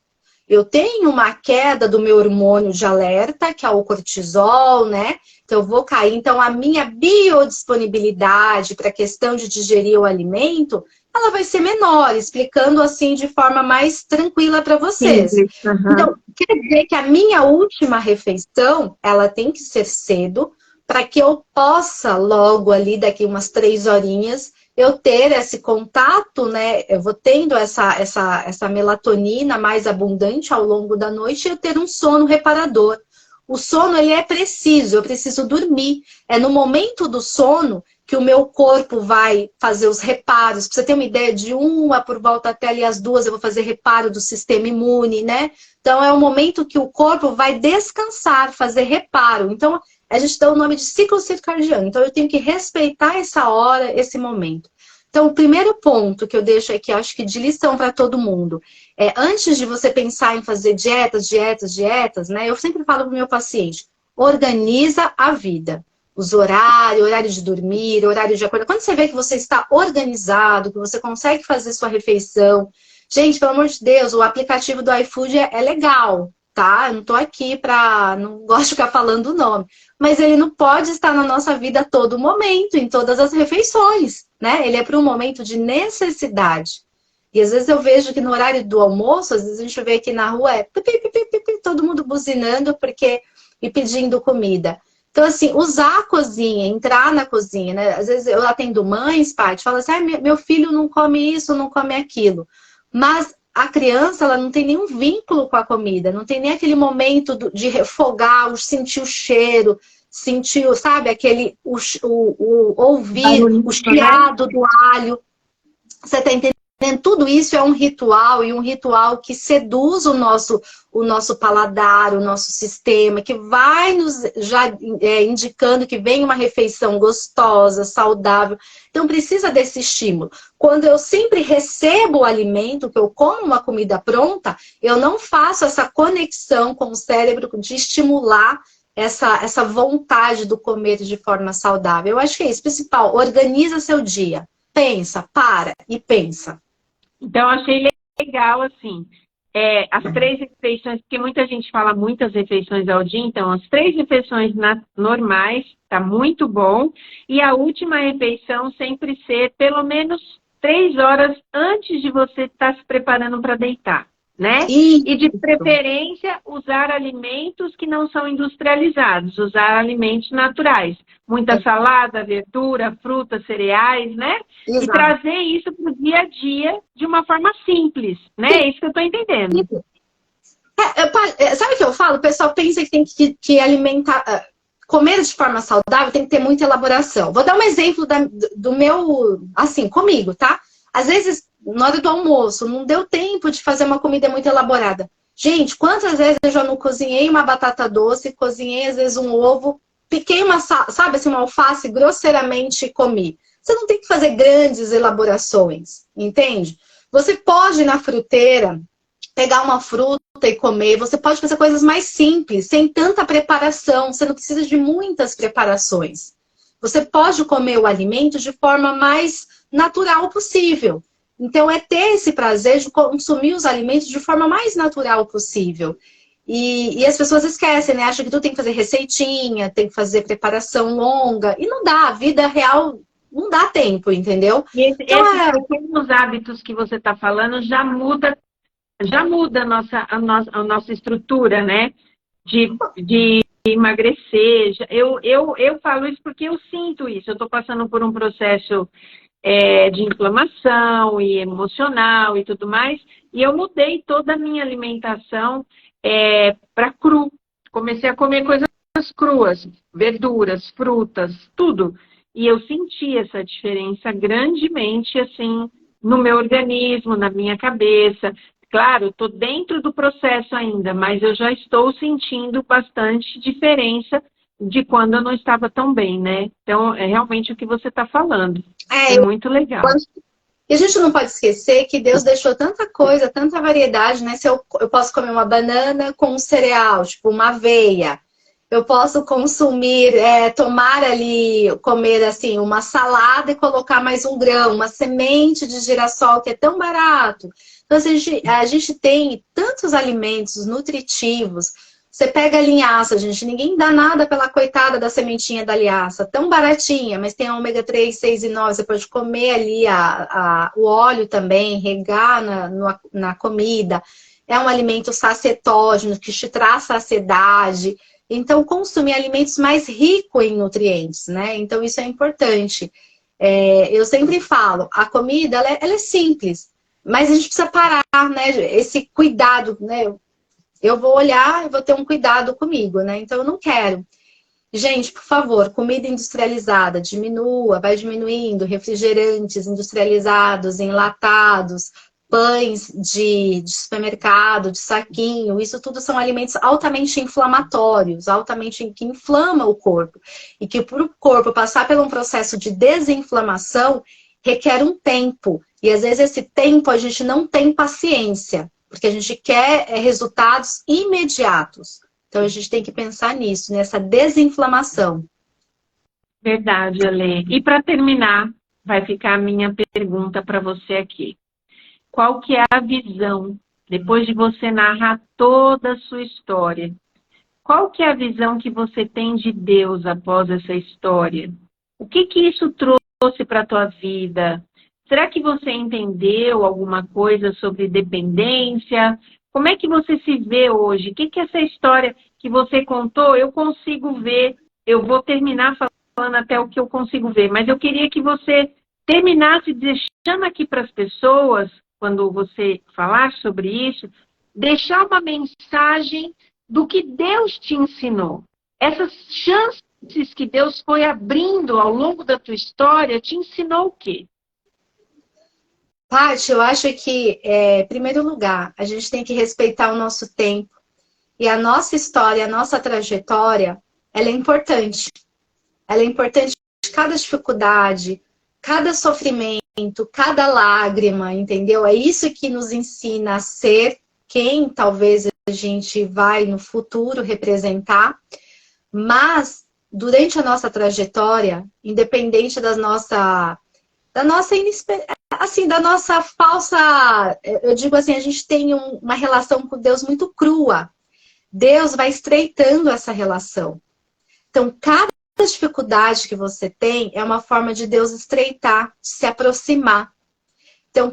Speaker 3: Eu tenho uma queda do meu hormônio de alerta, que é o cortisol, né? Então, eu vou cair. Então, a minha biodisponibilidade para a questão de digerir o alimento, ela vai ser menor, explicando assim de forma mais tranquila para vocês.
Speaker 2: Uhum.
Speaker 3: Então, quer dizer que a minha última refeição, ela tem que ser cedo, para que eu possa, logo ali, daqui umas 3 horinhas, eu ter esse contato, né? Eu vou tendo essa melatonina mais abundante ao longo da noite e eu ter um sono reparador. O sono, ele é preciso, eu preciso dormir. É no momento do sono que o meu corpo vai fazer os reparos. Pra você ter uma ideia, de 1 por volta até ali as 2, eu vou fazer reparo do sistema imune, né? Então, é o momento que o corpo vai descansar, fazer reparo. Então, a gente dá o nome de ciclo circadiano. Então, eu tenho que respeitar essa hora, esse momento. Então, o primeiro ponto que eu deixo aqui, acho que de lição para todo mundo, é antes de você pensar em fazer dietas, né? Eu sempre falo para o meu paciente, organiza a vida. Os horários, horário de dormir, horário de acordar. Quando você vê que você está organizado, que você consegue fazer sua refeição. Gente, pelo amor de Deus, o aplicativo do iFood é legal, tá? Eu não tô aqui pra... Não gosto de ficar falando o nome. Mas ele não pode estar na nossa vida a todo momento, em todas as refeições, né? Ele é para um momento de necessidade. E às vezes eu vejo que no horário do almoço, às vezes a gente vê aqui na rua, todo mundo buzinando e pedindo comida. Então, assim, usar a cozinha, entrar na cozinha, né? Às vezes eu atendo mães, Paty, fala assim, meu filho não come isso, não come aquilo. Mas a criança, ela não tem nenhum vínculo com a comida, não tem nem aquele momento de refogar, sentir o cheiro, sentir, sabe, ouvir o chiado do alho. Você tá entendendo? Tudo isso é um ritual, e um ritual que seduz o nosso paladar, o nosso sistema, que vai nos já indicando que vem uma refeição gostosa, saudável. Então precisa desse estímulo. Quando eu sempre recebo o alimento, que eu como uma comida pronta, eu não faço essa conexão com o cérebro de estimular essa vontade do comer de forma saudável. Eu acho que é isso, principal. Organiza seu dia. Pensa, para e pensa.
Speaker 2: Então, achei legal, assim, as 3 refeições, porque muita gente fala muitas refeições ao dia, então as 3 refeições normais, tá muito bom, e a última refeição sempre ser pelo menos 3 horas antes de você estar se preparando para deitar, né? E de preferência, usar alimentos que não são industrializados, usar alimentos naturais. Muita salada, verdura, frutas, cereais, né? Exato. E trazer isso para o dia a dia de uma forma simples, né? É isso que eu estou entendendo.
Speaker 3: Sabe o que eu falo? O pessoal pensa que tem que alimentar... Comer de forma saudável tem que ter muita elaboração. Vou dar um exemplo do meu... Assim, comigo, tá? Às vezes, na hora do almoço, não deu tempo de fazer uma comida muito elaborada. Gente, quantas vezes eu já não cozinhei uma batata doce, cozinhei às vezes um ovo, piquei sabe assim, uma alface grosseiramente e comi. Você não tem que fazer grandes elaborações, entende? Você pode ir na fruteira, pegar uma fruta e comer. Você pode fazer coisas mais simples, sem tanta preparação. Você não precisa de muitas preparações. Você pode comer o alimento de forma mais natural possível. Então, é ter esse prazer de consumir os alimentos de forma mais natural possível. E as pessoas esquecem, né? Acham que tudo tem que fazer receitinha, tem que fazer preparação longa. E não dá. A vida real não dá tempo, entendeu?
Speaker 2: E
Speaker 3: Então,
Speaker 2: esses pequenos hábitos que você está falando já muda a nossa estrutura, né? De emagrecer. Eu falo isso porque eu sinto isso. Eu estou passando por um processo de inflamação e emocional e tudo mais, e eu mudei toda a minha alimentação para cru. Comecei a comer coisas cruas, verduras, frutas, tudo. E eu senti essa diferença grandemente, assim, no meu organismo, na minha cabeça. Claro, estou dentro do processo ainda, mas eu já estou sentindo bastante diferença de quando eu não estava tão bem, né? Então, é realmente o que você está falando. É muito legal.
Speaker 3: E a gente não pode esquecer que Deus deixou tanta coisa, tanta variedade, né? Se eu posso comer uma banana com um cereal, tipo uma aveia. Eu posso consumir, tomar ali, comer assim, uma salada e colocar mais um grão, uma semente de girassol, que é tão barato. Então, a gente tem tantos alimentos nutritivos. Você pega a linhaça, gente, ninguém dá nada pela coitada da sementinha da linhaça, tão baratinha, mas tem a ômega 3, 6 e 9, você pode comer ali o óleo também, regar na comida. É um alimento sacietógeno, que te traz saciedade. Então, consumir alimentos mais ricos em nutrientes, né? Então, isso é importante. Eu sempre falo, a comida, ela é simples, mas a gente precisa parar, né? Esse cuidado, né? Eu vou olhar e vou ter um cuidado comigo, né? Então, eu não quero. Gente, por favor, comida industrializada, diminua, vai diminuindo, refrigerantes industrializados, enlatados, pães de supermercado, de saquinho, isso tudo são alimentos altamente inflamatórios, que inflamam o corpo. E que para o corpo passar por um processo de desinflamação, requer um tempo. E às vezes esse tempo a gente não tem paciência, porque a gente quer resultados imediatos. Então a gente tem que pensar nisso, nessa desinflamação.
Speaker 2: Verdade, Ale. E para terminar, vai ficar a minha pergunta para você aqui. Qual que é a visão, depois de você narrar toda a sua história, qual que é a visão que você tem de Deus após essa história? O que isso trouxe para a tua vida? Será que você entendeu alguma coisa sobre dependência? Como é que você se vê hoje? O que essa história que você contou, eu consigo ver? Eu vou terminar falando até o que eu consigo ver, mas eu queria que você terminasse deixando aqui para as pessoas, quando você falar sobre isso, deixar uma mensagem do que Deus te ensinou. Essas chances que Deus foi abrindo ao longo da tua história, te ensinou o quê?
Speaker 3: Paty, eu acho que, em primeiro lugar, a gente tem que respeitar o nosso tempo. E a nossa história, a nossa trajetória, ela é importante. Ela é importante cada dificuldade, cada sofrimento, cada lágrima, entendeu? É isso que nos ensina a ser quem talvez a gente vai no futuro representar. Mas, durante a nossa trajetória, independente da nossa falsa, eu digo assim, a gente tem uma relação com Deus muito crua. Deus vai estreitando essa relação. Então, cada dificuldade que você tem é uma forma de Deus estreitar, de se aproximar. Então,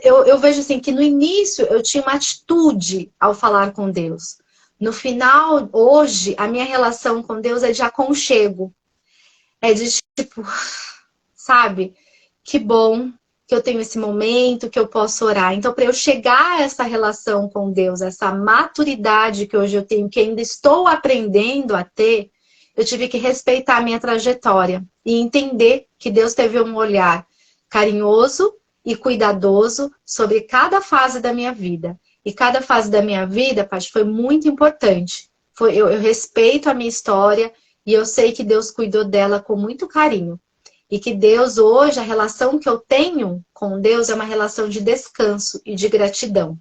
Speaker 3: eu vejo assim que no início eu tinha uma atitude ao falar com Deus. No final, hoje, a minha relação com Deus é de aconchego. É de tipo, sabe? Que bom que eu tenho esse momento, que eu posso orar. Então, para eu chegar a essa relação com Deus, essa maturidade que hoje eu tenho, que ainda estou aprendendo a ter, eu tive que respeitar a minha trajetória e entender que Deus teve um olhar carinhoso e cuidadoso sobre cada fase da minha vida. E cada fase da minha vida, Paty, foi muito importante. Eu respeito a minha história e eu sei que Deus cuidou dela com muito carinho. E que Deus hoje, a relação que eu tenho com Deus é uma relação de descanso e de gratidão.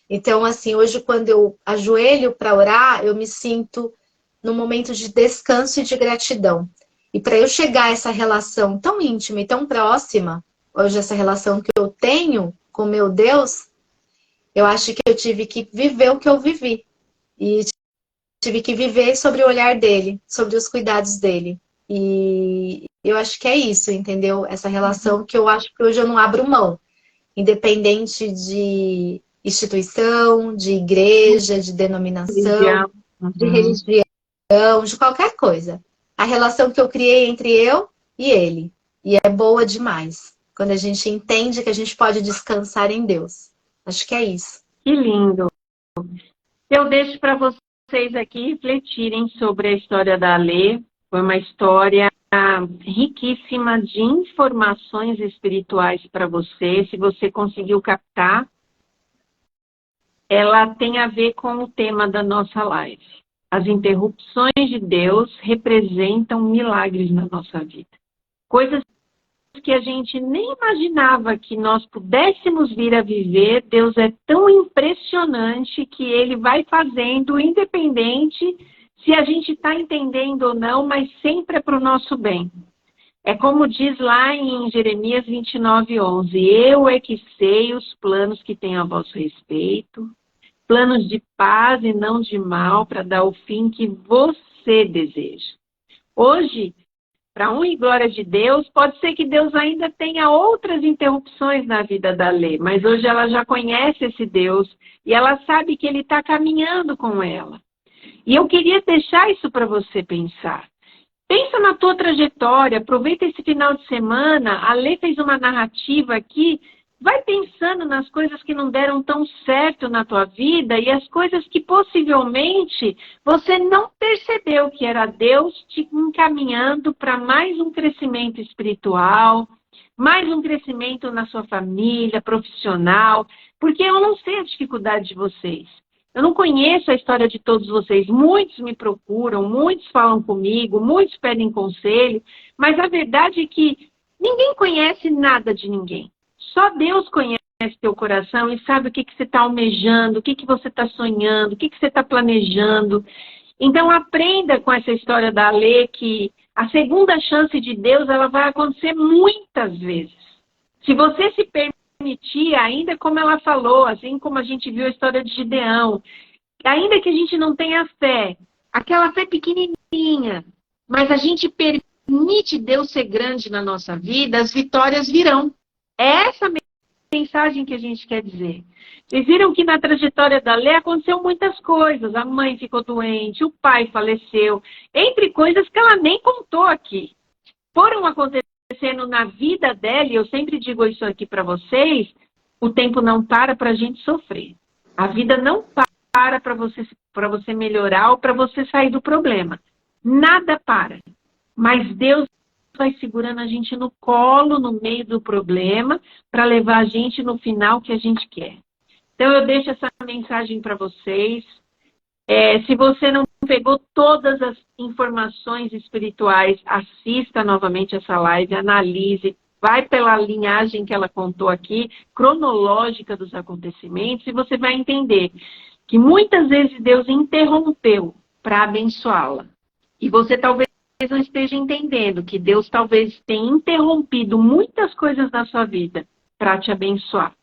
Speaker 3: Então, assim, hoje quando eu ajoelho para orar, eu me sinto num momento de descanso e de gratidão. E para eu chegar a essa relação tão íntima e tão próxima, hoje essa relação que eu tenho com meu Deus, eu acho que eu tive que viver o que eu vivi. E tive que viver sobre o olhar dele, sobre os cuidados dele. E Eu acho que é isso, entendeu? Essa relação que eu acho que hoje eu não abro mão. Independente de instituição, de igreja, de denominação,
Speaker 2: Religião.
Speaker 3: de
Speaker 2: Uhum.
Speaker 3: religião, de qualquer coisa. A relação que eu criei entre eu e ele. E é boa demais. Quando a gente entende que a gente pode descansar em Deus. Acho que é isso.
Speaker 2: Que lindo. Eu deixo para vocês aqui refletirem sobre a história da Alê. Foi uma história riquíssima de informações espirituais para você. Se você conseguiu captar, ela tem a ver com o tema da nossa live. As interrupções de Deus representam milagres na nossa vida. Coisas que a gente nem imaginava que nós pudéssemos vir a viver. Deus é tão impressionante que Ele vai fazendo, independente se a gente está entendendo ou não, mas sempre é para o nosso bem. É como diz lá em Jeremias 29:11, eu é que sei os planos que tenho a vosso respeito, planos de paz e não de mal, para dar o fim que você deseja. Hoje, para honra e glória de Deus, pode ser que Deus ainda tenha outras interrupções na vida da Lê, mas hoje ela já conhece esse Deus e ela sabe que Ele está caminhando com ela. E eu queria deixar isso para você pensar. Pensa na tua trajetória, aproveita esse final de semana, a Lê fez uma narrativa aqui, vai pensando nas coisas que não deram tão certo na tua vida e as coisas que possivelmente você não percebeu que era Deus te encaminhando para mais um crescimento espiritual, mais um crescimento na sua família, profissional, porque eu não sei a dificuldade de vocês. Eu não conheço a história de todos vocês. Muitos me procuram, muitos falam comigo, muitos pedem conselho, mas a verdade é que ninguém conhece nada de ninguém. Só Deus conhece teu coração e sabe o que você está almejando, o que você está sonhando, o que você está planejando. Então aprenda com essa história da Alê que a segunda chance de Deus ela vai acontecer muitas vezes. Se você se permitir, ainda como ela falou, assim como a gente viu a história de Gideão, ainda que a gente não tenha fé, aquela fé pequenininha, mas a gente permite Deus ser grande na nossa vida, as vitórias virão. É essa mensagem que a gente quer dizer. Vocês viram que na trajetória da Lê aconteceu muitas coisas. A mãe ficou doente, o pai faleceu, entre coisas que ela nem contou aqui. Foram acontecendo na vida dela, e eu sempre digo isso aqui para vocês, o tempo não para a gente sofrer. A vida não para para você melhorar ou para você sair do problema. Nada para. Mas Deus vai segurando a gente no colo, no meio do problema, para levar a gente no final que a gente quer. Então, eu deixo essa mensagem para vocês. Se você não pegou todas as informações espirituais, assista novamente essa live, analise, vai pela linhagem que ela contou aqui, cronológica dos acontecimentos, e você vai entender que muitas vezes Deus interrompeu para abençoá-la. E você talvez não esteja entendendo que Deus talvez tenha interrompido muitas coisas na sua vida para te abençoar.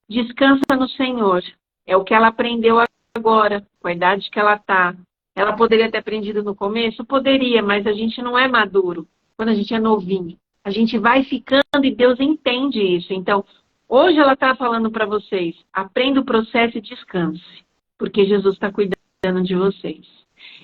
Speaker 2: Descansa no Senhor. É o que ela aprendeu agora, com a idade que ela está. Ela poderia ter aprendido no começo? Poderia, mas a gente não é maduro quando a gente é novinho. A gente vai ficando e Deus entende isso. Então, hoje ela está falando para vocês, aprenda o processo e descanse, porque Jesus está cuidando de vocês.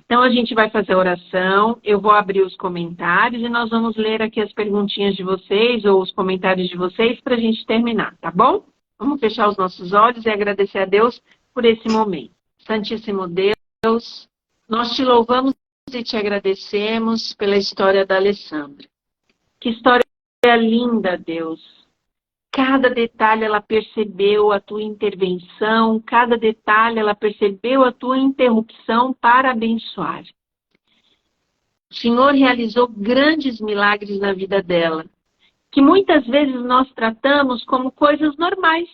Speaker 2: Então, a gente vai fazer a oração, eu vou abrir os comentários e nós vamos ler aqui as perguntinhas de vocês ou os comentários de vocês para a gente terminar, tá bom? Vamos fechar os nossos olhos e agradecer a Deus por esse momento. Santíssimo Deus, nós te louvamos e te agradecemos pela história da Alessandra. Que história linda, Deus. Cada detalhe ela percebeu a tua intervenção, cada detalhe ela percebeu a tua interrupção para abençoar. O Senhor realizou grandes milagres na vida dela, que muitas vezes nós tratamos como coisas normais.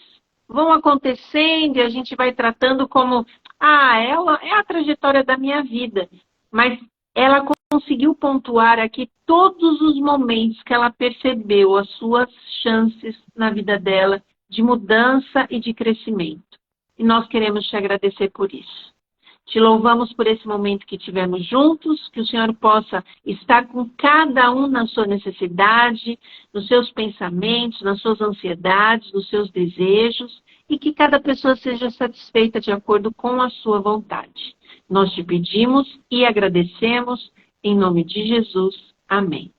Speaker 2: Vão acontecendo e a gente vai tratando como, ela é a trajetória da minha vida. Mas ela conseguiu pontuar aqui todos os momentos que ela percebeu as suas chances na vida dela de mudança e de crescimento. E nós queremos te agradecer por isso. Te louvamos por esse momento que tivemos juntos, que o Senhor possa estar com cada um na sua necessidade, nos seus pensamentos, nas suas ansiedades, nos seus desejos, e que cada pessoa seja satisfeita de acordo com a sua vontade. Nós te pedimos e agradecemos, em nome de Jesus. Amém.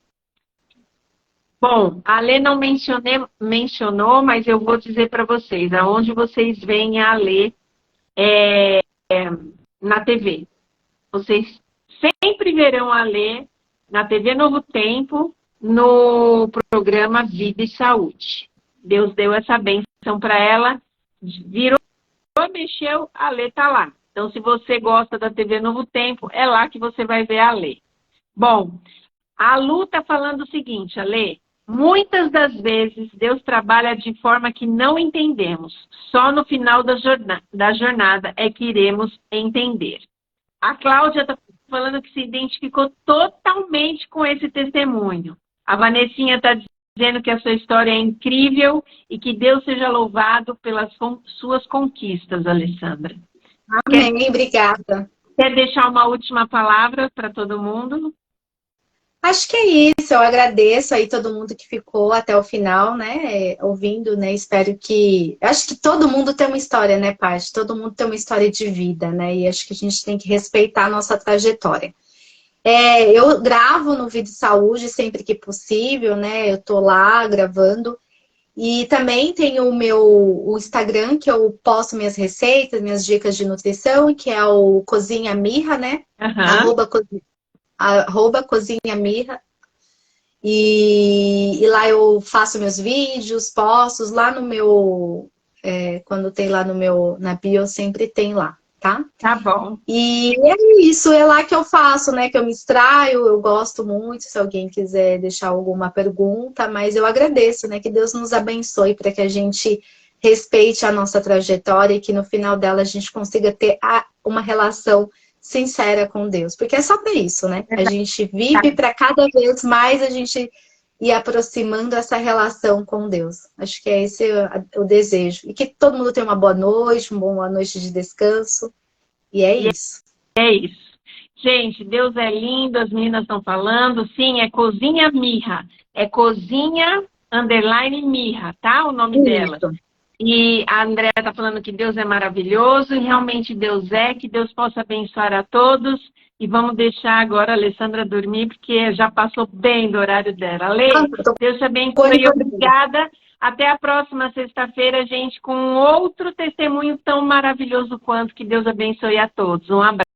Speaker 2: Bom, a Alê não mencionou, mas eu vou dizer para vocês, aonde vocês veem a Alê na TV. Vocês sempre verão a Alê na TV Novo Tempo, no programa Vida e Saúde. Deus deu essa bênção para ela, virou, mexeu, a Alê está lá. Então, se você gosta da TV Novo Tempo, é lá que você vai ver a Alê. Bom, a Lu está falando o seguinte, Alê, muitas das vezes Deus trabalha de forma que não entendemos. Só no final da jornada é que iremos entender. A Cláudia está falando que se identificou totalmente com esse testemunho. A Vanessinha está dizendo que a sua história é incrível e que Deus seja louvado pelas suas conquistas, Alessandra.
Speaker 3: Amém, obrigada.
Speaker 2: Quer deixar uma última palavra para todo mundo?
Speaker 3: Acho que é isso, eu agradeço aí todo mundo que ficou até o final, né, ouvindo, né, espero que... Acho que todo mundo tem uma história, né, Paty? Todo mundo tem uma história de vida, né, e acho que a gente tem que respeitar a nossa trajetória. Eu gravo no Vida e Saúde sempre que possível, né, eu tô lá gravando, e também tenho o Instagram, que eu posto minhas receitas, minhas dicas de nutrição, que é o Cozinha Mirra, né, @ Cozinha Mirra, e lá eu faço meus vídeos, posto lá no meu, quando tem lá no meu, na bio, sempre tem lá, tá?
Speaker 2: Tá bom.
Speaker 3: E é isso, é lá que eu faço, né, que eu me extraio, eu gosto muito, se alguém quiser deixar alguma pergunta, mas eu agradeço, né, que Deus nos abençoe para que a gente respeite a nossa trajetória e que no final dela a gente consiga ter uma relação sincera com Deus, porque é só para isso, né? A gente vive para cada vez mais a gente ir aproximando essa relação com Deus. Acho que é esse o desejo. E que todo mundo tenha uma boa noite, uma boa noite de descanso. E é isso.
Speaker 2: É isso. Gente, Deus é lindo, as meninas estão falando. Sim, é Cozinha Mirra. É Cozinha _Mirra, tá? O nome dela. E a Andréa está falando que Deus é maravilhoso, e realmente Deus é, que Deus possa abençoar a todos. E vamos deixar agora a Alessandra dormir, porque já passou bem do horário dela. Alê, Deus te abençoe, obrigada. Até a próxima sexta-feira, gente, com outro testemunho tão maravilhoso quanto. Que Deus abençoe a todos. Um abraço.